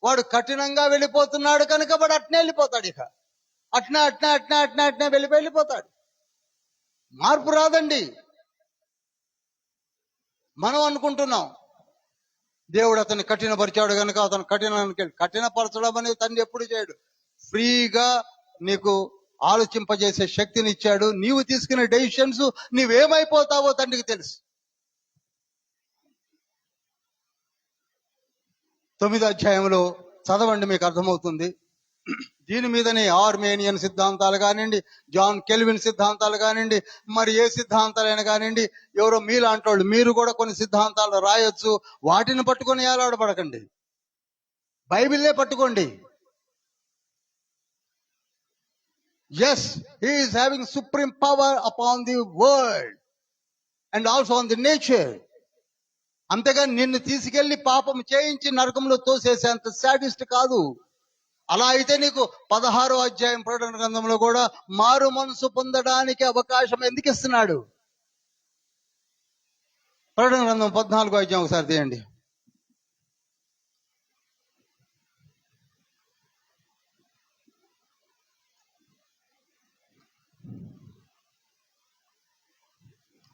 వాడు కఠినంగా వెళ్ళిపోతున్నాడు కనుక వాడు అట్నే వెళ్ళిపోతాడు. ఇక అట్నే వెళ్ళిపోతాడు. మార్పు రాదండి. మనం అనుకుంటున్నాం దేవుడు అతన్ని కఠినపరిచాడు కనుక అతను కఠినపరచడం అనేది తండ్రి ఎప్పుడు చేయడు. ఫ్రీగా నీకు ఆలోచింపజేసే శక్తిని ఇచ్చాడు. నీవు తీసుకునే డెసిషన్స్ నీవేమైపోతావో తండ్రికి తెలుసు. 9వ అధ్యాయంలో చదవండి, మీకు అర్థమవుతుంది. దీని మీదనే ఆర్మేనియన్ సిద్ధాంతాలు కానివ్వండి, జాన్ కెల్విన్ సిద్ధాంతాలు కానివ్వండి, మరి ఏ సిద్ధాంతాలైనా కానివ్వండి, ఎవరో మీలాంటి వాళ్ళు మీరు కూడా కొన్ని సిద్ధాంతాలు రాయొచ్చు. వాటిని పట్టుకొని ఏలాడబడకండి, బైబిల్నే పట్టుకోండి. Yes, he is having supreme power upon the world and also on the nature. అంతేగాని నిన్ను తీసుకెళ్లి పాపం చేయించి నరకంలో తోసేసేంత సాడిస్ట్ కాదు. అలా అయితే నీకు 16వ అధ్యాయం ప్రకటన గ్రంథంలో కూడా మారు మనసు పొందడానికి అవకాశం ఎందుకు ఇస్తున్నాడు? ప్రకటన గ్రంథం 14వ అధ్యాయం ఒకసారి తీయండి.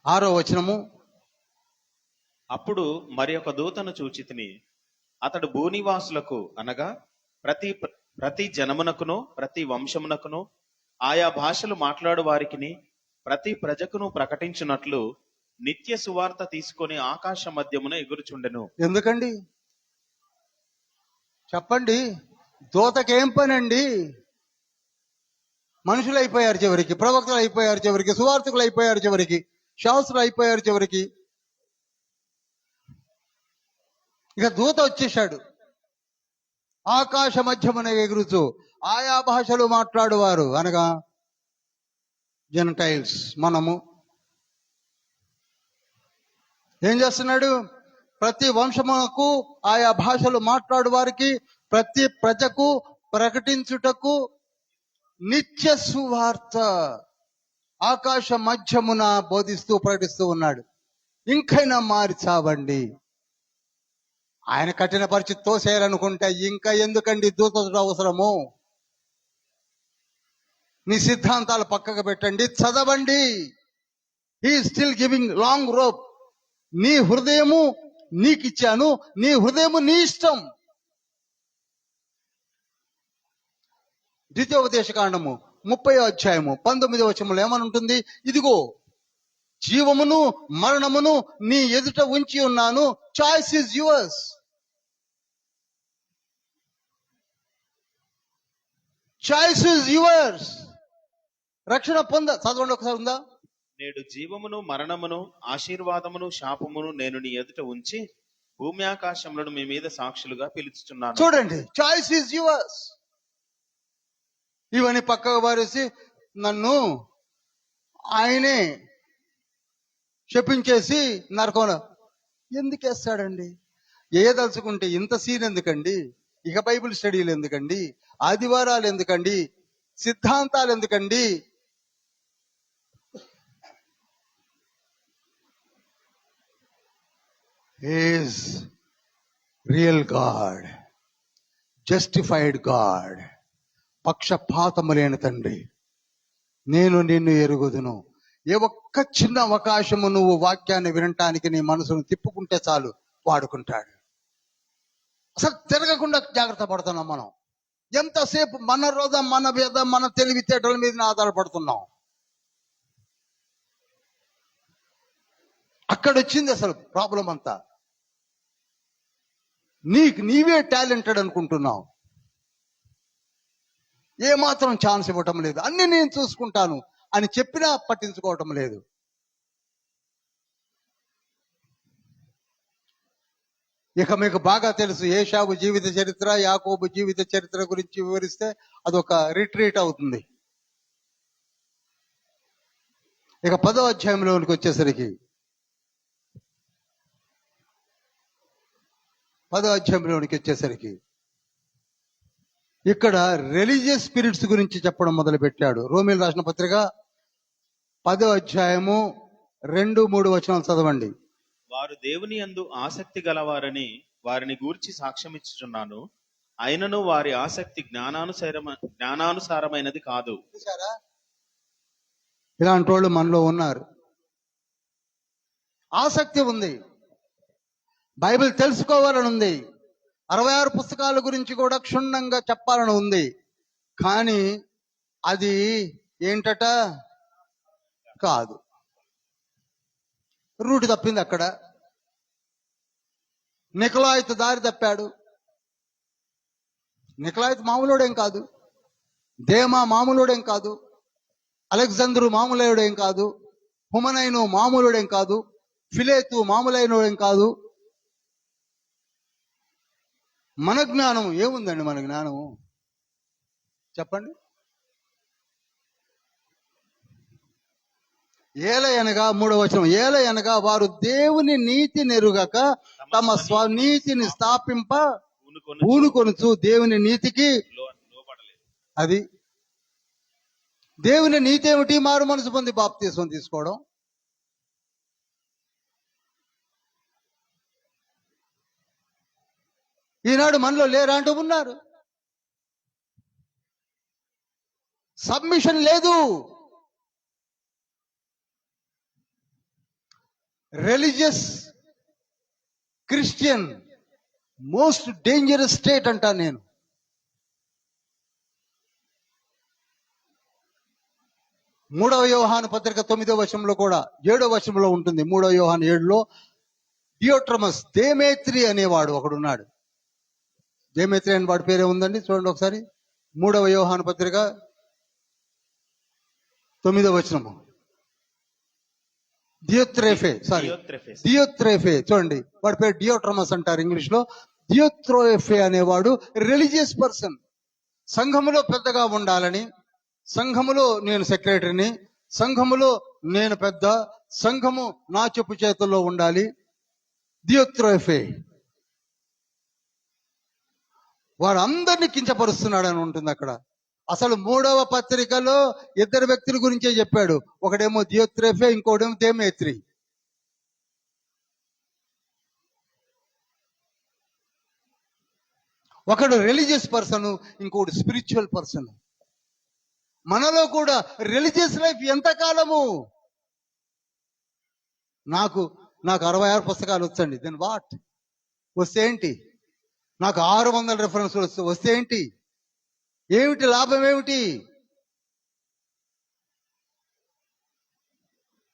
ఆరో వచనము. అప్పుడు మరి ఒక దూతను చూచితిని, అతడు భూనివాసులకు అనగా ప్రతి జనమునకును ప్రతి వంశమునకును ఆయా భాషలు మాట్లాడు వారికిని ప్రతి ప్రజకును ప్రకటించున్నట్లు నిత్య సువార్త తీసుకొని ఆకాశ మధ్యమున ఎగురుచుండెను. ఎందుకండి చెప్పండి? దూతకేం పనండి? మనుషులు అయిపోయారు చివరికి, ప్రవక్తలు అయిపోయారు చివరికి, సువార్థకులు అయిపోయారు చివరికి, శాస్త్రులు అయిపోయారు చివరికి. ఇక దూత వచ్చేశాడు, ఆకాశ మధ్యమున ఎగురుతూ. ఆయా భాషలు మాట్లాడువారు అనగా జెంటైల్స్, మనము. ఏం చేస్తున్నాడు? ప్రతి వంశమునకు, ఆయా భాషలు మాట్లాడు వారికి, ప్రతి ప్రజకు ప్రకటించుటకు నిత్య సువార్త ఆకాశ మధ్యమున బోధిస్తూ ప్రకటిస్తూ ఉన్నాడు. ఇంకైనా మారి చావండి. ఆయన కఠిన పరిస్థితి తోసేయాలనుకుంటే ఇంకా ఎందుకండి దూతడు అవసరము? మీ సిద్ధాంతాలు పక్కకు పెట్టండి, చదవండి. He still giving long rope. నీ హృదయము నీకిచ్చాను, నీ హృదయము నీ ఇష్టం. ద్వితీయోపదేశకాండము 30వ అధ్యాయము 19వ వచనంలో ఏమని ఉంటుంది? ఇదిగో జీవమును మరణమును నీ ఎదుట ఉంచి ఉన్నాను, choice is yours. Choice is yours. రక్షణ చదవండి ఒకసారి. ఉందా? నేడు జీవమును మరణమును ఆశీర్వాదమును శాపమును నేను నీ ఎదుట ఉంచి భూమి ఆకాశములను మీ మీద సాక్షులుగా పిలుచుచున్నాను. చూడండి, చాయిస్ ఇస్ యువర్స్. ఇవన్నీ పక్కకు పారేసి నన్ను ఆయనే శపించేసి నరకంలో ఎందుకేస్తాడండి? ఏదలుచుకుంటే ఇంత సీన్ ఎందుకండి? ఇక బైబిల్ స్టడీలు ఎందుకండి? ఆదివారాలు ఎందుకండి? సిద్ధాంతాలు ఎందుకండి? Is real God, justified God, పక్షపాతము లేని తండ్రి. నేను నిన్ను ఎరుగుదును. ఏ ఒక్క చిన్న అవకాశము నువ్వు వాక్యాన్ని వినటానికి నీ మనసును తిప్పుకుంటే చాలు, వాడుకుంటాడు. అసలు తిరగకుండా జాగ్రత్త పడుతున్నాం మనం. ఎంతసేపు మన రోధం, మన భేదం, మన తెలివితేటల మీద ఆధారపడుతున్నాం. అక్కడ వచ్చింది అసలు ప్రాబ్లం అంతా. నీవే టాలెంటెడ్ అనుకుంటున్నావు. ఏమాత్రం ఛాన్స్ ఇవ్వటం లేదు. అన్ని నేను చూసుకుంటాను అని చెప్పినా పట్టించుకోవటం లేదు. ఇక మీకు బాగా తెలుసు ఏశావు జీవిత చరిత్ర, యాకోబు జీవిత చరిత్ర గురించి వివరిస్తే అదొక రిట్రీట్ అవుతుంది. ఇక 10వ అధ్యాయంలోనికి వచ్చేసరికి, 10వ అధ్యాయంలోనికి వచ్చేసరికి ఇక్కడ రిలీజియస్ స్పిరిట్స్ గురించి చెప్పడం మొదలు పెట్టాడు. రోమీయులు రాసిన పత్రిక 10వ అధ్యాయము 2-3 వచనాలు చదవండి. వారు దేవుని యందు ఆసక్తి గలవారని వారిని గూర్చి సాక్ష్యమిచ్చుచున్నాను, అయినను వారి ఆసక్తి జ్ఞానానుసారమైనది కాదు. చూసారా? ఇలాంటి వాళ్ళు మనలో ఉన్నారు. ఆసక్తి ఉంది, బైబిల్ తెలుసుకోవాలని ఉంది, 66 పుస్తకాల గురించి కూడా క్షుణ్ణంగా చెప్పాలని ఉంది. కానీ అది ఏంటట? కాదు. రూట్ తప్పింది అక్కడ. నికలాయితు దారి తప్పాడు. నికలాయితు మామూలుడేం కాదు, దేమా మామూలుడేం కాదు, అలెగ్జాంద్రు మామూలుడేం కాదు, హుమనైను మామూలుడేం కాదు, ఫిలేతు మామూలైనడేం కాదు. మన జ్ఞానం ఏముందండి? మన జ్ఞానము చెప్పండి. ఏలయనగా 3వ వచనం, ఏలయనగా వారు దేవుని నీతి నెరుగక తమ స్వనీతిని స్థాపింప పూనుకొనుచు దేవుని నీతికి అది. దేవుని నీతి ఏమిటి? మారు మనసు పొంది బాప్తీసం తీసుకోవడం. ఈనాడు మనలో లేరా అంటూ ఉన్నారు. సబ్మిషన్ లేదు. Religious Christian most dangerous state అంటాను నేను. మూడవ యోహాను పత్రిక 9వ వచనంలో కూడా 7వ వచనంలో ఉంటుంది. 3వ యోహాను 7లో డియోట్రమస్ దేమేత్రి అనేవాడు ఒకడున్నాడు. దేమేత్రి అని వాడి పేరే ఉందండి. చూడండి ఒకసారి 3వ యోహాను పత్రిక 9వ వచనము. దియోత్రేఫే దియోత్రెఫెస్. దియోత్రేఫే చూడండి, వాడి పేరు డియోట్రమస్ అంటారు ఇంగ్లీష్ లో. దియోత్రోఫే అనేవాడు రిలీజియస్ పర్సన్. సంఘములో పెద్దగా ఉండాలని, సంఘములో నేను సెక్రటరీని, సంఘములో నేను పెద్ద, సంఘము నా చెప్పు చేతుల్లో ఉండాలి. దియోత్రోఫే వాడు అందరినీ కించపరుస్తున్నాడు అని ఉంటుంది అక్కడ. అసలు 3వ పత్రికలో 2 వ్యక్తుల గురించే చెప్పాడు. ఒకడేమో దియోత్రేఫే, ఇంకోటేమో దేమేత్రి. ఒకడు రిలీజియస్ పర్సన్, ఇంకోటి స్పిరిచువల్ పర్సన్. మనలో కూడా రిలీజియస్ లైఫ్ ఎంతకాలము? నాకు 66 పుస్తకాలు వచ్చండి, దెన్ వాట్? వస్తే ఏంటి? నాకు 600 రెఫరెన్స్లు వస్తే ఏంటి? ఏమిటి లాభం? ఏమిటి?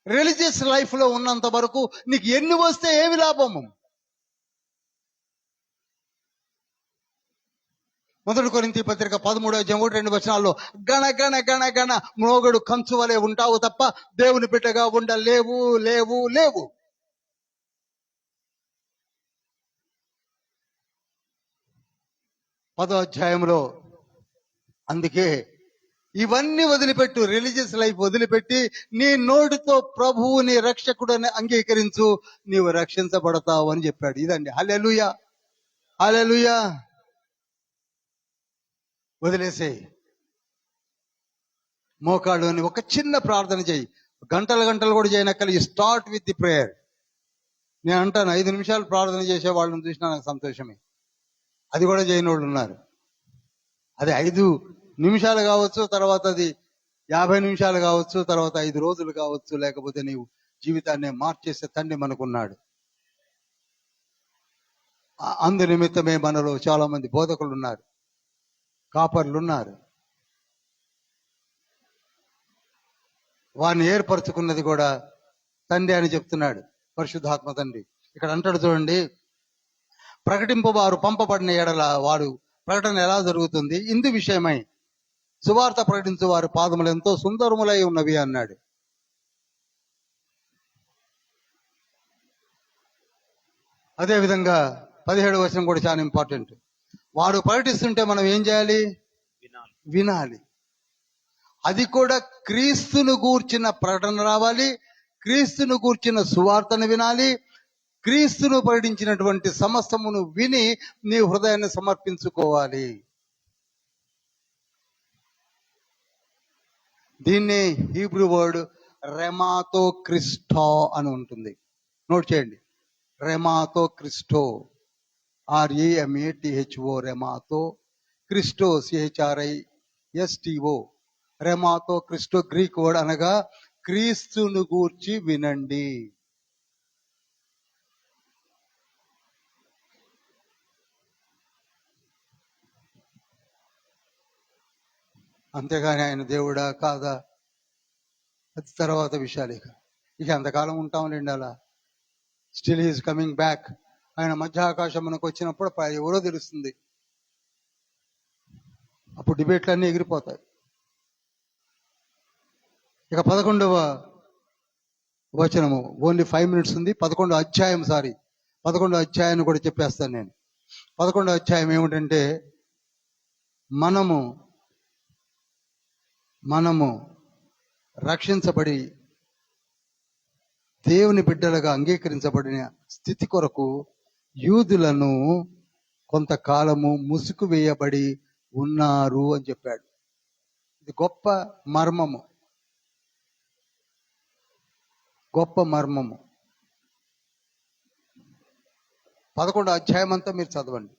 రిలీజియస్ లైఫ్ లో ఉన్నంత వరకు నీకు ఎన్ని వస్తే ఏమి లాభము? 1 కొరింథీ పత్రిక 13:1-2 గణ గణ గణ గణ మ్రోగడు కంచు వలె ఉంటావు తప్ప దేవుని బిడ్డగా ఉండలేవు లేవు లేవు. పదో అధ్యాయంలో అందుకే ఇవన్నీ వదిలిపెట్టు, రిలీజియస్ లైఫ్ వదిలిపెట్టి నీ నోటితో ప్రభువుని రక్షకుడని అంగీకరించు, నీవు రక్షించబడతావు అని చెప్పాడు. ఇదండి. హల్లెలూయా, హల్లెలూయా. వదిలేసే మోకాళ్ళుని ఒక చిన్న ప్రార్థన చేయి. గంటలు కూడా చేయనక్కల. You start with the prayer. నేను అంటాను 5 నిమిషాలు ప్రార్థన చేసే వాళ్ళని చూసినా నాకు సంతోషమే. అది కూడా చేయని వాళ్ళు ఉన్నారు. అది 5 నిమిషాలు కావచ్చు, తర్వాత అది 50 నిమిషాలు కావచ్చు, తర్వాత 5 రోజులు కావచ్చు, లేకపోతే నీవు జీవితాన్ని మార్చేసే తండ్రి మనకున్నాడు. అందు నిమిత్తమే మనలో చాలా మంది బోధకులు ఉన్నారు, కాపర్లు ఉన్నారు. వారిని ఏర్పరచుకున్నది కూడా తండ్రి అని చెప్తున్నాడు, పరిశుద్ధాత్మ తండ్రి. ఇక్కడ అంటాడు చూడండి, ప్రకటింపవారు పంపబడిన ఎడల వాడు ప్రకటన ఎలా జరుగుతుంది? ఇందు విషయమై సువార్త ప్రకటించు వారి పాదములు ఎంతో సుందరములై ఉన్నవి అన్నాడు. అదేవిధంగా 17వ వచనం కూడా చాలా ఇంపార్టెంట్. వాడు ప్రకటిస్తుంటే మనం ఏం చేయాలి? వినాలి. అది కూడా క్రీస్తును గూర్చిన ప్రకటన రావాలి, క్రీస్తును గూర్చిన సువార్తను వినాలి, క్రీస్తును ప్రకటించినటువంటి సమస్తమును విని నీ హృదయాన్ని సమర్పించుకోవాలి. దీన్ని హీబ్రూ వర్డ్ రెమాతో క్రిస్టో అని ఉంటుంది. నోట్ చేయండి, రెమాతో క్రిస్టో, REMATHO, రెమాతో క్రిస్టో, CHRISTO, రెమాతో క్రిస్టో. గ్రీక్ వర్డ్ అనగా క్రీస్తును గూర్చి వినండి. అంతేగాని ఆయన దేవుడా కాదా అది తర్వాత విషయాలు. ఇక ఎంతకాలం ఉంటాంలేండి అలా. Still is coming back. ఆయన మధ్య ఆకాశమునకు వచ్చినప్పుడు ఎవరో తెలుస్తుంది. అప్పుడు డిబేట్లన్నీ ఎగిరిపోతాయి. ఇక 11వ వచనము, ఓన్లీ 5 minutes ఉంది. 11వ అధ్యాయం 11వ అధ్యాయాన్ని కూడా చెప్పేస్తాను నేను. 11వ అధ్యాయం ఏమిటంటే, మనము రక్షించబడి దేవుని బిడ్డలుగా అంగీకరించబడిన స్థితి కొరకు యూదులను కొంతకాలము ముసుగు వేయబడి ఉన్నారు అని చెప్పాడు. ఇది గొప్ప మర్మము, గొప్ప మర్మము. 11వ అధ్యాయం అంతా మీరు చదవండి.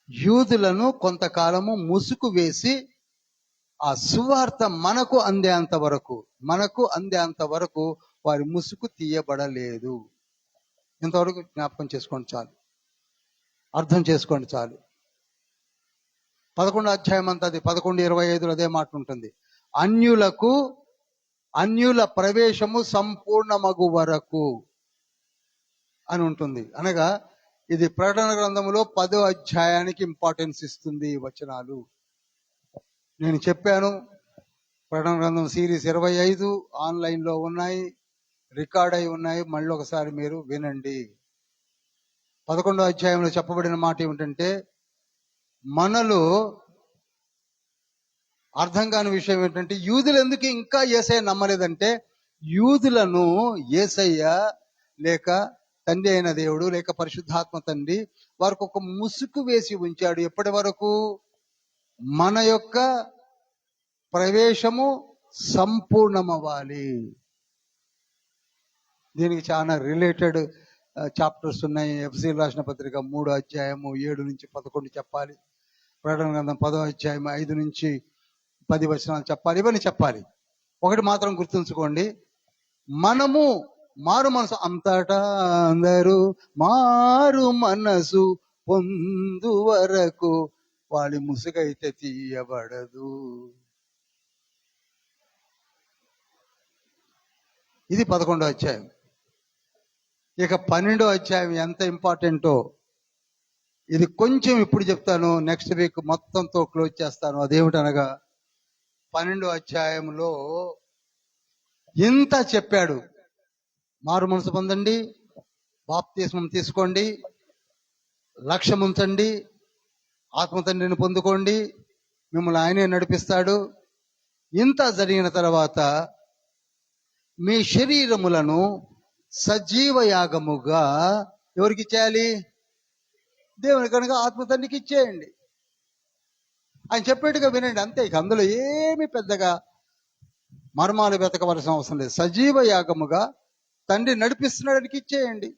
యూదులను కొంతకాలము ముసుగు వేసి ఆ సువార్త మనకు అందేంత వరకు వారి ముసుగు తీయబడలేదు. ఇంతవరకు జ్ఞాపకం చేసుకోండి చాలు, అర్థం చేసుకోండి చాలు. 11వ అధ్యాయం అంతా అది 11:25 అదే మాట ఉంటుంది. అన్యుల ప్రవేశము సంపూర్ణమగు వరకు అని ఉంటుంది. అనగా ఇది ప్రకటన గ్రంథములో 10వ అధ్యాయానికి ఇంపార్టెన్స్ ఇస్తుంది ఈ వచనాలు. నేను చెప్పాను ప్రకటన గ్రంథం సిరీస్ 25 ఆన్లైన్లో ఉన్నాయి, రికార్డ్ అయి ఉన్నాయి. మళ్ళీ ఒకసారి మీరు వినండి. 11వ అధ్యాయంలో చెప్పబడిన మాట ఏమిటంటే, మనలో అర్థం కాని విషయం ఏంటంటే, యూదులు ఎందుకు ఇంకా యేసయ్య నమ్మలేదంటే, యూదులను యేసయ్య లేక తండ్రి అయిన దేవుడు లేక పరిశుద్ధాత్మ తండ్రి వారికి ఒక ముసుగు వేసి ఉంచాడు. ఎప్పటి వరకు? మన యొక్క ప్రవేశము సంపూర్ణమవ్వాలి. దీనికి చాలా రిలేటెడ్ చాప్టర్స్ ఉన్నాయి. ఎఫ్సీ రాసిన పత్రిక 3వ అధ్యాయము 7 నుంచి 11 చెప్పాలి. ప్రకటన గ్రంథం 10వ అధ్యాయం 5 నుంచి 10 వచనాలు చెప్పాలి. ఇవన్నీ చెప్పాలి. ఒకటి మాత్రం గుర్తుంచుకోండి, మనము మారు మనసు అంతటా అందరూ మారు మనసు పొందు వరకు వాళ్ళ ముసుగైతే తీయబడదు. ఇది 11వ అధ్యాయం. ఇక 12వ అధ్యాయం ఎంత ఇంపార్టెంటో ఇది కొంచెం ఇప్పుడు చెప్తాను, నెక్స్ట్ వీక్ మొత్తంతో క్లోజ్ చేస్తాను. అదేమిటనగా 12వ అధ్యాయంలో ఇంత చెప్పాడు. మారు మనసు పొందండి, బాప్తిస్మం తీసుకోండి, లక్ష్యం ఉంచండి, ఆత్మ తండ్రిని పొందుకోండి, మిమ్మల్ని ఆయనే నడిపిస్తాడు. ఇంత జరిగిన తర్వాత మీ శరీరములను సజీవ యాగముగా ఎవరికి ఇచ్చేయాలి? దేవుని కనుక ఆత్మ తండ్రికి ఇచ్చేయండి. ఆయన చెప్పేట్టుగా వినండి, అంతే. ఇక అందులో ఏమి పెద్దగా మర్మాలు వెతకవలసిన అవసరం లేదు. సజీవ యాగముగా తండ్రి నడిపిస్తున్నాడానికి ఇచ్చేయండి.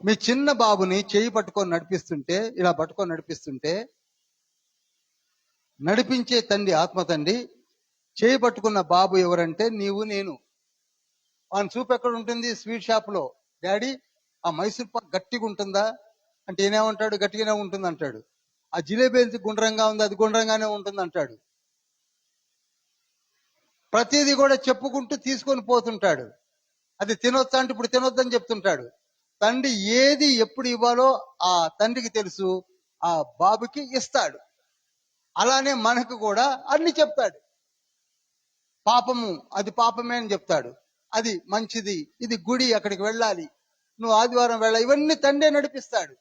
మీ చిన్న బాబుని చేయి పట్టుకొని నడిపిస్తుంటే, ఇలా పట్టుకొని నడిపిస్తుంటే, నడిపించే తండ్రి ఆత్మ తండ్రి, చేయి పట్టుకున్న బాబు ఎవరంటే నీవు నేను. ఆయన చూపు ఎక్కడ ఉంటుంది? స్వీట్ షాప్లో. డాడీ ఆ మైసూర్ పాక్ గట్టిగా ఉంటుందా అంటే ఏనేమంటాడు? గట్టిగానే ఉంటుంది అంటాడు. ఆ జిలేబీ ఎంత గుండ్రంగా ఉంది, అది గుండ్రంగానే ఉంటుంది అంటాడు. ప్రతిదీ కూడా చెప్పుకుంటూ తీసుకొని పోతుంటాడు. అది తినొచ్చా అంటే ఇప్పుడు తినొద్దని చెప్తుంటాడు. తండ్రి ఏది ఎప్పుడు ఇవ్వాలో ఆ తండ్రికి తెలుసు, ఆ బాబుకి ఇస్తాడు. అలానే మనకు కూడా అన్ని చెప్తాడు. పాపము అది పాపమే అని చెప్తాడు, అది మంచిది, ఇది గుడి, అక్కడికి వెళ్ళాలి, నువ్వు ఆదివారం వెళ్ళాలి, ఇవన్నీ తండ్రే నడిపిస్తాడు.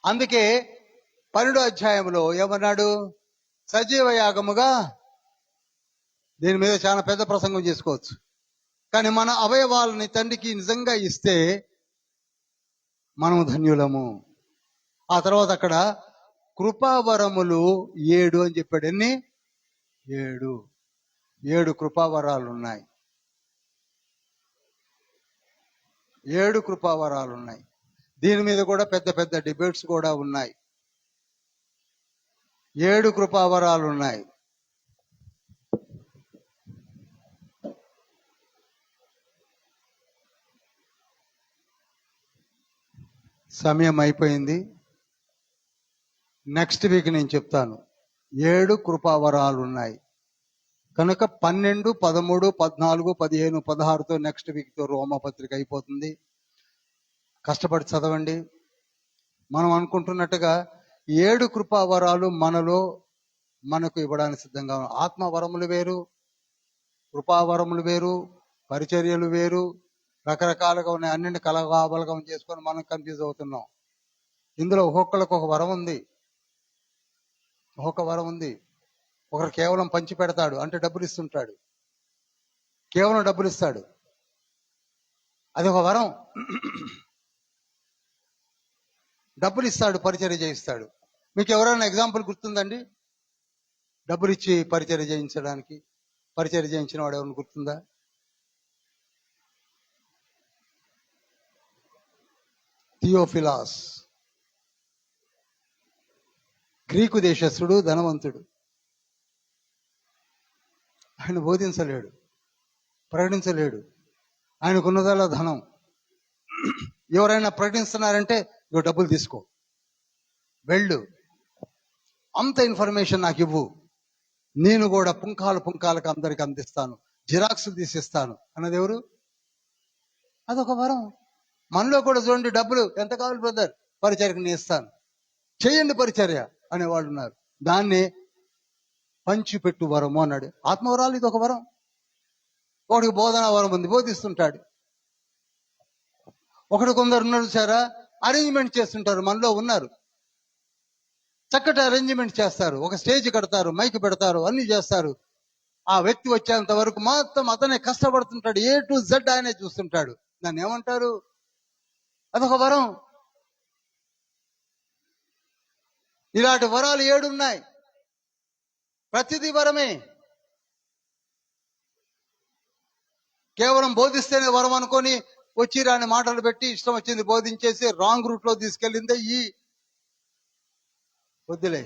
అందుకే 12వ అధ్యాయంలో ఏమన్నాడు? సజీవ యాగముగా. దీని మీద చాలా పెద్ద ప్రసంగం చేసుకోవచ్చు, కానీ మన అవయవాలని తండ్రికి నిజంగా ఇస్తే మనము ధన్యులము. ఆ తర్వాత అక్కడ కృపావరములు 7 అని చెప్పాడు. ఎన్ని? 7 కృపావరాలు ఉన్నాయి. 7 కృపావరాలు ఉన్నాయి. దీని మీద కూడా పెద్ద పెద్ద డిబేట్స్ కూడా ఉన్నాయి. 7 కృపావరాలు ఉన్నాయి. సమయం అయిపోయింది. నెక్స్ట్ వీక్ నేను చెప్తాను. 7 కృపావరాలు ఉన్నాయి కనుక 12, 13, 14, 15, 16తో నెక్స్ట్ వీక్తో రోమపత్రిక అయిపోతుంది. కష్టపడి చదవండి. మనం అనుకుంటున్నట్టుగా 7 కృపావరాలు మనకు ఇవ్వడానికి సిద్ధంగా ఉన్నాం. ఆత్మవరములు వేరు, కృపావరములు వేరు, పరిచర్యలు వేరు, రకరకాలుగా ఉన్నాయి. అన్నింటిని కలగాబలగం చేసుకొని మనం కన్ఫ్యూజ్ అవుతున్నాం. ఇందులో ఒక్కొక్కరికి ఒక వరం ఉంది. ఒకరు కేవలం పంచి పెడతాడు అంటే డబ్బులు ఇస్తుంటాడు, కేవలం డబ్బులు ఇస్తాడు, అది ఒక వరం. డబ్బులు ఇస్తాడు, పరిచర్య చేయిస్తాడు. మీకు ఎవరైనా ఎగ్జాంపుల్ గుర్తుందండి? డబ్బులు ఇచ్చి పరిచర్య చేయించడానికి, పరిచర్య చేయించిన వాడు ఎవరైనా గుర్తుందా? థియోఫిలాస్, గ్రీకు దేశస్థుడు, ధనవంతుడు. ఆయన బోధించలేడు, ప్రకటించలేడు. ఆయనకున్నదల్లా ధనం. ఎవరైనా ప్రకటిస్తున్నారంటే ఇగో డబ్బులు తీసుకో, వెళ్ళు, అంత ఇన్ఫర్మేషన్ నాకు ఇవ్వు, నేను కూడా పుంఖాలకు అందరికి అందిస్తాను, జిరాక్స్ తీసిస్తాను అన్నది ఎవరు? అదొక వరం. మనలో కూడా చూడండి, డబ్బులు ఎంత కావాలి బ్రదర్, పరిచర్యకు నేను ఇస్తాను, చేయండి పరిచర్య. అనేవాళ్ళు ఉన్నారు. దాన్ని పంచిపెట్టు వరము అన్నాడు. ఆత్మవరాలు ఇది ఒక వరం. ఒకడికి బోధనా వరం ఉంది, బోధిస్తుంటాడు. కొందరు ఉన్నారు సారా, అరేంజ్మెంట్ చేస్తుంటారు. మనలో ఉన్నారు, చక్కటి అరేంజ్మెంట్ చేస్తారు, ఒక స్టేజ్ కడతారు, మైక్ పెడతారు, అన్ని చేస్తారు. ఆ వ్యక్తి వచ్చేంత వరకు మొత్తం అతనే కష్టపడుతుంటాడు, A to Z ఆయనే చూస్తుంటాడు. దాన్ని ఏమంటారు? అదొక వరం. ఇలాంటి వరాలు 7 ఉన్నాయి. ప్రతిదీ వరమే. కేవలం బోధిస్తేనే వరం అనుకొని వచ్చి రాని మాటలు పెట్టి ఇష్టం వచ్చింది బోధించేసి రాంగ్ రూట్ లో తీసుకెళ్ళిందే ఈ వద్దులే.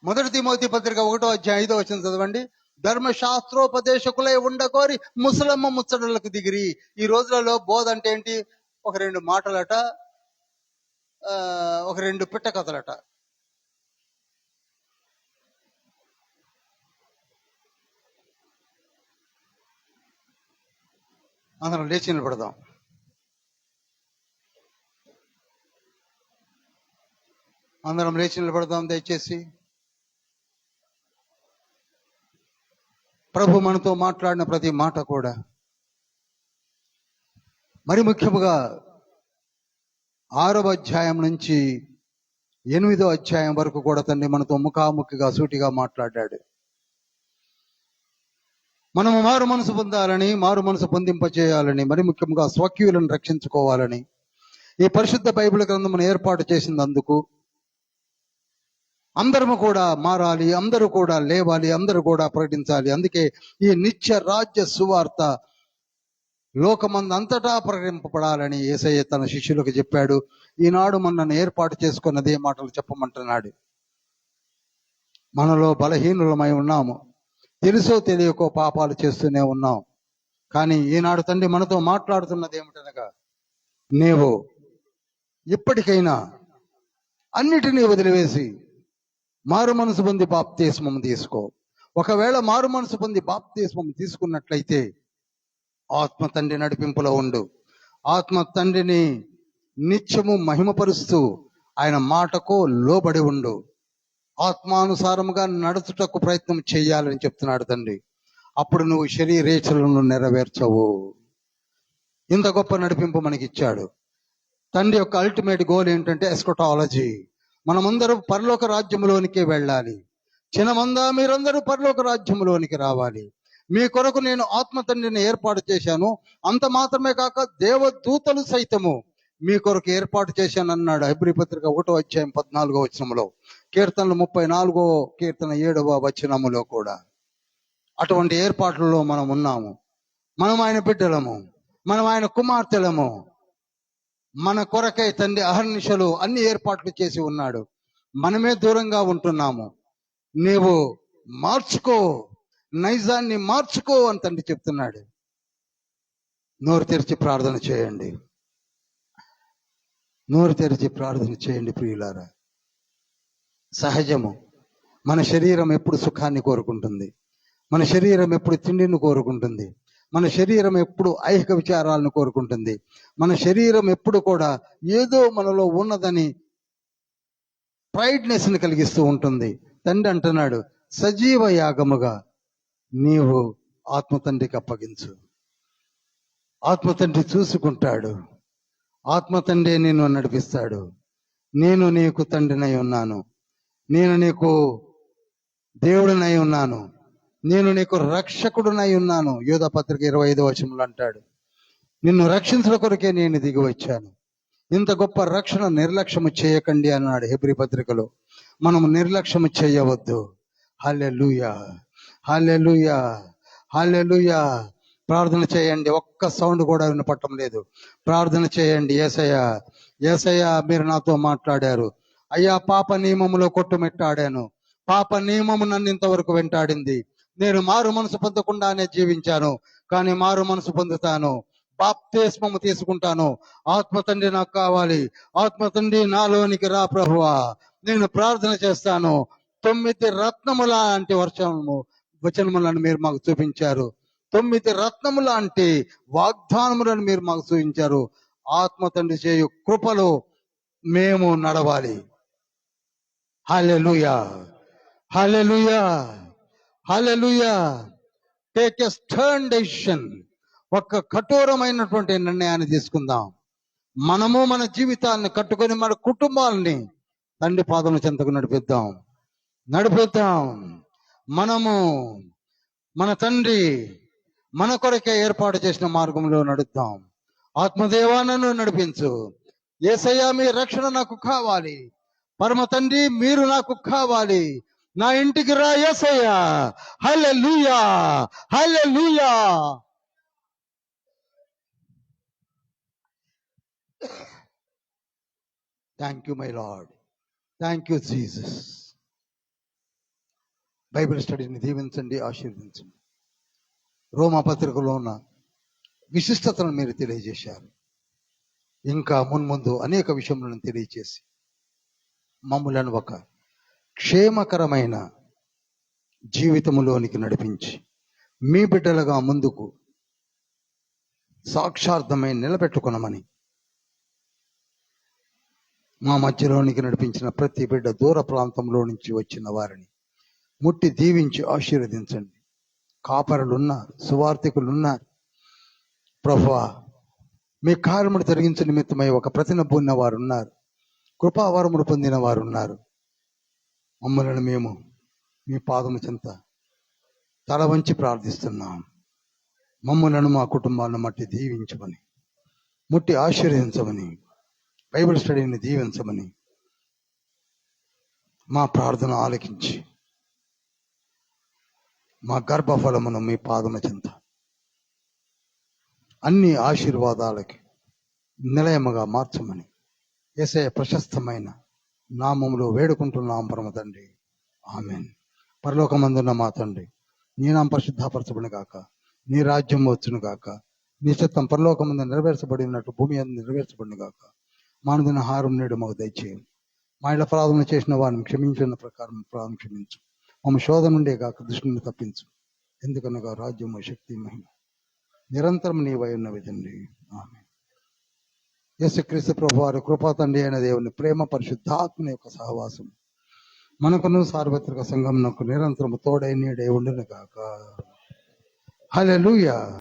మొదటి తిమోతి పత్రిక 1వ అధ్యాయం 5వ వచనం చదవండి. ధర్మశాస్త్రోపదేశకులై ఉండకోరి ముసలమ్మ ముచ్చటలకు దిగిరి. ఈ రోజులలో బోధ అంటే ఏంటి? ఒక 2 మాటలట, ఒక 2 పిట్ట కథలట. అందరం లేచి నిలబడదాం. అందరం లేచి నిలబడదాం దయచేసి. ప్రభు మనతో మాట్లాడిన ప్రతి మాట కూడా, మరి ముఖ్యముగా 6వ అధ్యాయం నుంచి 8వ అధ్యాయం వరకు కూడా తండ్రి మనతో ముఖాముఖిగా సూటిగా మాట్లాడాడు. మనము మారు మనసు పొందాలని, మారు మనసు పొందింపచేయాలని, మరి ముఖ్యంగా స్వకీయులను రక్షించుకోవాలని ఈ పరిశుద్ధ బైబిల్ గ్రంథమును ఏర్పాటు చేసినందుకు అందరము కూడా మారాలి, అందరూ కూడా లేవాలి, అందరూ కూడా ప్రకటించాలి. అందుకే ఈ నిత్య రాజ్య సువార్త లోకమందంతటా ప్రకటింపబడాలని యేసయ్య తన శిష్యులకు చెప్పాడు. ఈనాడు మనల్ని ఏర్పాటు చేసుకున్నదే మాటలు చెప్పమంటున్నాడు. మనలో బలహీనులమై ఉన్నాము, తెలుసో తెలియకో పాపాలు చేస్తూనే ఉన్నాం. కానీ ఈనాడు తండ్రి మనతో మాట్లాడుతున్నది ఏమిటనగా, నీవు ఇప్పటికైనా అన్నిటినీ వదిలివేసి మారు మనసు పొంది బాప్తిస్మం తీసుకో. ఒకవేళ మారు మనసు పొంది బాప్తిస్మం తీసుకున్నట్లయితే ఆత్మ తండ్రి నడిపింపులో ఉండు. ఆత్మ తండ్రిని నిత్యము మహిమపరుస్తూ ఆయన మాటకు లోబడి ఉండు. ఆత్మానుసారముగా నడుచుటకు ప్రయత్నం చేయాలని చెప్తున్నాడు తండ్రి. అప్పుడు నువ్వు శరీరేచ్ఛలను నెరవేర్చవు. ఇంత గొప్ప నడిపింపు మనకిచ్చాడు. తండ్రి యొక్క అల్టిమేట్ గోల్ ఏంటంటే ఎస్కటాలజీ. మనమందరూ పరలోక రాజ్యములోనికి వెళ్ళాలి. చిన్నమందా మీరందరూ పరలోక రాజ్యములోనికి రావాలి. మీ కొరకు నేను ఆత్మ తండ్రిని ఏర్పాటు చేశాను. అంత మాత్రమే కాక దేవదూతలు సైతము మీ కొరకు ఏర్పాటు చేశాను అన్నాడు హెబ్రీ పత్రిక 1వ అధ్యాయం 14వ వచనములో. కీర్తనలు 34వ కీర్తన 7వ వచనములో కూడా అటువంటి ఏర్పాట్లలో మనం ఉన్నాము. మనం ఆయన బిడ్డలము, మనం ఆయన కుమార్తెలము. మన కొరకై తండ్రి అహర్నిశలు అన్ని ఏర్పాట్లు చేసి ఉన్నాడు. మనమే దూరంగా ఉంటున్నాము. నీవు మార్చుకో, నైజాన్ని మార్చుకో అని తండ్రి చెప్తున్నాడు. నోరు తెరిచి ప్రార్థన చేయండి, నోరు తెరిచి ప్రార్థన చేయండి ప్రియులారా. సహజము, మన శరీరం ఎప్పుడు సుఖాన్ని కోరుకుంటుంది, మన శరీరం ఎప్పుడు తిండిని కోరుకుంటుంది, మన శరీరం ఎప్పుడు ఐహిక విచారాలను కోరుకుంటుంది, మన శరీరం ఎప్పుడు కూడా ఏదో మనలో ఉన్నదని ప్రైడ్నెస్ ని కలిగిస్తూ ఉంటుంది. తండ్రి అంటున్నాడు, సజీవ యాగముగా నీవు ఆత్మ తండ్రికి అప్పగించు. ఆత్మ తండ్రి చూసుకుంటాడు, ఆత్మ తండ్రి నిన్ను నడిపిస్తాడు. నేను నీకు తండ్రినై ఉన్నాను, నేను నీకు దేవుడినై ఉన్నాను, నేను నీకు రక్షకుడునై ఉన్నాను. యోధా పత్రిక 25వ వచనంలో అంటాడు, నిన్ను రక్షించడం కొరకే నేను దిగి వచ్చాను. ఇంత గొప్ప రక్షణ నిర్లక్ష్యము చేయకండి అన్నాడు హెబ్రీ పత్రికలో. మనము నిర్లక్ష్యము చేయవద్దు. హల్లెలూయా, హల్లెలూయా, హల్లెలూయా. ప్రార్థన చేయండి. ఒక్క సౌండ్ కూడా వినపడటం లేదు. ప్రార్థన చేయండి. యేసయ్యా, యేసయ్యా మీరు నాతో మాట్లాడారు అయ్యా. పాప నియమములో కొట్టుమిట్టాడాను, పాప నియమము నన్ను ఇంతవరకు వెంటాడింది. నేను మారు మనసు పొందకుండానే జీవించాను, కానీ మారు మనసు పొందుతాను, బాప్తిస్మము తీసుకుంటాను. ఆత్మ తండ్రి నాకు కావాలి. ఆత్మ తండ్రి నాలోనికి రా ప్రభువా. నేను ప్రార్థన చేస్తాను. 9 రత్నముల లాంటి వచనములను మీరు మాకు చూపించారు. 9 రత్నముల లాంటి వాగ్దానములను మీరు మాకు చూపించారు. ఆత్మ తండ్రి చేయు కృపలో మేము నడవాలి. Hallelujah, hallelujah, hallelujah. Take a stern decision. ఒక కఠోరమైనటువంటి నిర్ణయాన్ని తీసుకుందాం. మనము మన జీవితాన్ని కట్టుకొని మన కుటుంబాలని తండ్రి పాదముల చెంతకు నడిపిద్దాం. మనము మన తండ్రి మన కొరకే ఏర్పాటు చేసిన మార్గంలో నడుద్దాం. ఆత్మదేవా నన్ను నడిపించు. యేసయ్యా మీ రక్షణ నాకు కావాలి. పరమ తండ్రి మీరు నాకు కావాలి. నా ఇంటికి రా యేసయ్యా. Hallelujah, hallelujah. Thank you my Lord, thank you Jesus. Bible స్టడీని దీవించండి, ఆశీర్వదించండి. రోమా పత్రికలో ఉన్న విశిష్టతను మీరు తెలియజేశారు. ఇంకా మున్ముందు అనేక విషయములను తెలియజేసి మమ్ములను ఒక క్షేమకరమైన జీవితములోనికి నడిపించి మీ బిడ్డలుగా ముందుకు సాక్షార్థమై నిలబెట్టుకునమని మా మధ్యలోనికి నడిపించిన ప్రతి బిడ్డ దూర ప్రాంతంలో నుంచి వచ్చిన వారిని ముట్టి దీవించి ఆశీర్వదించండి. కాపరులున్నారు, సువార్థికులున్నారు. ప్రభువా, మీ కార్యములు జరిగించే నిమిత్తమై ఒక ప్రతిన పొందిన వారు ఉన్నారు, కృపావరములు పొందిన వారు ఉన్నారు. మమ్మల్ని మేము మీ పాదము చెంత తల వంచి ప్రార్థిస్తున్నాం. మమ్మలను మా కుటుంబాలను మట్టి దీవించమని, ముట్టి ఆశీర్వదించమని, బైబిల్ స్టడీని దీవించమని మా ప్రార్థన ఆలకించి మా గర్భఫలమును మీ పాదము చెంత అన్ని ఆశీర్వాదాలకి నిలయముగా మార్చమని యేసయ్య ప్రశస్తమైన నామములో వేడుకుంటున్నాం పరమ తండ్రి. ఆమేన్. పరలోకమందున్న మా తండ్రి, నీ నామం పరిశుద్ధపరచబడును గాక, నీ రాజ్యం వచ్చును గాక, నీ చిత్తం పరలోకమందు నెరవేర్చబడినట్టు భూమి అందు నెరవేర్చబడును గాక. మానుదిన ఆహారం నేడు మాకు దయచేయండి. మా ఇళ్ళ అపరాధములు చేసిన వారిని క్షమించిన ప్రకారం అపరాధం క్షమించు. మమ్మ శోధన నుండే గాక దుష్టుని తప్పించు. ఎందుకనగా రాజ్యము, శక్తి, మహిమ నిరంతరం నీవై ఉన్నవి తండ్రి. ఆమేన్. యేసుక్రీస్తు ప్రభువారి కృపా తండ్రి అయిన దేవుని ప్రేమ, పరిశుద్ధాత్మని యొక్క సహవాసం మనకును సార్వత్రిక సంఘమునకు నిరంతరము తోడై నీడై ఉండును గాక. హల్లెలూయా.